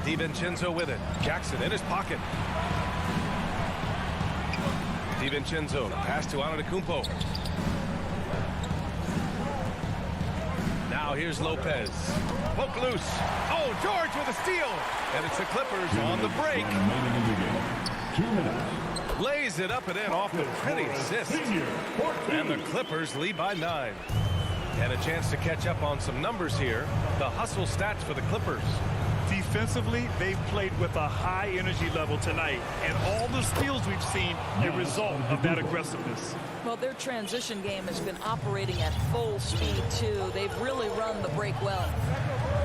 DiVincenzo with it. Jackson in his pocket. DiVincenzo. Pass to Antetokounmpo. Now here's Lopez. Poke loose. Oh, George with a steal. And it's the Clippers on the break. 2 minutes. Lays it up and in off the pretty assist. And the Clippers lead by 9. And a chance to catch up on some numbers here. The hustle stats for the Clippers. Defensively, they've played with a high energy level tonight. And all the steals we've seen, a result of that aggressiveness. Well, their transition game has been operating at full speed, too. They've really run the break well.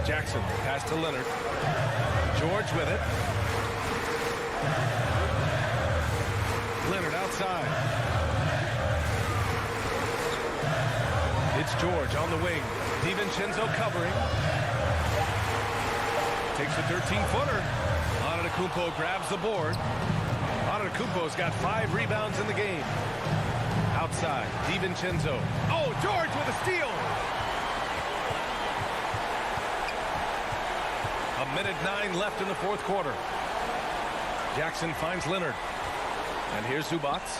Jackson, pass to Leonard. George with it. Leonard outside. It's George on the wing. DiVincenzo covering. Takes a 13-footer. Antetokounmpo grabs the board. Antetokounmpo's got 5 rebounds in the game. Outside, DiVincenzo. Oh, George with a steal. 1:09 left in the fourth quarter. Jackson finds Leonard. And here's Zubats.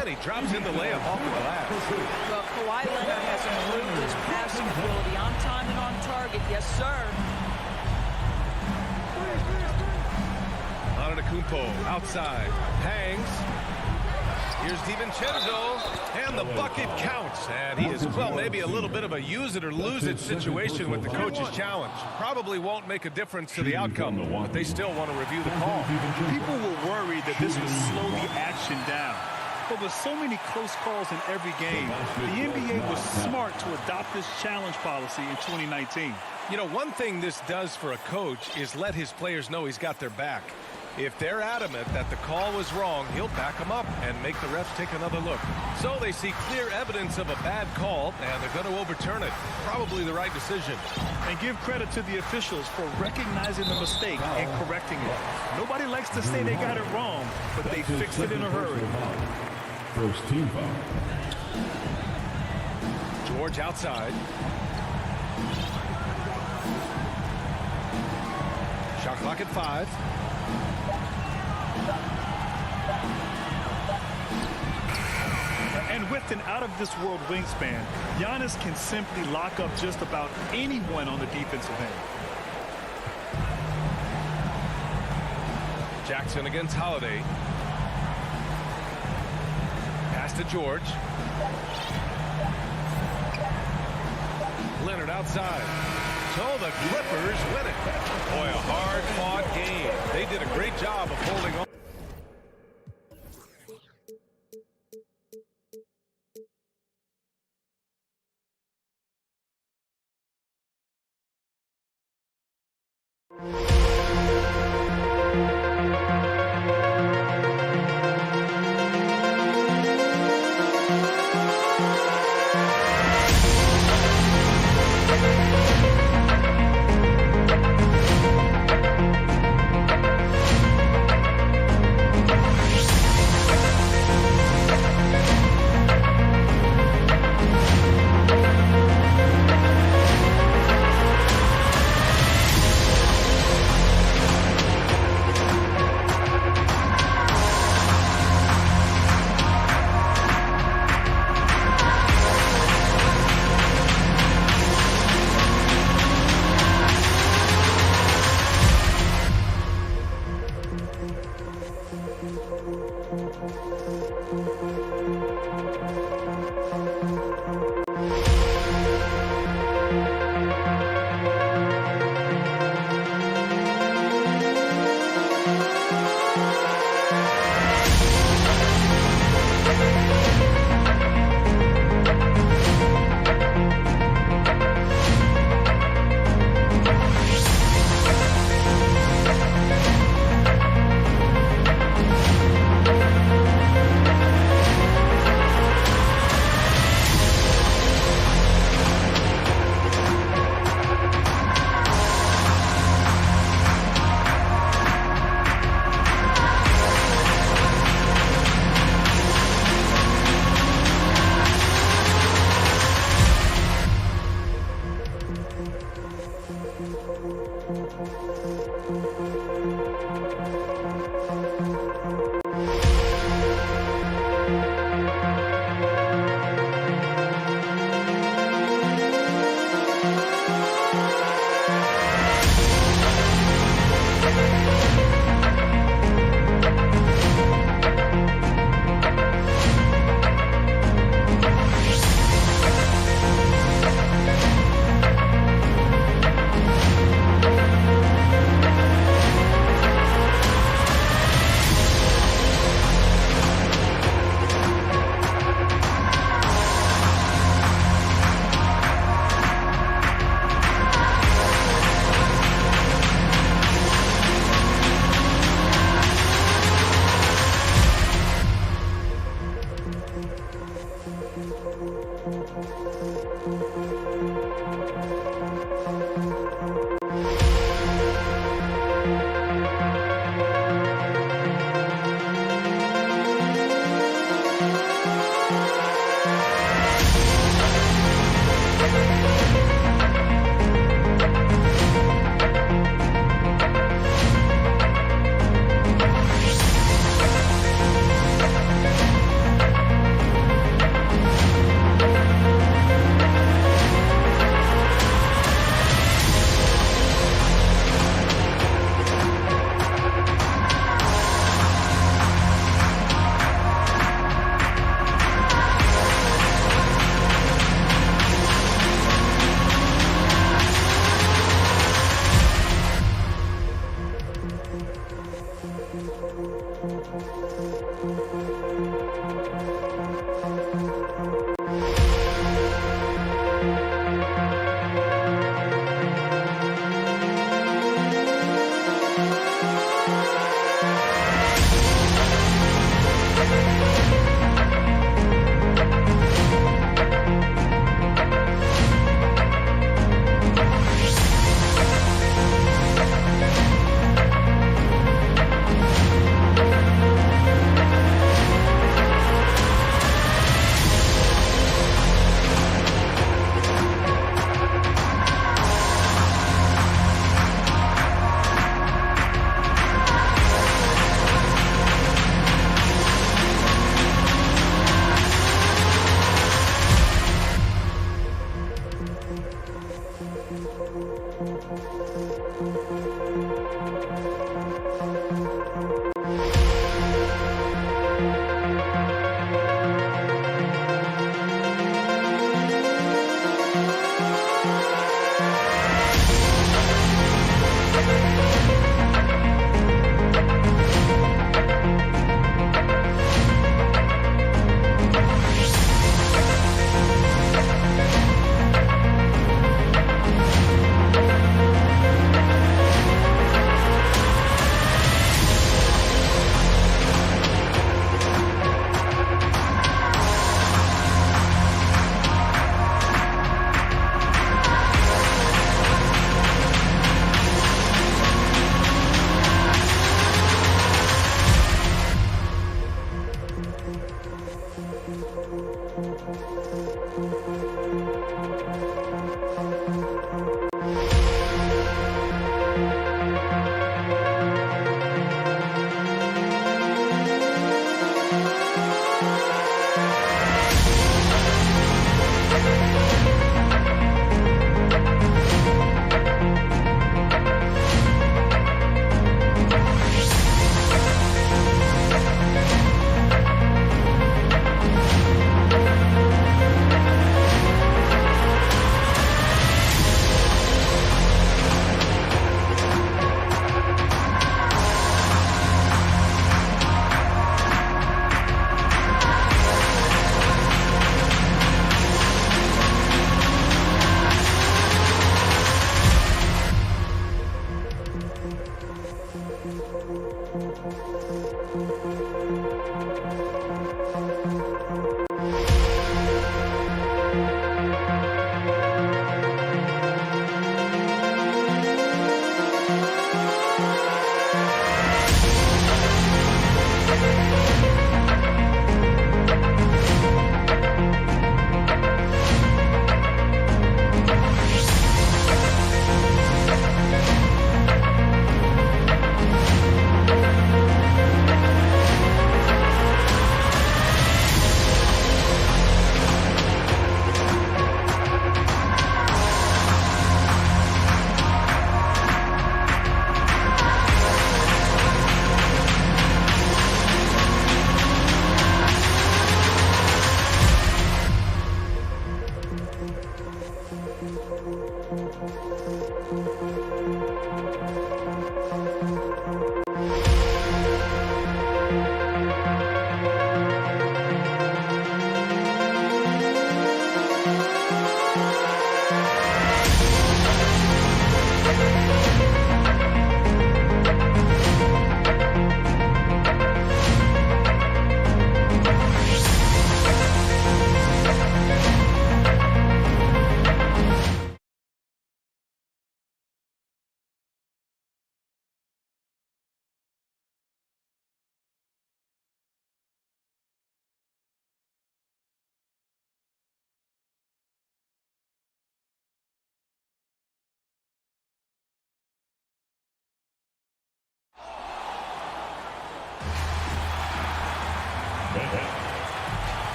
And he drops in the layup off the glass. Well, Kawhi Leonard has improved his passing ability on time and on target. Yes, sir. Antetokounmpo outside. Hangs. Here's DiVincenzo. And the bucket counts. And he is, well, maybe a little bit of a use it or lose it situation with the coach's challenge. Probably won't make a difference to the outcome, but they still want to review the call. People were worried that this would slow the action down. But with so many close calls in every game, the NBA was smart to adopt this challenge policy in 2019. You know, one thing this does for a coach is let his players know he's got their back. If they're adamant that the call was wrong, he'll back them up and make the refs take another look. So they see clear evidence of a bad call, and they're going to overturn it. Probably the right decision. And give credit to the officials for recognizing the mistake and correcting it. Nobody likes to say they got it wrong, but they fixed it in a hurry. First team foul. George outside. Shot clock at 5. And with an out-of-this-world wingspan, Giannis can simply lock up just about anyone on the defensive end. Jackson against Holiday. Pass to George. Leonard outside. So the Clippers win it. Boy, a hard-fought game. They did a great job of holding on.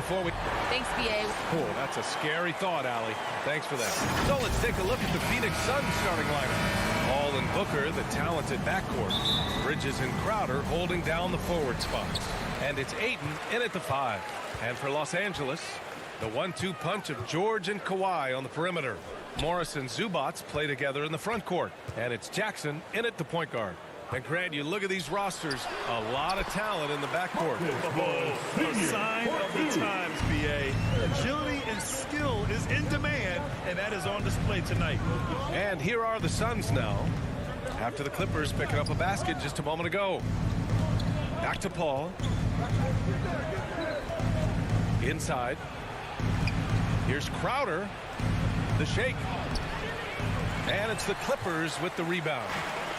before we... Thanks, BA. Oh, that's a scary thought, Allie. Thanks for that. So let's take a look at the Phoenix Suns starting lineup. Hall and Booker, the talented backcourt. Bridges and Crowder holding down the forward spots. And it's Ayton in at the 5. And for Los Angeles, the 1-2 punch of George and Kawhi on the perimeter. Morris and Zubats play together in the front court. And it's Jackson in at the point guard. And Grant, you look at these rosters, a lot of talent in the backcourt. A sign of the times, BA. Agility and skill is in demand, and that is on display tonight. And here are the Suns now, after the Clippers picking up a basket just a moment ago. Back to Paul. Inside. Here's Crowder. The shake. And it's the Clippers with the rebound.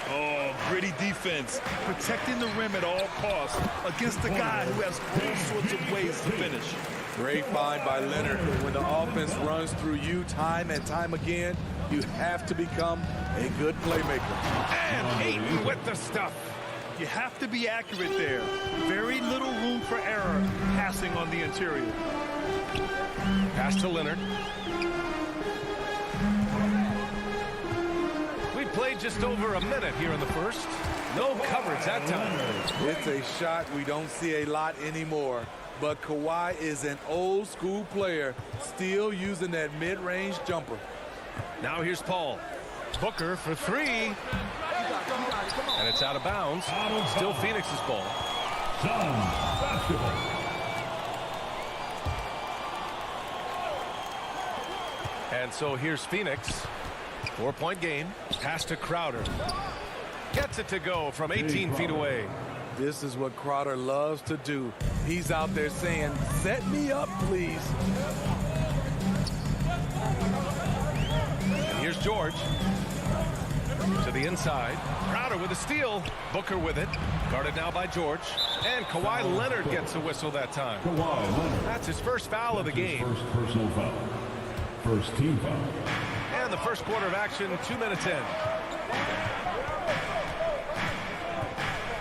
Oh, gritty defense, protecting the rim at all costs against a guy who has all sorts of ways to finish. Great find by Leonard. When the offense runs through you time and time again, you have to become a good playmaker. And Ayton with the stuff. You have to be accurate there. Very little room for error passing on the interior. Pass to Leonard. Played just over a minute here in the first. No coverage that time. It's a shot we don't see a lot anymore. But Kawhi is an old school player, still using that mid-range jumper. Now here's Paul. Booker for 3. And it's out of bounds. Still Phoenix's ball. And so here's Phoenix. 4-point game. Pass to Crowder. Gets it to go from 18 feet away. This is what Crowder loves to do. He's out there saying, set me up, please. And here's George. To the inside. Crowder with a steal. Booker with it. Guarded now by George. And Kawhi Leonard gets a whistle that time. That's his first foul of the game. First personal foul. First team foul. And the first quarter of action, 2 minutes in.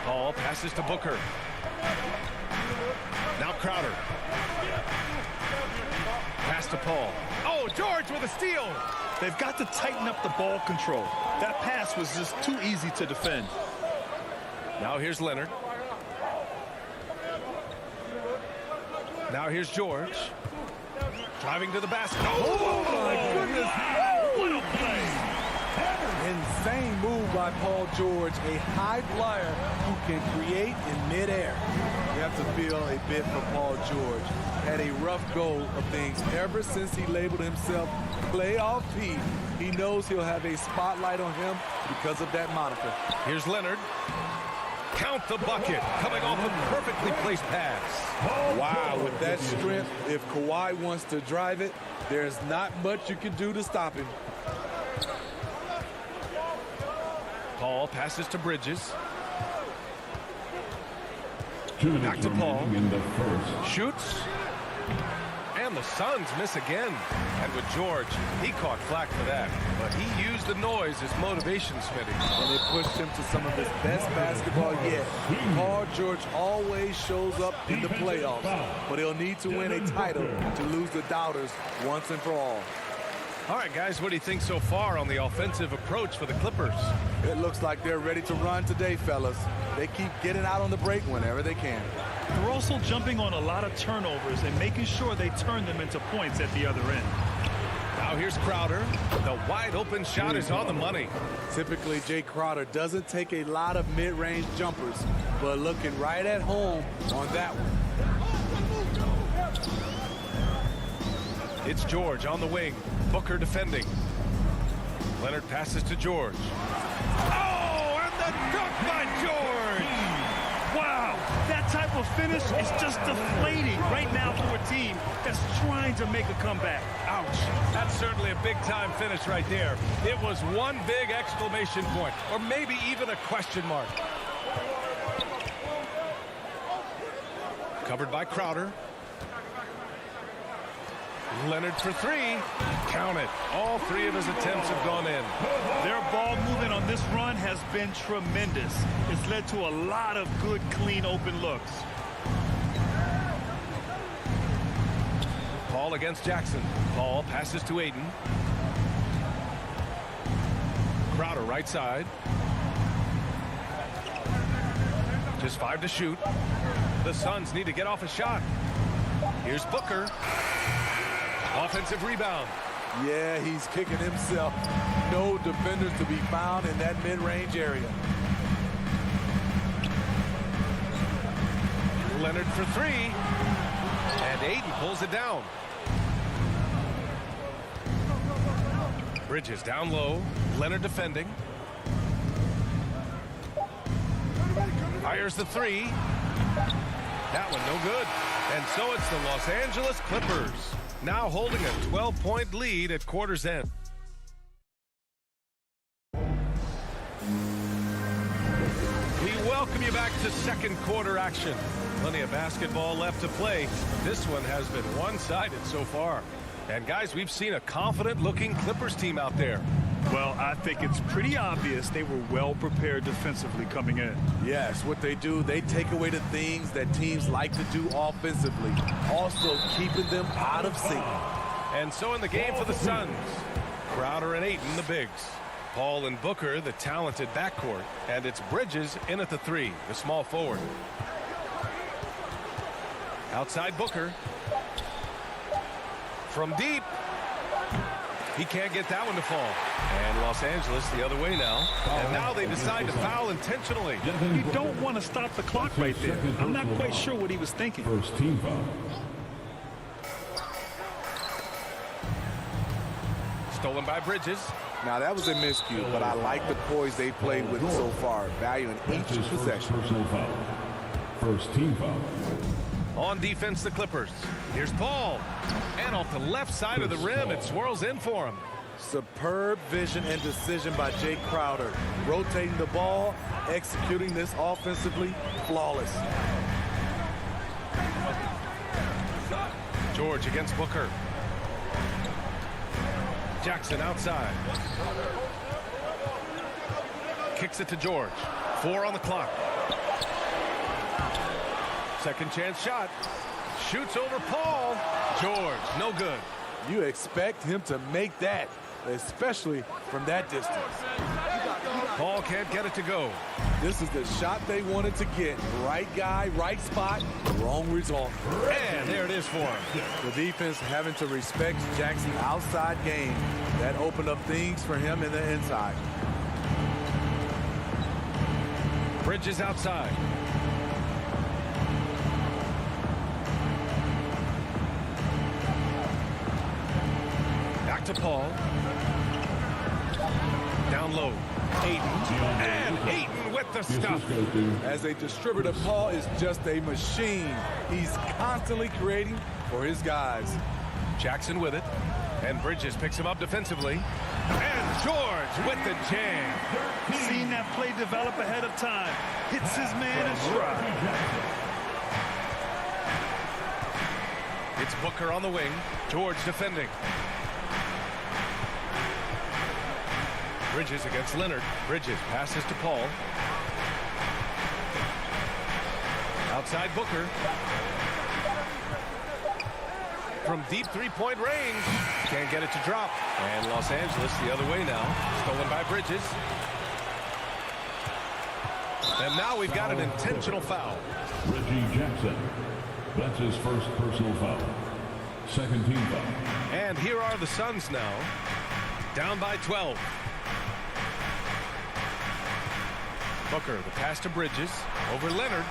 Paul passes to Booker. Now Crowder. Pass to Paul. Oh, George with a steal. They've got to tighten up the ball control. That pass was just too easy to defend. Now here's Leonard. Now here's George. Driving to the basket. Oh my goodness. What a play. Insane move by Paul George, a high flyer who can create in midair. You have to feel a bit for Paul George. Had a rough go of things ever since he labeled himself Playoff Pete. He knows he'll have a spotlight on him because of that moniker. Here's Leonard. Count the bucket, coming off a perfectly placed pass. Wow, with that strength, if Kawhi wants to drive it, there's not much you can do to stop him. Paul passes to Bridges. Back to Paul. In the first. Shoots. And the Suns miss again. And with George, he caught flack for that. But he used the noise as motivation, Smitty. And it pushed him to some of his best basketball yet. Paul George always shows up in the playoffs. But he'll need to win a title to lose the doubters once and for all. All right, guys, what do you think so far on the offensive approach for the Clippers? It looks like they're ready to run today, fellas. They keep getting out on the break whenever they can. They're also jumping on a lot of turnovers and making sure they turn them into points at the other end. Now here's Crowder. The wide open shot is on the money. Typically, Jay Crowder doesn't take a lot of mid-range jumpers, but looking right at home on that one. It's George on the wing. Booker defending. Leonard passes to George. Oh, and the dunk by George! Wow, that type of finish is just deflating right now for a team that's trying to make a comeback. Ouch. That's certainly a big-time finish right there. It was one big exclamation point, or maybe even a question mark. Covered by Crowder. Leonard for 3. Count it. All 3 of his attempts have gone in. Their ball movement on this run has been tremendous. It's led to a lot of good, clean, open looks. Paul against Jackson. Paul passes to Aiden. Crowder right side. Just 5 to shoot. The Suns need to get off a shot. Here's Booker. Offensive rebound. Yeah, he's kicking himself. No defenders to be found in that mid-range area. Leonard for 3. And Aiden pulls it down. Bridges down low. Leonard defending. Fires the 3. That one no good. And so it's the Los Angeles Clippers, now holding a 12-point lead at quarter's end. We welcome you back to second quarter action. Plenty of basketball left to play. This one has been one-sided so far. And guys, we've seen a confident-looking Clippers team out there. Well, I think it's pretty obvious they were well prepared defensively coming in. Yes, what they do, they take away the things that teams like to do offensively, also keeping them out of sync. And so in the game for the Suns, Crowder and Ayton, the bigs. Paul and Booker, the talented backcourt. And it's Bridges in at the 3, the small forward. Outside Booker. From deep. He can't get that one to fall. And Los Angeles the other way now. And now they decide to foul intentionally. You don't want to stop the clock right there. I'm not quite sure what he was thinking. First team foul. Stolen by Bridges. Now that was a miscue, but I like the poise they played with so far, valuing each possession. Personal foul. First team foul. On defense, the Clippers. Here's Paul. And off the left side of the rim, it swirls in for him. Superb vision and decision by Jay Crowder. Rotating the ball, executing this offensively, flawless. George against Booker. Jackson outside. Kicks it to George. 4 on the clock. Second chance shot. Shoots over Paul. George, no good. You expect him to make that, especially from that distance. Paul can't get it to go. This is the shot they wanted to get. Right guy, right spot, wrong result. And there it is for him. The defense having to respect Jackson's outside game. That opened up things for him in the inside. Bridges outside. Back to Paul. Down low. Ayton. And Ayton with the stuff. As a distributor, Paul is just a machine. He's constantly creating for his guys. Jackson with it. And Bridges picks him up defensively. And George with the jam. Seeing that play develop ahead of time. Hits his man in stride. It's Booker on the wing. George defending. Bridges against Leonard. Bridges passes to Paul. Outside Booker. From deep three-point range. Can't get it to drop. And Los Angeles the other way now. Stolen by Bridges. And now we've got an intentional foul. Reggie Jackson. That's his first personal foul. Second team foul. And here are the Suns now. Down by 12. Booker, the pass to Bridges. Over Leonard.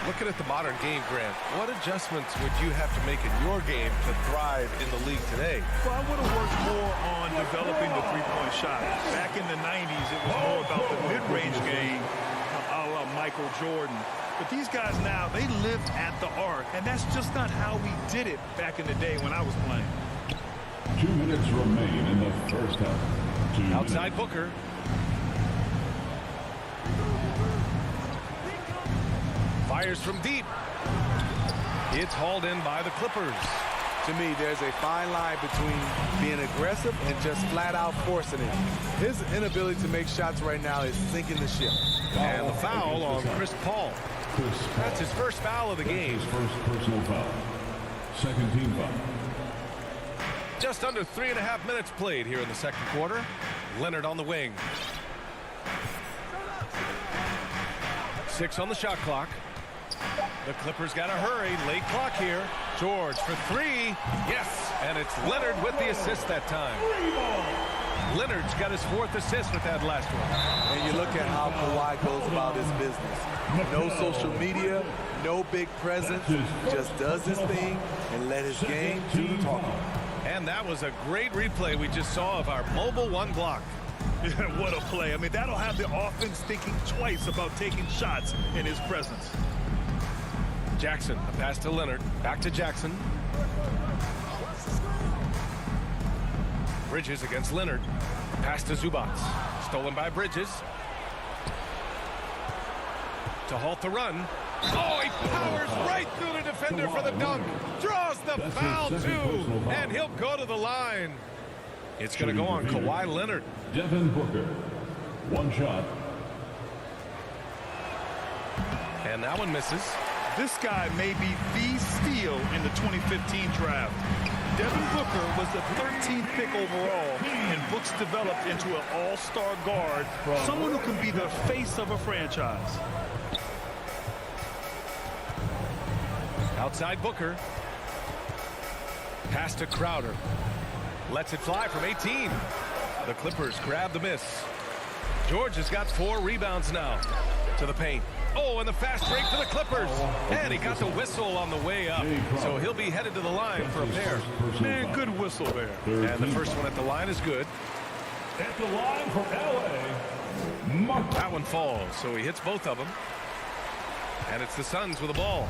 Looking at the modern game, Grant, what adjustments would you have to make in your game to thrive in the league today? Well, I would have worked more on developing the three-point shot. Back in the 90s, it was more about the mid-range game, a la Michael Jordan. But these guys now, they live at the arc, and that's just not how we did it back in the day when I was playing. 2 minutes remain in the first half. Outside Booker. Fires from deep. It's hauled in by the Clippers. To me, there's a fine line between being aggressive and just flat out forcing it. His inability to make shots right now is sinking the ship. And the foul on Chris Paul. That's his first foul of the game. His first personal foul. Second team foul. Just under 3.5 minutes played here in the second quarter. Leonard on the wing. 6 on the shot clock. The Clippers got to hurry. Late clock here. George for 3. Yes, and it's Leonard with the assist that time. Leonard's got his 4th assist with that last one. And you look at how Kawhi goes about his business. No social media, no big presence, just does his thing and let his game do the talking. And that was a great replay we just saw of our mobile 1 block. What a play. I mean, that'll have the offense thinking twice about taking shots in his presence. Jackson, a pass to Leonard. Back to Jackson. Bridges against Leonard. Pass to Zubats. Stolen by Bridges. To halt the run. Oh, he powers right through the defender for the dunk. Draws the foul, too. And he'll go to the line. It's going to go on Kawhi Leonard. Devin Booker. 1 shot. And that one misses. This guy may be the steal in the 2015 draft. Devin Booker was the 13th pick overall, and Books developed into an all-star guard, someone who can be the face of a franchise. Outside Booker. Pass to Crowder. Lets it fly from 18. The Clippers grab the miss. George has got 4 rebounds now. To the paint. Oh, and the fast break for the Clippers. And he got the whistle on the way up. So he'll be headed to the line for a pair. Man, good whistle there. And the first one at the line is good. At the line for LA. That one falls, so he hits both of them. And it's the Suns with the ball.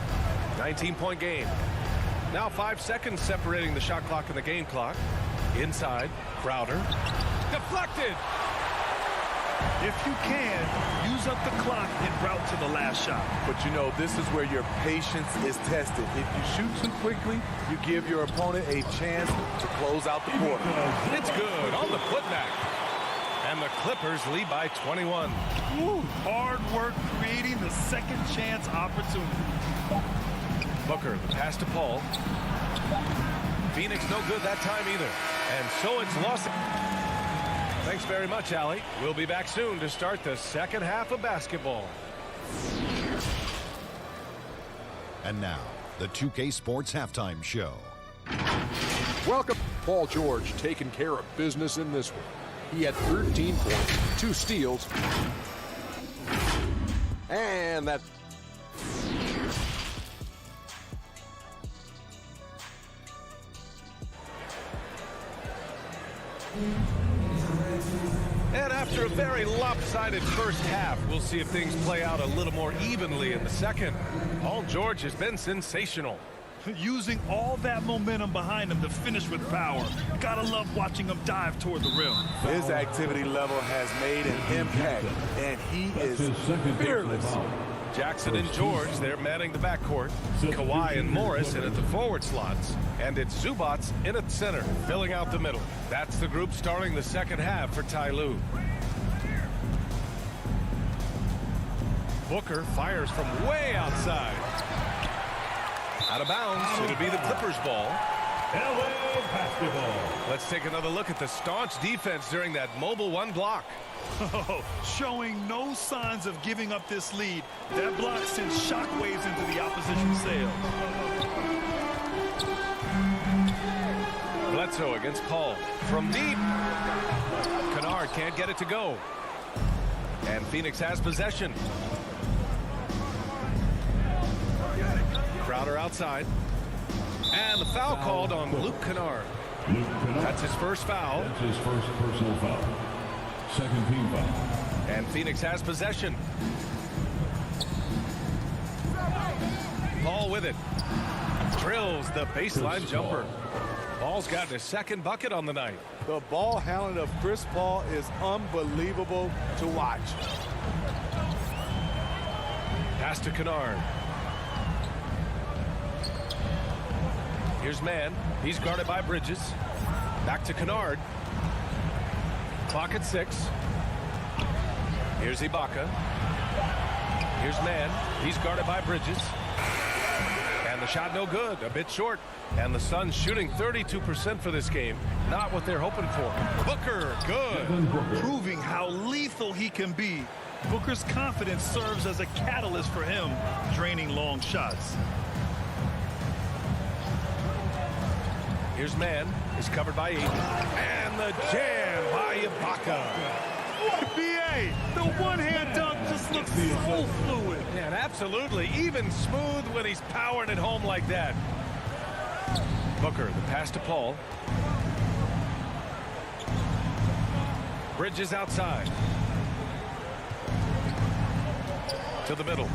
19-point game. Now 5 seconds separating the shot clock and the game clock. Inside, Crowder. Deflected. If you can, use up the clock en route to the last shot. But you know, this is where your patience is tested. If you shoot too quickly, you give your opponent a chance to close out the quarter. It's good on the putback. And the Clippers lead by 21. Woo, hard work creating the second chance opportunity. Booker, the pass to Paul. Phoenix no good that time either. And so it's lost. Thanks very much, Allie. We'll be back soon to start the second half of basketball. And now, the 2K Sports Halftime Show. Welcome. Paul George taking care of business in this one. He had 13 points, 2 steals, and that. And after a very lopsided first half, we'll see if things play out a little more evenly in the second. Paul George has been sensational. Using all that momentum behind him to finish with power. Gotta love watching him dive toward the rim. His activity level has made an impact, and he is fearless. Jackson and George, they're manning the backcourt. Kawhi and Morris in at the forward slots. And it's Zubats in at center, filling out the middle. That's the group starting the second half for Ty Lue. Booker fires from way outside. Out of bounds, it'll be the Clippers ball. LA basketball. Let's take another look at the staunch defense during that mobile 1 block. Showing no signs of giving up this lead. That block sends shockwaves into the opposition sails. Bledsoe against Paul. From deep. Kennard can't get it to go. And Phoenix has possession. Crowder outside. And the foul called on Luke Kennard. That's his first foul. That's his first personal foul. Second team foul. And Phoenix has possession. Paul with it. Drills the baseline jumper. Paul's gotten his second bucket on the night. The ball handling of Chris Paul is unbelievable to watch. Pass to Kennard. Here's Mann. He's guarded by Bridges. Back to Kennard. Clock at 6. Here's Ibaka. Here's Mann. He's guarded by Bridges. And the The shot no good, a bit short. And the Suns shooting 32% for this game. Not what they're hoping for. Booker, good. Proving how lethal he can be. Booker's confidence serves as a catalyst for him, draining long shots. Here's man, is covered by 8. And the jam by Ibaka. BA, the one-hand dunk just looks so fluid. And absolutely, even smooth when he's powering it home like that. Booker, the pass to Paul. Bridges outside. To the middle.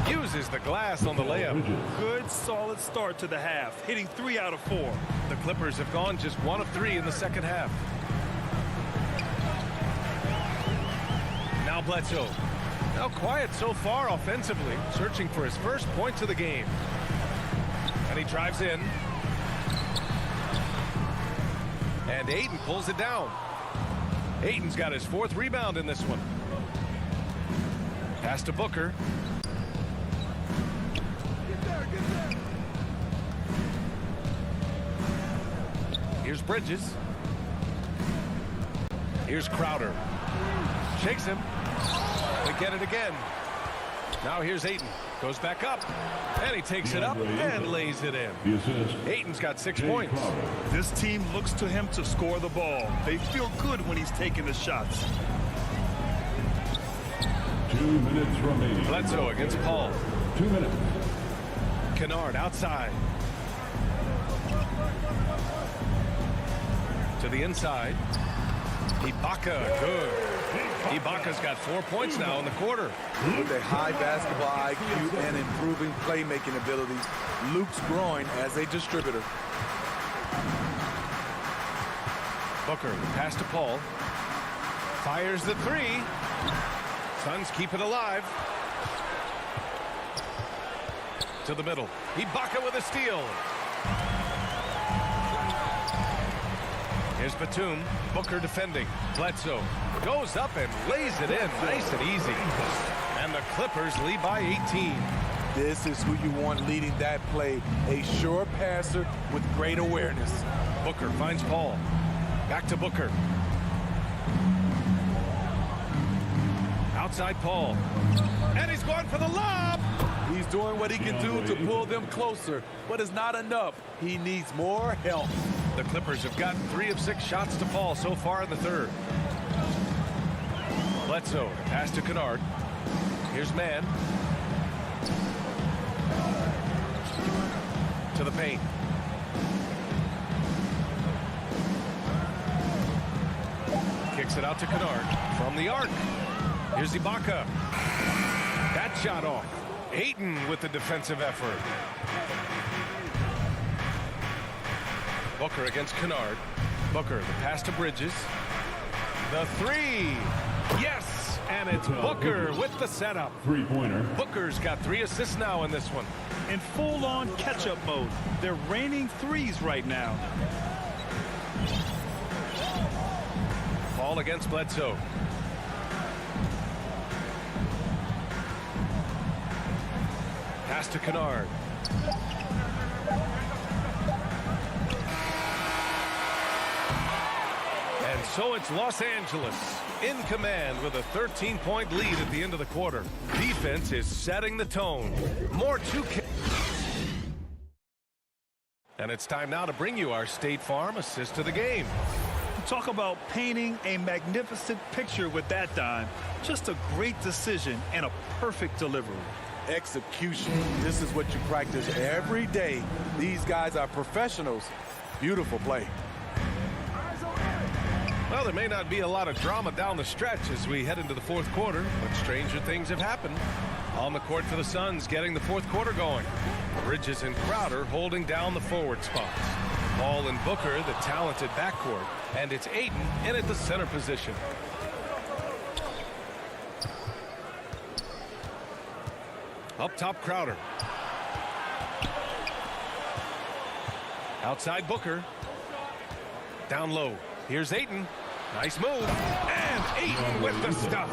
Uses the glass on the layup. Good, solid start to the half, hitting 3 out of 4. The Clippers have gone just 1 of 3 in the second half. Now Bledsoe. Now quiet so far offensively, searching for his first points of the game. And he drives in. And Ayton pulls it down. Ayton's got his 4th rebound in this one. Pass to Booker. Here's Bridges. Here's Crowder. Shakes him. They get it again. Now here's Ayton. Goes back up. And he takes it up and lays it in. Ayton's got 6 points. This team looks to him to score the ball. They feel good when he's taking the shots. 2 minutes remaining. Bledsoe against Paul. 2 minutes. Kennard outside. To the inside. Ibaka, good. Ibaka's got 4 points now in the quarter. With a high basketball IQ and improving playmaking abilities, Luke's growing as a distributor. Booker, pass to Paul. Fires the 3. Suns keep it alive. To the middle. Ibaka with a steal. Here's Batum. Booker defending. Bledsoe goes up and lays it in. Nice and easy. And the Clippers lead by 18. This is who you want leading that play. A sure passer with great awareness. Booker finds Paul. Back to Booker. Outside Paul. And he's going for the lob. He's doing what he can do to pull them closer, but it's not enough. He needs more help. The Clippers have gotten 3 of 6 shots to Paul so far in the third. Bledsoe, pass to Kennard. Here's man. To the paint. Kicks it out to Kennard. From the arc. Here's Ibaka. That shot off. Ayton with the defensive effort. Booker against Kennard. Booker, the pass to Bridges. The 3. Yes! And it's Booker with the setup. 3-pointer. Booker's got 3 assists now in this one. In full-on catch-up mode. They're raining threes right now. Ball against Bledsoe. Pass to Kennard. And so it's Los Angeles in command with a 13-point lead at the end of the quarter. Defense is setting the tone. More 2K. And it's time now to bring you our State Farm assist of the game. Talk about painting a magnificent picture with that dime. Just a great decision and a perfect delivery. Execution. This is what you practice every day. These guys are professionals. Beautiful play. Well, there may not be a lot of drama down the stretch as we head into the fourth quarter, but stranger things have happened. On the court for the Suns, getting the fourth quarter going. Bridges and Crowder holding down the forward spots. Paul and Booker, the talented backcourt, and it's Ayton in at the center position. Up top, Crowder. Outside Booker. Down low. Here's Ayton. Nice move. And Ayton with the stuff.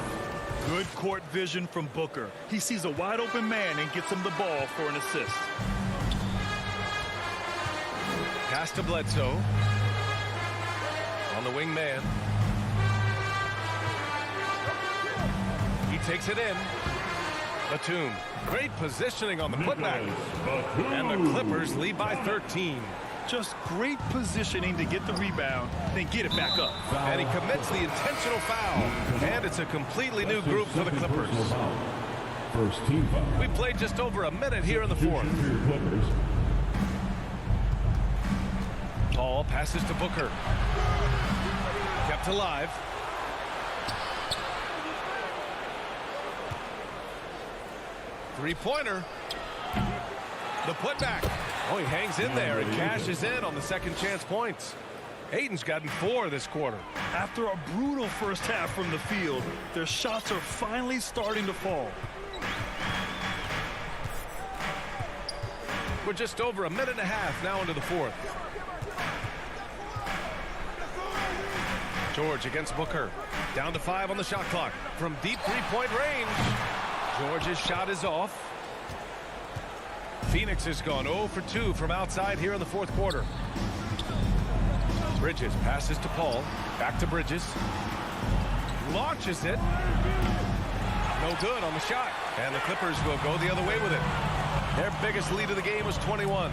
Good court vision from Booker. He sees a wide open man and gets him the ball for an assist. Pass to Bledsoe. On the wing man. He takes it in. Batum. Great positioning on the putback. And the Clippers lead by 13. Just great positioning to get the rebound, then get it back up. And he commits the intentional foul. And it's a completely new group for the Clippers. First team foul. We played just over a minute here in the fourth. Paul passes to Booker. Kept alive. Three-pointer. The putback. Oh, he hangs in there and cashes in on the second chance points. Ayton's gotten 4 this quarter. After a brutal first half from the field, their shots are finally starting to fall. We're just over a minute and a half now into the fourth. George against Booker. Down to 5 on the shot clock. From deep three-point range. George's shot is off. Phoenix has gone 0 for 2 from outside here in the fourth quarter. Bridges passes to Paul. Back to Bridges. Launches it. No good on the shot. And the Clippers will go the other way with it. Their biggest lead of the game was 21.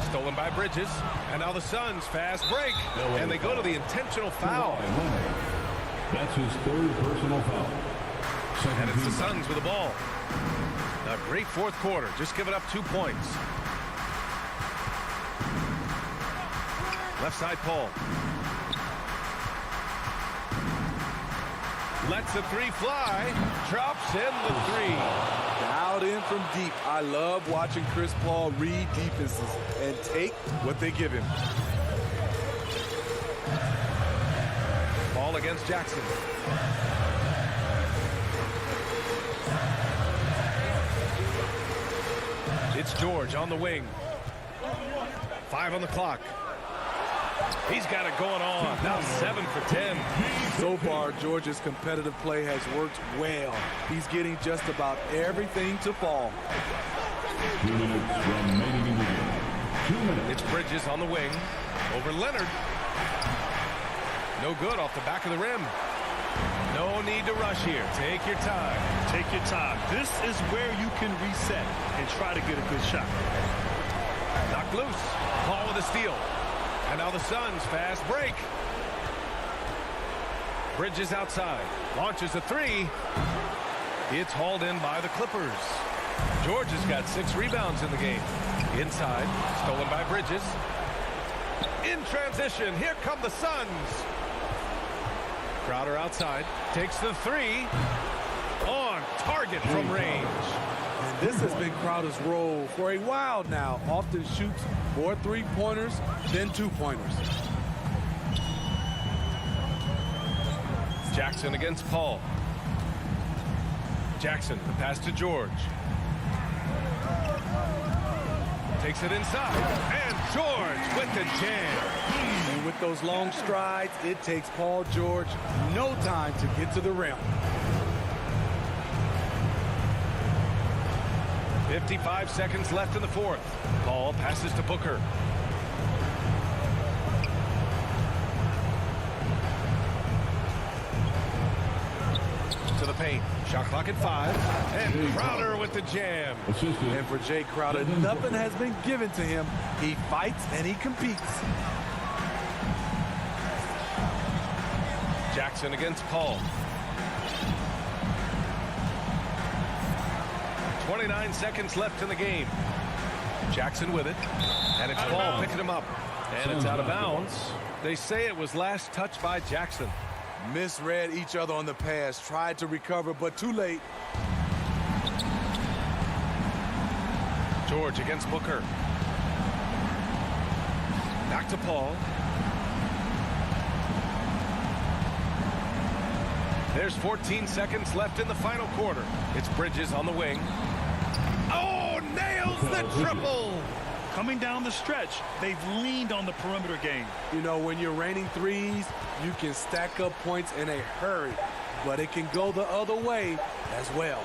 Stolen by Bridges. And now the Suns fast break. And they go to the intentional foul. That's his third personal foul. And it's the Suns with the ball. A great fourth quarter. Just giving up 2 points. Left side, Paul. Lets the three fly. Drops in the three. Dialed in from deep. I love watching Chris Paul read defenses and take what they give him. Ball against Jackson. It's George on the wing. 5 on the clock. He's got it going on. Now 7 for 10. So far, George's competitive play has worked well. He's getting just about everything to fall. 2 minutes remaining in the game. 2 minutes. It's Bridges on the wing. Over Leonard. No good off the back of the rim. No need to rush here. Take your time. Take your time. This is where you can reset and try to get a good shot. Knocked loose. Paul with a steal. And now the Suns fast break. Bridges outside. Launches a three. It's hauled in by the Clippers. George has got 6 rebounds in the game. Inside. Stolen by Bridges. In transition. Here come the Suns. Crowder outside. Takes the three. On target from range. And this has been Crowder's role for a while now. Often shoots more three-pointers than two-pointers. Jackson against Paul. Jackson, the pass to George. Takes it inside. And George with the jam. And with those long strides, it takes Paul George no time to get to the rim. 55 seconds left in the fourth. Paul passes to Booker. To the paint. Shot clock at 5. And Crowder with the jam. And for Jay Crowder, nothing has been given to him. He fights and he competes. Jackson against Paul. 29 seconds left in the game. Jackson with it. And it's Paul picking him up. And it's out of bounds. They say it was last touched by Jackson. Misread each other on the pass. Tried to recover, but too late. George against Booker. Back to Paul. There's 14 seconds left in the final quarter. It's Bridges on the wing. Oh, nails the triple! Coming down the stretch, they've leaned on the perimeter game. You know, when you're raining threes, you can stack up points in a hurry. but it can go the other way as well.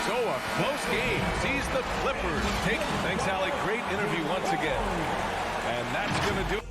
So a close game sees the Clippers take. Thanks, Allie. Great interview once again. And that's going to do it.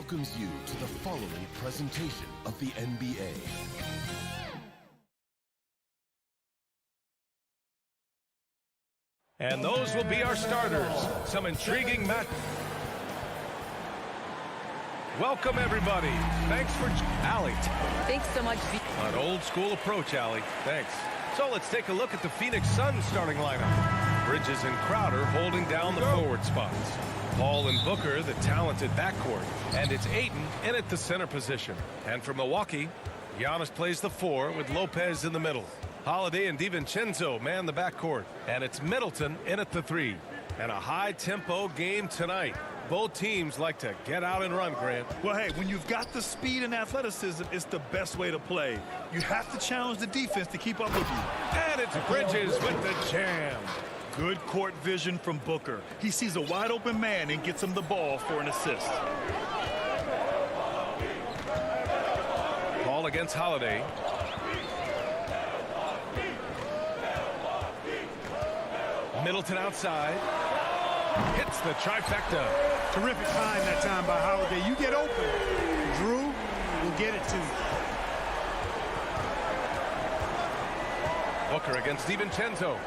welcomes you to the following presentation of the NBA. And those will be our starters. Some intriguing match. Welcome, everybody. Thanks for Allie. Thanks so much. An old school approach, Allie. Thanks. So let's take a look at the Phoenix Suns starting lineup. Bridges and Crowder holding down the forward spots. Paul and Booker, the talented backcourt. And it's Ayton in at the center position. And for Milwaukee, Giannis plays the 4 with Lopez in the middle. Holiday and DiVincenzo man the backcourt. And it's Middleton in at the 3. And a high-tempo game tonight. Both teams like to get out and run, Grant. Well, hey, when you've got the speed and athleticism, it's the best way to play. You have to challenge the defense to keep up with you. And it's Bridges with the jam. Good court vision from Booker. He sees a wide-open man and gets him the ball for an assist. Ball against Holiday. Middleton outside. Hits the trifecta. Terrific time that time by Holiday. You get open. Drew will get it to you. Booker against DiVincenzo.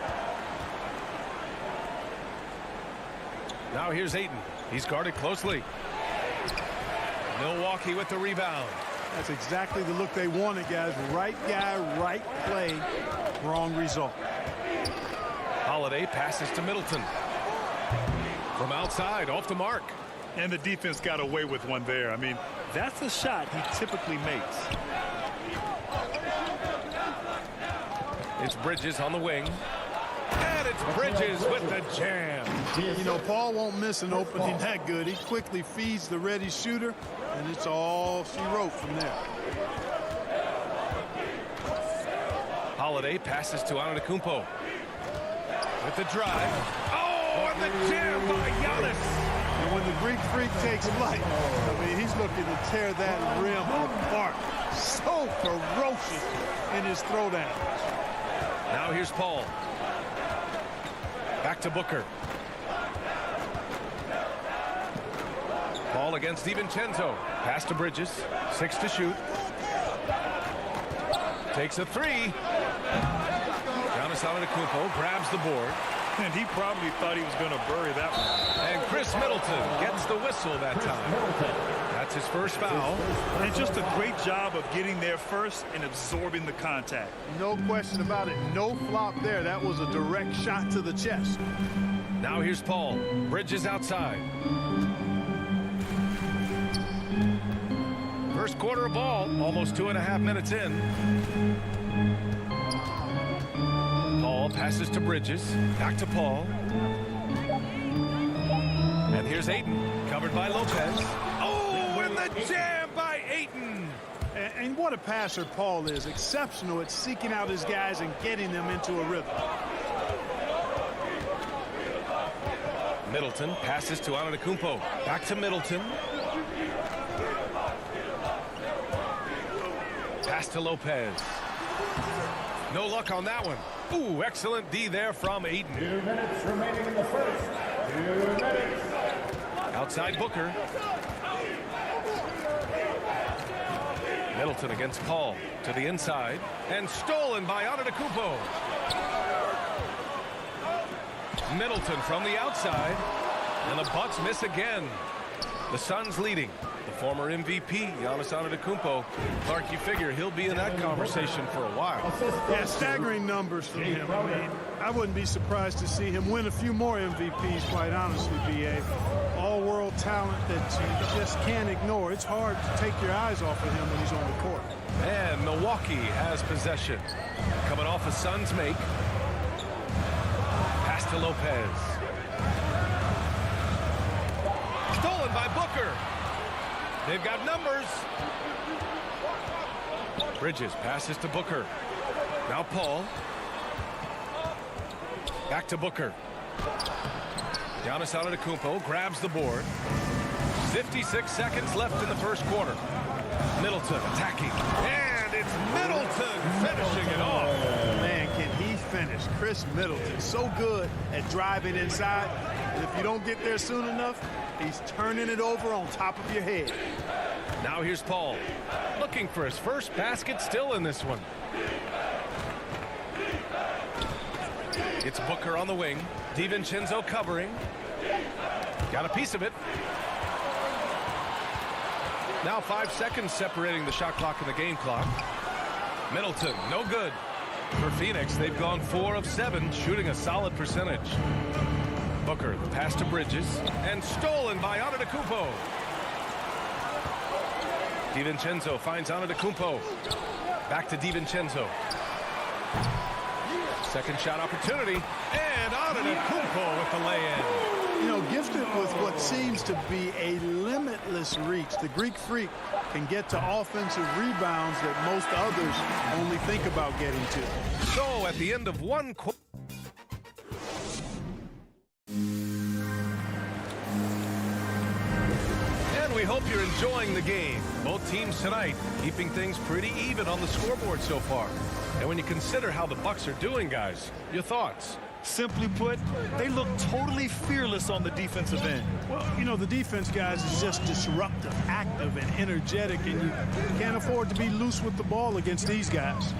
Now here's Ayton. He's guarded closely. Milwaukee with the rebound. That's exactly the look they wanted, guys. Right guy, right play, wrong result. Holiday passes to Middleton. From outside, off the mark. And the defense got away with one there. I mean, that's a shot he typically makes. It's Bridges on the wing. And it's Bridges with the jam. You know, Paul won't miss an opening that good. He quickly feeds the ready shooter, and it's all she wrote from there. Holiday passes to Antetokounmpo. With the drive. Oh, and the jam by Giannis. And when the Greek Freak takes flight, I mean, he's looking to tear that rim apart. So ferocious in his throwdown. Now here's Paul. Back to Booker. Paul against DiVincenzo. Pass to Bridges. 6 to shoot. Takes a 3. Giannis Antetokounmpo grabs the board. And he probably thought he was going to bury that one. And Chris Middleton gets the whistle that time. That's his first foul. And just a great job of getting there first and absorbing the contact. No question about it. No flop there. That was a direct shot to the chest. Now here's Paul. Bridges outside. First quarter of ball. Almost 2.5 minutes in. Paul passes to Bridges. Back to Paul. And here's Ayton. Covered by Lopez. Oh, and the jam by Ayton. And what a passer Paul is. Exceptional at seeking out his guys and getting them into a rhythm. Middleton passes to Antetokounmpo. Back to Middleton. Pass to Lopez. No luck on that one. Ooh, excellent D there from Ayton. 2 minutes remaining in the first. 2 minutes. Outside Booker. Middleton against Paul. To the inside. And stolen by Antetokounmpo. Middleton from the outside. And the Bucks miss again. The Suns leading. The former MVP, Giannis Antetokounmpo. Clark, you figure he'll be in that conversation for a while. Yeah, staggering numbers from him. I mean, I wouldn't be surprised to see him win a few more MVPs, quite honestly, B.A. All-world talent that you just can't ignore. It's hard to take your eyes off of him when he's on the court. And Milwaukee has possession. Coming off a Suns make. Pass to Lopez. Stolen by Booker. They've got numbers. Bridges passes to Booker. Now Paul. Back to Booker. Giannis Antetokounmpo grabs the board. 56 seconds left in the first quarter. Middleton attacking. And it's Middleton finishing it off. Man, can he finish? Chris Middleton, so good at driving inside. And if you don't get there soon enough, he's turning it over on top of your head. Now here's Paul. Looking for his first basket still in this one. It's Booker on the wing. DiVincenzo covering. Got a piece of it. Now 5 seconds separating the shot clock and the game clock. Middleton, no good. For Phoenix, they've gone 4 of 7, shooting a solid percentage. Booker, the pass to Bridges, and stolen by Antetokounmpo. DiVincenzo finds Antetokounmpo. Back to DiVincenzo. Second shot opportunity, and Antetokounmpo with the lay-in. You know, gifted with what seems to be a limitless reach. The Greek Freak can get to offensive rebounds that most others only think about getting to. So at the end of one quarter. And we hope you're enjoying the game. Both teams tonight keeping things pretty even on the scoreboard so far. And when you consider how the Bucks are doing, guys, your thoughts? Simply put, they look totally fearless on the defensive end. Well, you know, the defense, guys, is just disruptive, active, and energetic, and you can't afford to be loose with the ball against these guys.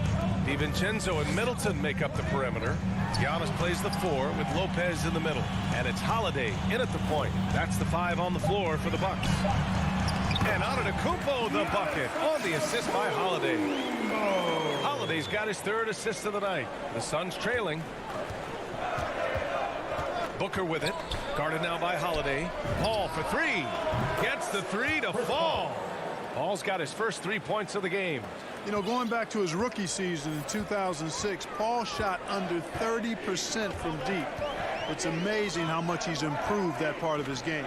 DiVincenzo and Middleton make up the perimeter. Giannis plays the 4 with Lopez in the middle. And it's Holiday in at the point. That's the 5 on the floor for the Bucks. And Antetokounmpo the bucket on the assist by Holiday. Holiday's got his 3rd assist of the night. The Suns trailing. Booker with it. Guarded now by Holiday. Paul for 3. Gets the 3 to fall. Paul's got his first 3 points of the game. You know, going back to his rookie season in 2006, Paul shot under 30% from deep. It's amazing how much he's improved that part of his game.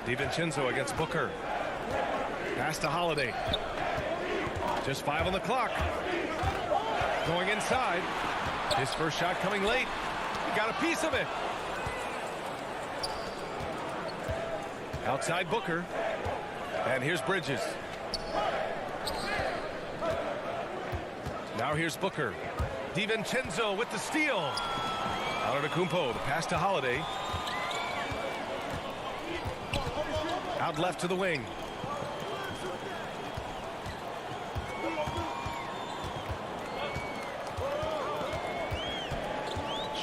DiVincenzo against Booker. Pass to Holiday. Just 5 on the clock. Going inside. His first shot coming late. He got a piece of it. Outside Booker. And here's Bridges. Now here's Booker. DiVincenzo with the steal. Antetokounmpo, the pass to Holiday. Out left to the wing.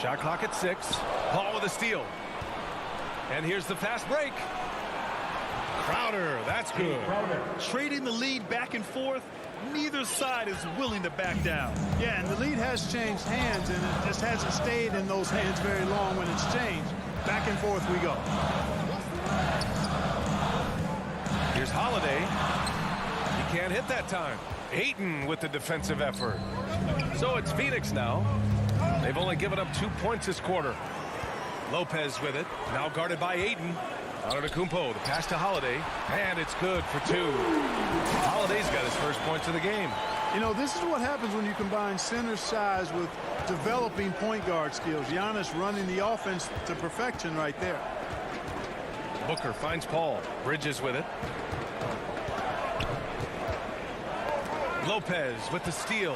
Shot clock at 6. Paul with a steal. And here's the fast break. Crowder, that's good. Trading the lead back and forth, neither side is willing to back down. Yeah, and the lead has changed hands, and it just hasn't stayed in those hands very long when it's changed. Back and forth we go. Here's Holiday. He can't hit that time. Ayton with the defensive effort. So it's Phoenix now. They've only given up 2 points this quarter. Lopez with it. Now guarded by Ayton. Antetokounmpo, the pass to Holiday. And it's good for 2. Holiday's got his first points of the game. You know, this is what happens when you combine center size with developing point guard skills. Giannis running the offense to perfection right there. Booker finds Paul. Bridges with it. Lopez with the steal.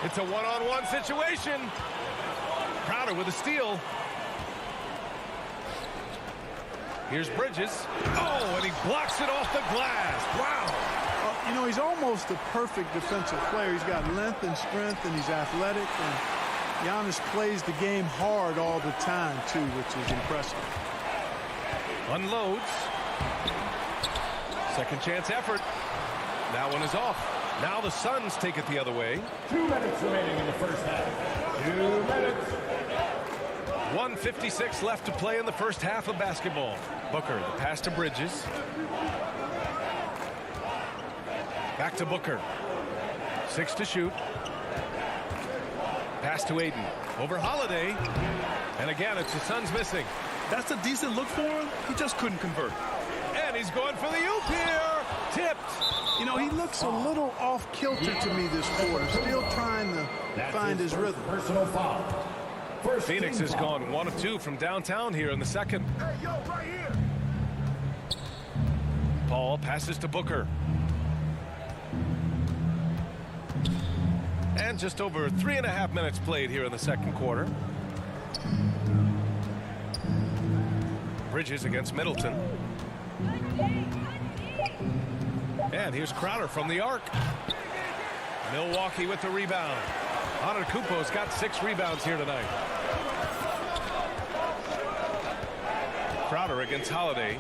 It's a one-on-one situation. Crowder with a steal. Here's Bridges. Oh, and he blocks it off the glass. Wow. You know, he's almost a perfect defensive player. He's got length and strength, and he's athletic. And Giannis plays the game hard all the time, too, which is impressive. Unloads. Second chance effort. That one is off. Now the Suns take it the other way. 2 minutes remaining in the first half. 2 minutes. 1:56 left to play in the first half of basketball. Booker, the pass to Bridges. Back to Booker. 6 to shoot. Pass to Ayton. Over Holiday. And again, it's the Suns missing. That's a decent look for him. He just couldn't convert. And he's going for the oop here. Tipped. You know, he looks a little off kilter to me this quarter. Still trying to find his rhythm. Personal foul. Phoenix has gone 1 of 2 from downtown here in the second. Hey, yo, right here. Paul passes to Booker. And just over 3.5 minutes played here in the second quarter. Bridges against Middleton. And here's Crowder from the arc. Milwaukee with the rebound. Antetokounmpo's got 6 rebounds here tonight. Crowder against Holiday.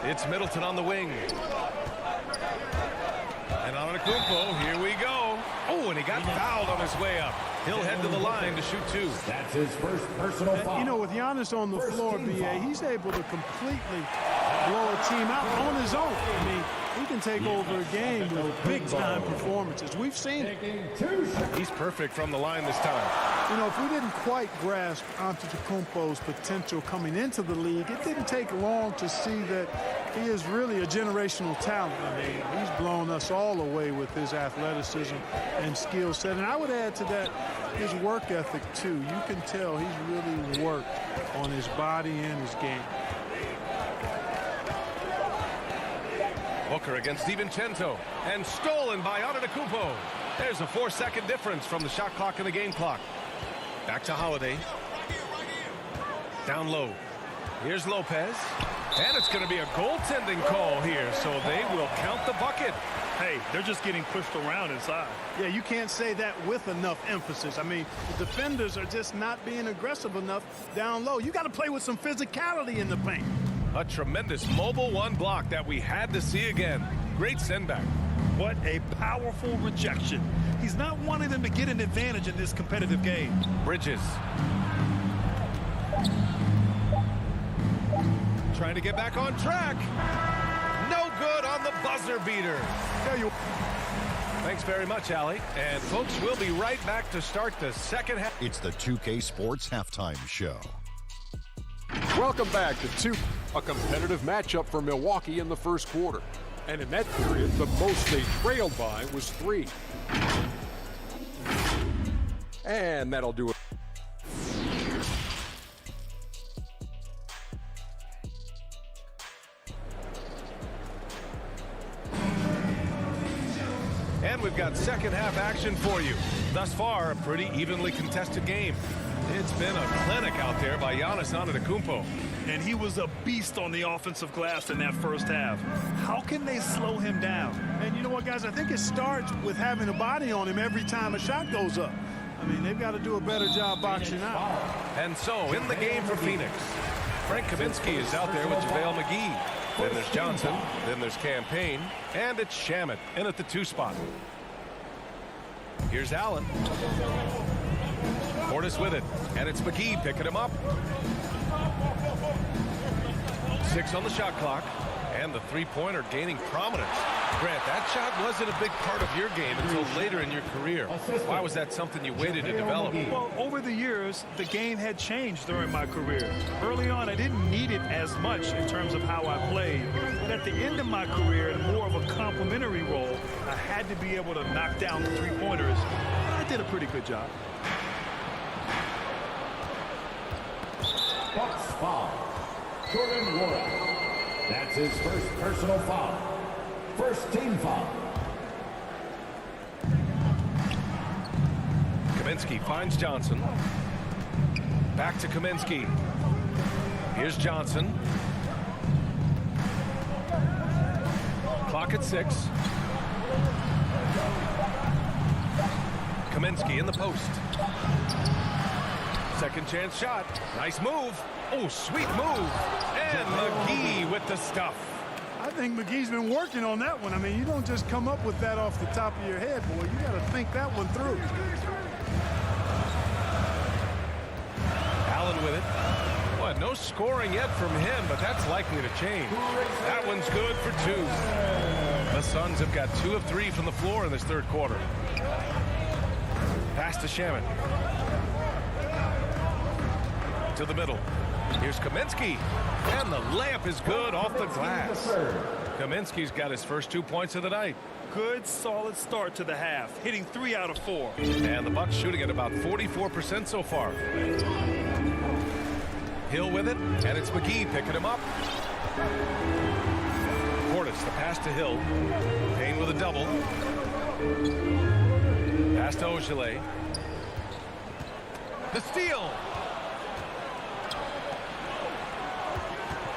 It's Middleton on the wing. And Antetokounmpo, here we go. Oh, and he got fouled on his way up. He'll head to the line to shoot 2. That's his first personal foul. You know, with Giannis on the floor, B.A., he's able to completely blow a team out on his own. I mean, he can take over a game with big-time performances. We've seen it. He's perfect from the line this time. You know, if we didn't quite grasp Antetokounmpo's potential coming into the league, it didn't take long to see that he is really a generational talent. I mean, he's blown us all away with his athleticism and skill set. And I would add to that his work ethic, too. You can tell he's really worked on his body and his game. Booker against DiVincenzo, and stolen by Antetokounmpo. There's a 4-second difference from the shot clock and the game clock. Back to Holiday. Down low. Here's Lopez. And it's going to be a goaltending call here, so they will count the bucket. Hey, they're just getting pushed around inside. Yeah, you can't say that with enough emphasis. I mean, the defenders are just not being aggressive enough down low. You got to play with some physicality in the paint. A tremendous mobile 1 block that we had to see again. Great send back. What a powerful rejection. He's not wanting them to get an advantage in this competitive game. Bridges. Trying to get back on track. No good on the buzzer beater. Thanks very much, Allie. And folks, we'll be right back to start the second half. It's the 2K Sports Halftime Show. Welcome back to a competitive matchup for Milwaukee in the first quarter. And in that period, the most they trailed by was 3. And that'll do it. And we've got second half action for you. Thus far, a pretty evenly contested game. It's been a clinic out there by Giannis Antetokounmpo. And he was a beast on the offensive glass in that first half. How can they slow him down? And you know what, guys? I think it starts with having a body on him every time a shot goes up. I mean, they've got to do a better job boxing out. And so, in the game for Phoenix, Frank Kaminsky is out there with JaVale McGee. Then there's Johnson. Then there's Campaign. And it's Shamet in at the 2 spot. Here's Allen. Portis with it. And it's McGee picking him up. 6 on the shot clock. And the 3-pointer gaining prominence. Grant, that shot wasn't a big part of your game until later in your career. Why was that something you waited to develop? Well, over the years, the game had changed during my career. Early on, I didn't need it as much in terms of how I played. But at the end of my career, in more of a complementary role, I had to be able to knock down the 3-pointers. I did a pretty good job. Bucks foul. Jordan Ward. That's his first personal foul. First team foul. Kaminsky finds Johnson. Back to Kaminsky. Here's Johnson. Clock at 6. Kaminsky in the post. Second chance shot. Nice move. Oh, sweet move. And McGee with the stuff. I think McGee's been working on that one. I mean, you don't just come up with that off the top of your head, boy. You got to think that one through. Allen with it. Well, no scoring yet from him, but that's likely to change. That one's good for 2. The Suns have got 2 of 3 from the floor in this third quarter. Pass to Shamet. To the middle. Here's Kaminsky. And the layup is good off the glass. Kaminsky's got his first 2 points of the night. Good, solid start to the half, hitting 3 out of 4. And the Bucks shooting at about 44% so far. Hill with it, and it's McGee picking him up. Portis, the pass to Hill. Payne with a double. Pass to Ogilvy. The steal.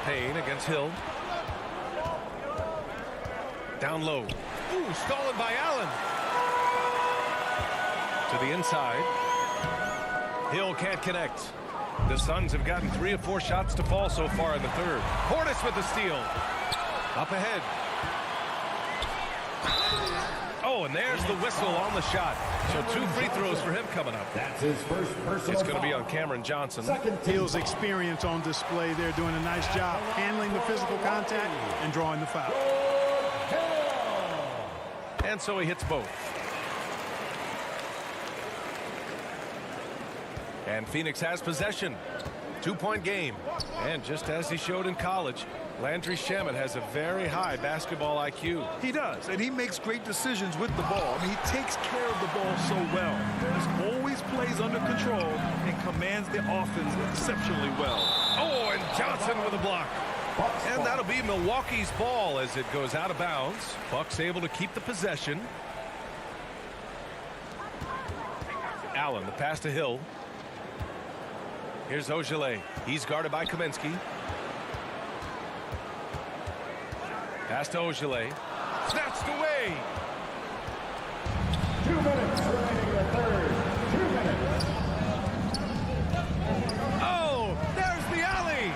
Payne against Hill. Down low. Ooh, stolen by Allen. To the inside. Hill can't connect. The Suns have gotten 3 or 4 shots to fall so far in the third. Portis with the steal. Up ahead. Oh, and there's the whistle on the shot. So 2 free throws for him coming up. That's his first personal It's going to be on Cameron Johnson. Hill's experience on display there, doing a nice job handling the physical contact and drawing the foul. And so he hits both. And Phoenix has possession. 2-point game. And just as he showed in college, Landry Shamet has a very high basketball IQ. He does, and he makes great decisions with the ball. I mean, he takes care of the ball so well. He always plays under control and commands the offense exceptionally well. Oh, and Johnson with a block. And that'll be Milwaukee's ball as it goes out of bounds. Bucks able to keep the possession. Allen, the pass to Hill. Here's Ogilvy. He's guarded by Kaminsky. Pass to Ogilvy. Snatched away. 2 minutes remaining in the third. 2 minutes. Oh, there's the alley.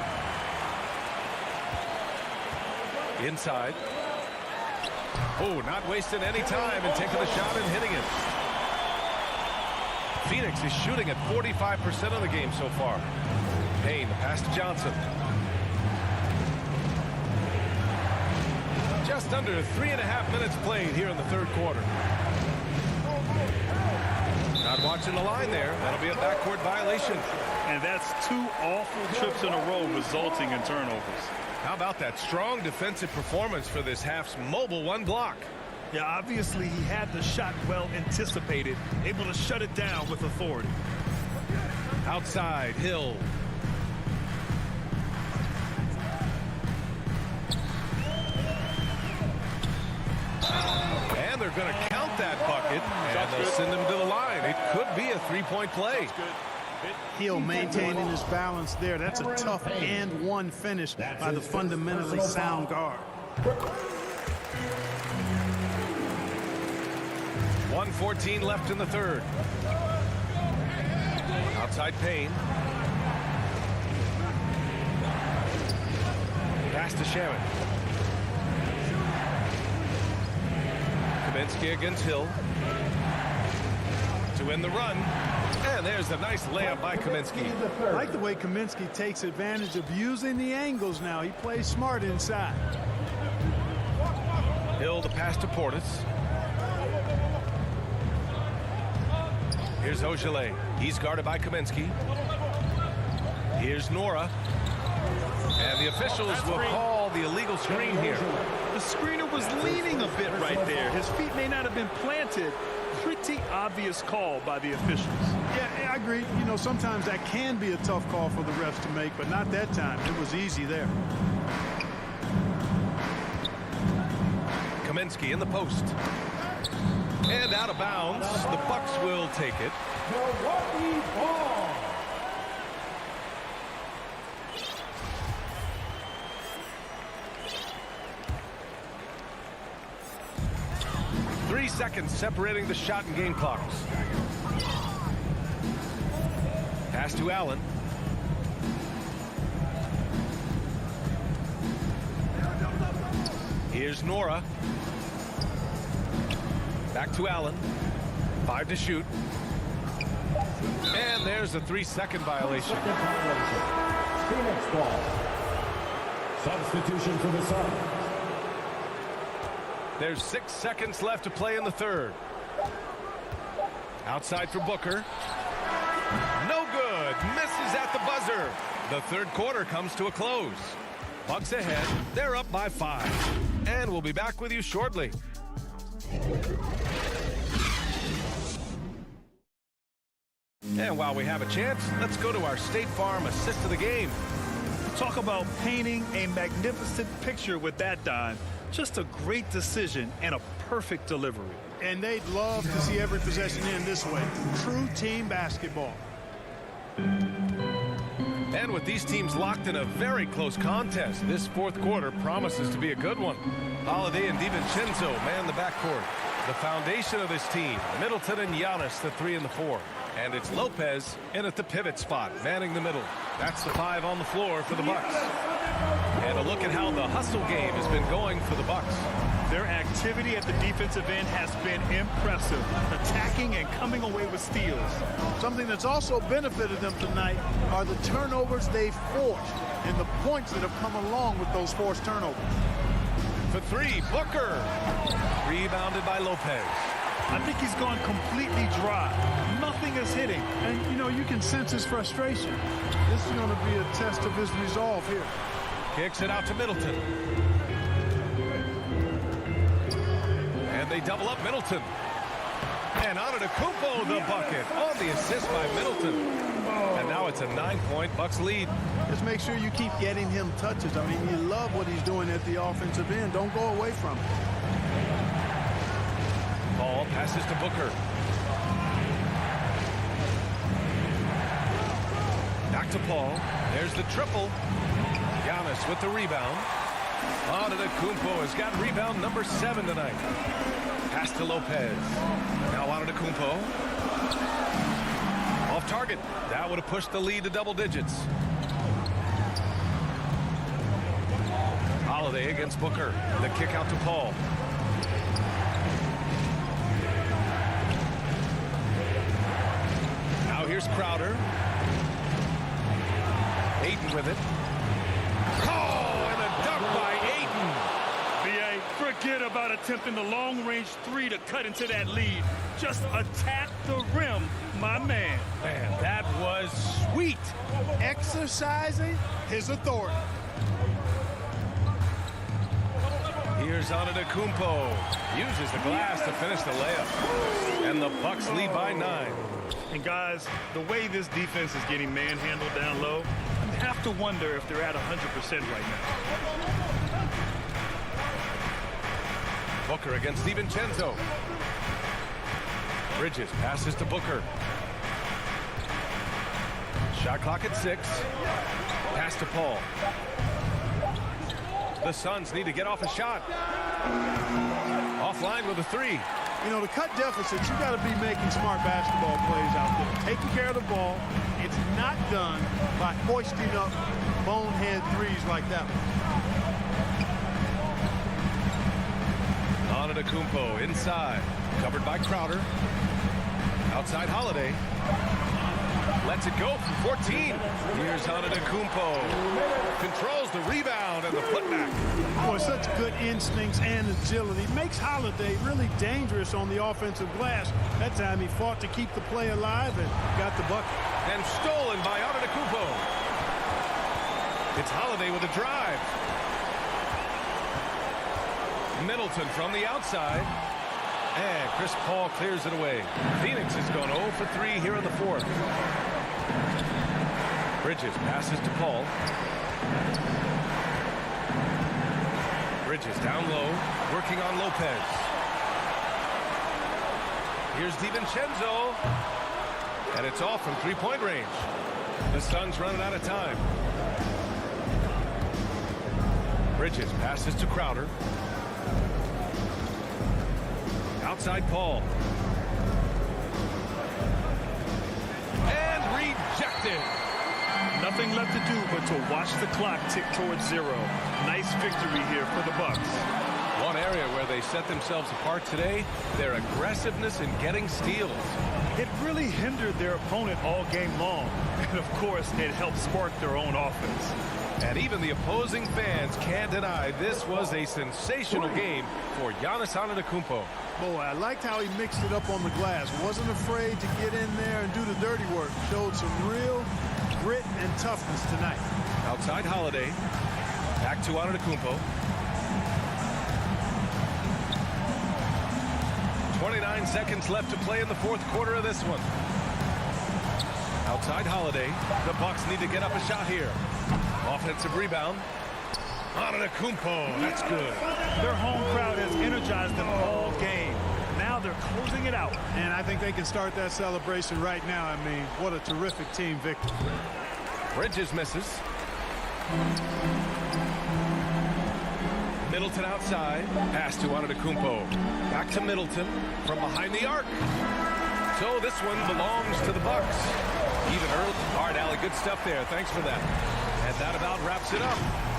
Inside. Oh, not wasting any time and taking the shot and hitting it. Phoenix is shooting at 45% of the game so far. Payne, the pass to Johnson. Just under 3.5 minutes played here in the third quarter. Not watching the line there. That'll be a backcourt violation. And that's 2 awful trips in a row resulting in turnovers. How about that strong defensive performance for this half's mobile 1 block? Yeah, obviously he had the shot well anticipated, able to shut it down with authority. Outside, Hill. And they're going to count that bucket, and they'll send him to the line. It could be a 3-point play. Hill maintaining his balance there. That's a tough and 1 finish by the fundamentally sound guard. 1:14 left in the third. Outside Payne. Pass to Shaman. Kaminsky against Hill. To win the run. And there's a nice layup by Kaminsky. I like the way Kaminsky takes advantage of using the angles now. He plays smart inside. Hill the pass to Portis. Here's Ogilvy. He's guarded by Kaminsky. Here's Nora. And the officials will call the illegal screen here. The screener was leaning a bit right there. His feet may not have been planted. Pretty obvious call by the officials. Yeah, I agree. You know, sometimes that can be a tough call for the refs to make, but not that time. It was easy there. Kaminsky in the post. And out of bounds. The Bucks will take it. Milwaukee ball. Three seconds separating the shot and game clocks. Pass to Allen. Here's Nora. Back to Allen. 5 to shoot. And there's a 3-second violation. Phoenix ball. Substitution for the Suns. There's 6 seconds left to play in the third. Outside for Booker. No good. Misses at the buzzer. The third quarter comes to a close. Bucks ahead. They're up by 5. And we'll be back with you shortly. And while we have a chance, let's go to our State Farm assist of the game. Talk about painting a magnificent picture with that, Don. Just a great decision and a perfect delivery. And they'd love to see every possession end this way. True team basketball. And And with these teams locked in a very close contest, this fourth quarter promises to be a good one. Holiday and DiVincenzo man the backcourt. The foundation of this team, Middleton and Giannis, the 3 and the 4. And it's Lopez in at the pivot spot, manning the middle. That's the 5 on the floor for the Bucks. And a look at how the hustle game has been going for the Bucks. Their activity at the defensive end has been impressive, attacking and coming away with steals. Something that's also benefited them tonight are the turnovers they've forced and the points that have come along with those forced turnovers. For 3, Booker. Rebounded by Lopez. I think he's gone completely dry. Nothing is hitting. And, you know, you can sense his frustration. This is going to be a test of his resolve here. Kicks it out to Middleton. And they double up Middleton. And Antetokounmpo the bucket on the assist by Middleton. And now it's a 9-point Bucks lead. Just make sure you keep getting him touches. I mean, you love what he's doing at the offensive end. Don't go away from it. Ball passes to Booker. Back to Paul. There's the triple. Giannis with the rebound. Antetokounmpo has got rebound number 7 tonight. Pass to Lopez. Now Antetokounmpo. Off target. That would have pushed the lead to double digits. Holiday against Booker. The kick out to Paul. Now here's Crowder. Ayton with it. Oh, and a dunk by Ayton. B.A., forget about attempting the long-range 3 to cut into that lead. Just attack the rim, my man. Man, that was sweet. Exercising his authority. Here's Antetokounmpo. Uses the glass to finish the layup. And the Bucks lead by 9. And guys, the way this defense is getting manhandled down low, I have to wonder if they're at 100% right now. Booker against DiVincenzo. Bridges passes to Booker. Shot clock at 6. Pass to Paul. The Suns need to get off a shot. Offline with a 3. You know, to cut deficits, you got to be making smart basketball plays out there. Taking care of the ball. It's not done by hoisting up bonehead threes like that one. Antetokounmpo inside. Covered by Crowder. Outside Holiday. Lets it go from 14. Here's Antetokounmpo. Controls the rebound and the putback. Boy, such good instincts and agility. Makes Holiday really dangerous on the offensive glass. That time he fought to keep the play alive and got the bucket. And stolen by Antetokounmpo. It's Holiday with a drive. Middleton from the outside. And Chris Paul clears it away. Phoenix has gone 0 for 3 here in the 4th. Bridges passes to Paul. Bridges down low, working on Lopez. Here's DiVincenzo. And it's off from 3-point range. The Suns running out of time. Bridges passes to Crowder. Outside Paul. And rejected. Nothing left to do but to watch the clock tick towards 0. Nice victory here for the Bucks. One area where they set themselves apart today, their aggressiveness in getting steals. It really hindered their opponent all game long. And of course, it helped spark their own offense. And even the opposing fans can't deny this was a sensational game for Giannis Antetokounmpo. Boy, I liked how he mixed it up on the glass. Wasn't afraid to get in there and do the dirty work. Showed some real grit and toughness tonight. Outside Holiday. Back to Antetokounmpo. 29 seconds left to play in the 4th quarter of this one. Outside Holiday. The Bucks need to get up a shot here. Offensive rebound. Antetokounmpo. That's good. Their home crowd has energized them all game. Now they're closing it out. And I think they can start that celebration right now. I mean, what a terrific team victory. Bridges misses. Middleton outside. Pass to Antetokounmpo. Back to Middleton from behind the arc. So this one belongs to the Bucks. Even early. All right, Allie, good stuff there. Thanks for that. And that about wraps it up.